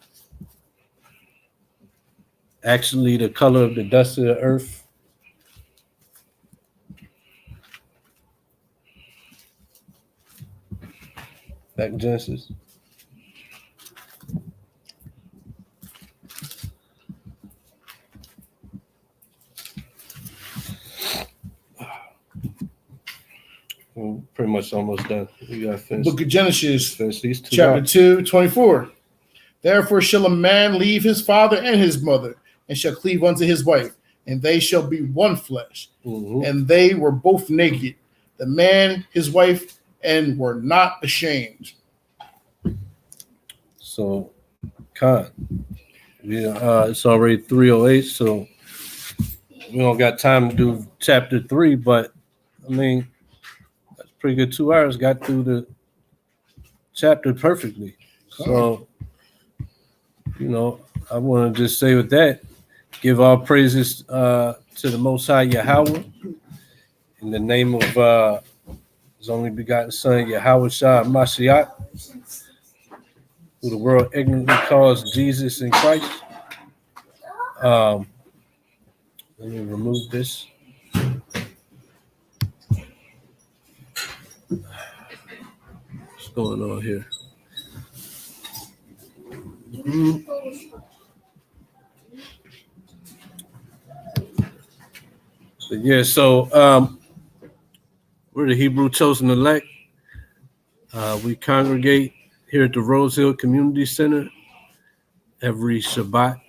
Actually, the color of the dust of the earth. Back in Genesis. We're pretty much almost done. We got finished. Book of Genesis, Finish these two chapter out. 2, 24. Therefore shall a man leave his father and his mother, and shall cleave unto his wife, and they shall be one flesh. Mhm. And they were both naked, the man, his wife, and were not ashamed. So, Con, it's already 3:08, so we don't got time to do chapter 3, but I mean, that's pretty good. 2 hours, got through the chapter perfectly. So, I want to just say with that, give all praises to the Most High Yahweh in the name of His only begotten Son, Yahweh Shah Mashiach, who the world ignorantly calls Jesus in Christ. Let me remove this. What's going on here? But yeah, so we're the Hebrew chosen elect. We congregate here at the Rose Hill Community Center every Shabbat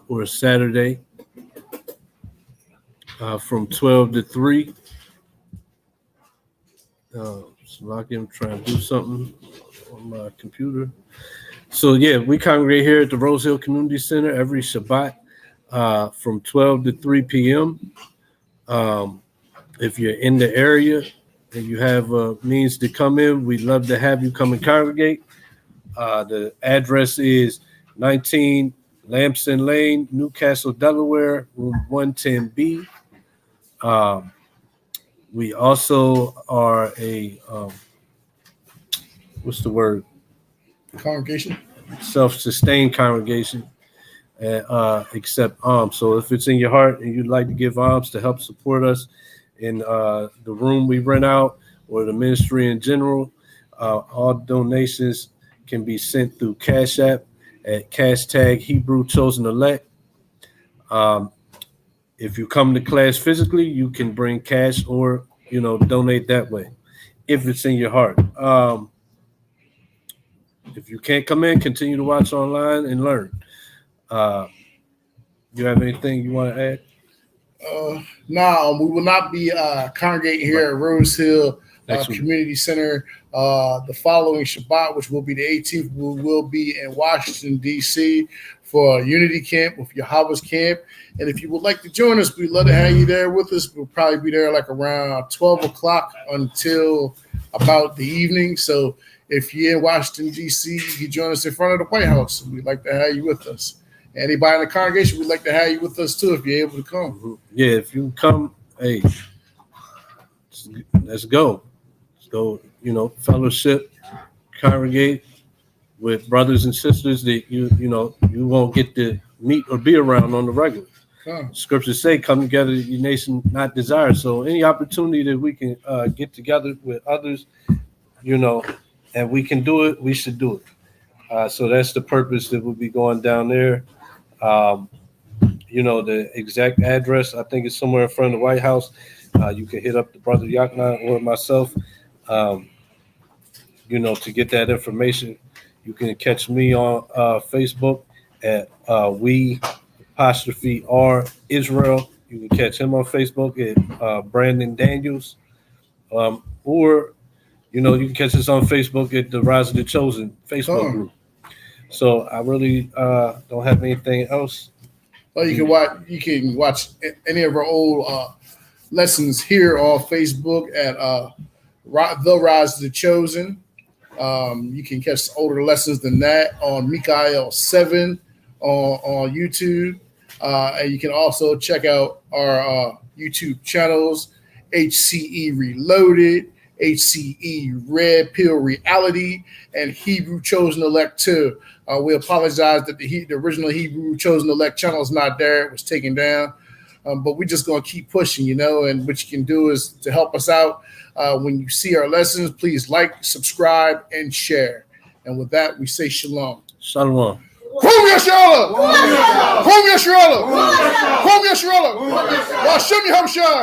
or Saturday from 12 to 3. So I'm trying to do something on my computer. So yeah, we congregate here at the Rose Hill Community Center every Shabbat from 12 to 3 p.m. If you're in the area and you have means to come in, we'd love to have you come and congregate. The address is 19 Lamson Lane, Newcastle, Delaware, room 110B. We also are a what's the word? Congregation. Self-sustained congregation. Accept alms. So if it's in your heart and you'd like to give alms to help support us in the room we rent out or the ministry in general, all donations can be sent through Cash App at # Hebrew Chosen Elect. If you come to class physically, you can bring cash or donate that way if it's in your heart. If you can't come in, continue to watch online and learn. You have anything you want to add? No, we will not be congregating here at Rose Hill Next week. Community Center the following Shabbat, which will be the 18th. We will be in Washington, D.C. for a Unity Camp with Yahweh's Camp. And if you would like to join us, we'd love to have you there with us. We'll probably be there like around 12 o'clock until about the evening. So if you're in Washington, D.C., you can join us in front of the White House. We'd like to have you with us. Anybody in the congregation, we'd like to have you with us too if you're able to come. Yeah, if you come, hey, let's go. Let's go, fellowship, congregate with brothers and sisters that you won't get to meet or be around on the regular. Scriptures say, come together, your nation not desired. So any opportunity that we can get together with others, and we can do it, we should do it. So that's the purpose that we'll be going down there. The exact address, I think it's somewhere in front of the White House. You can hit up the brother Yakna or myself, to get that information. You can catch me on Facebook at we_R Israel. You can catch him on Facebook at Brandon Daniels. Or, you can catch us on Facebook at the Rise of the Chosen Facebook group. So I really don't have anything else. Well, you can watch any of our old lessons here on Facebook at The Rise of the Chosen. You can catch older lessons than that on Mikael 7 on YouTube. And you can also check out our YouTube channels, HCE Reloaded, HCE Red Pill Reality, and Hebrew Chosen Elect 2. We apologize that the original Hebrew Chosen Elect channel is not there. It was taken down. But we're just going to keep pushing, and what you can do is to help us out. When you see our lessons, please like, subscribe, and share. And with that, we say shalom. Shalom. Kwam Yasharallah! Kwam Yasharallah! Kwam Yasharallah! Kwam Yasharallah! Yashem Yahushua!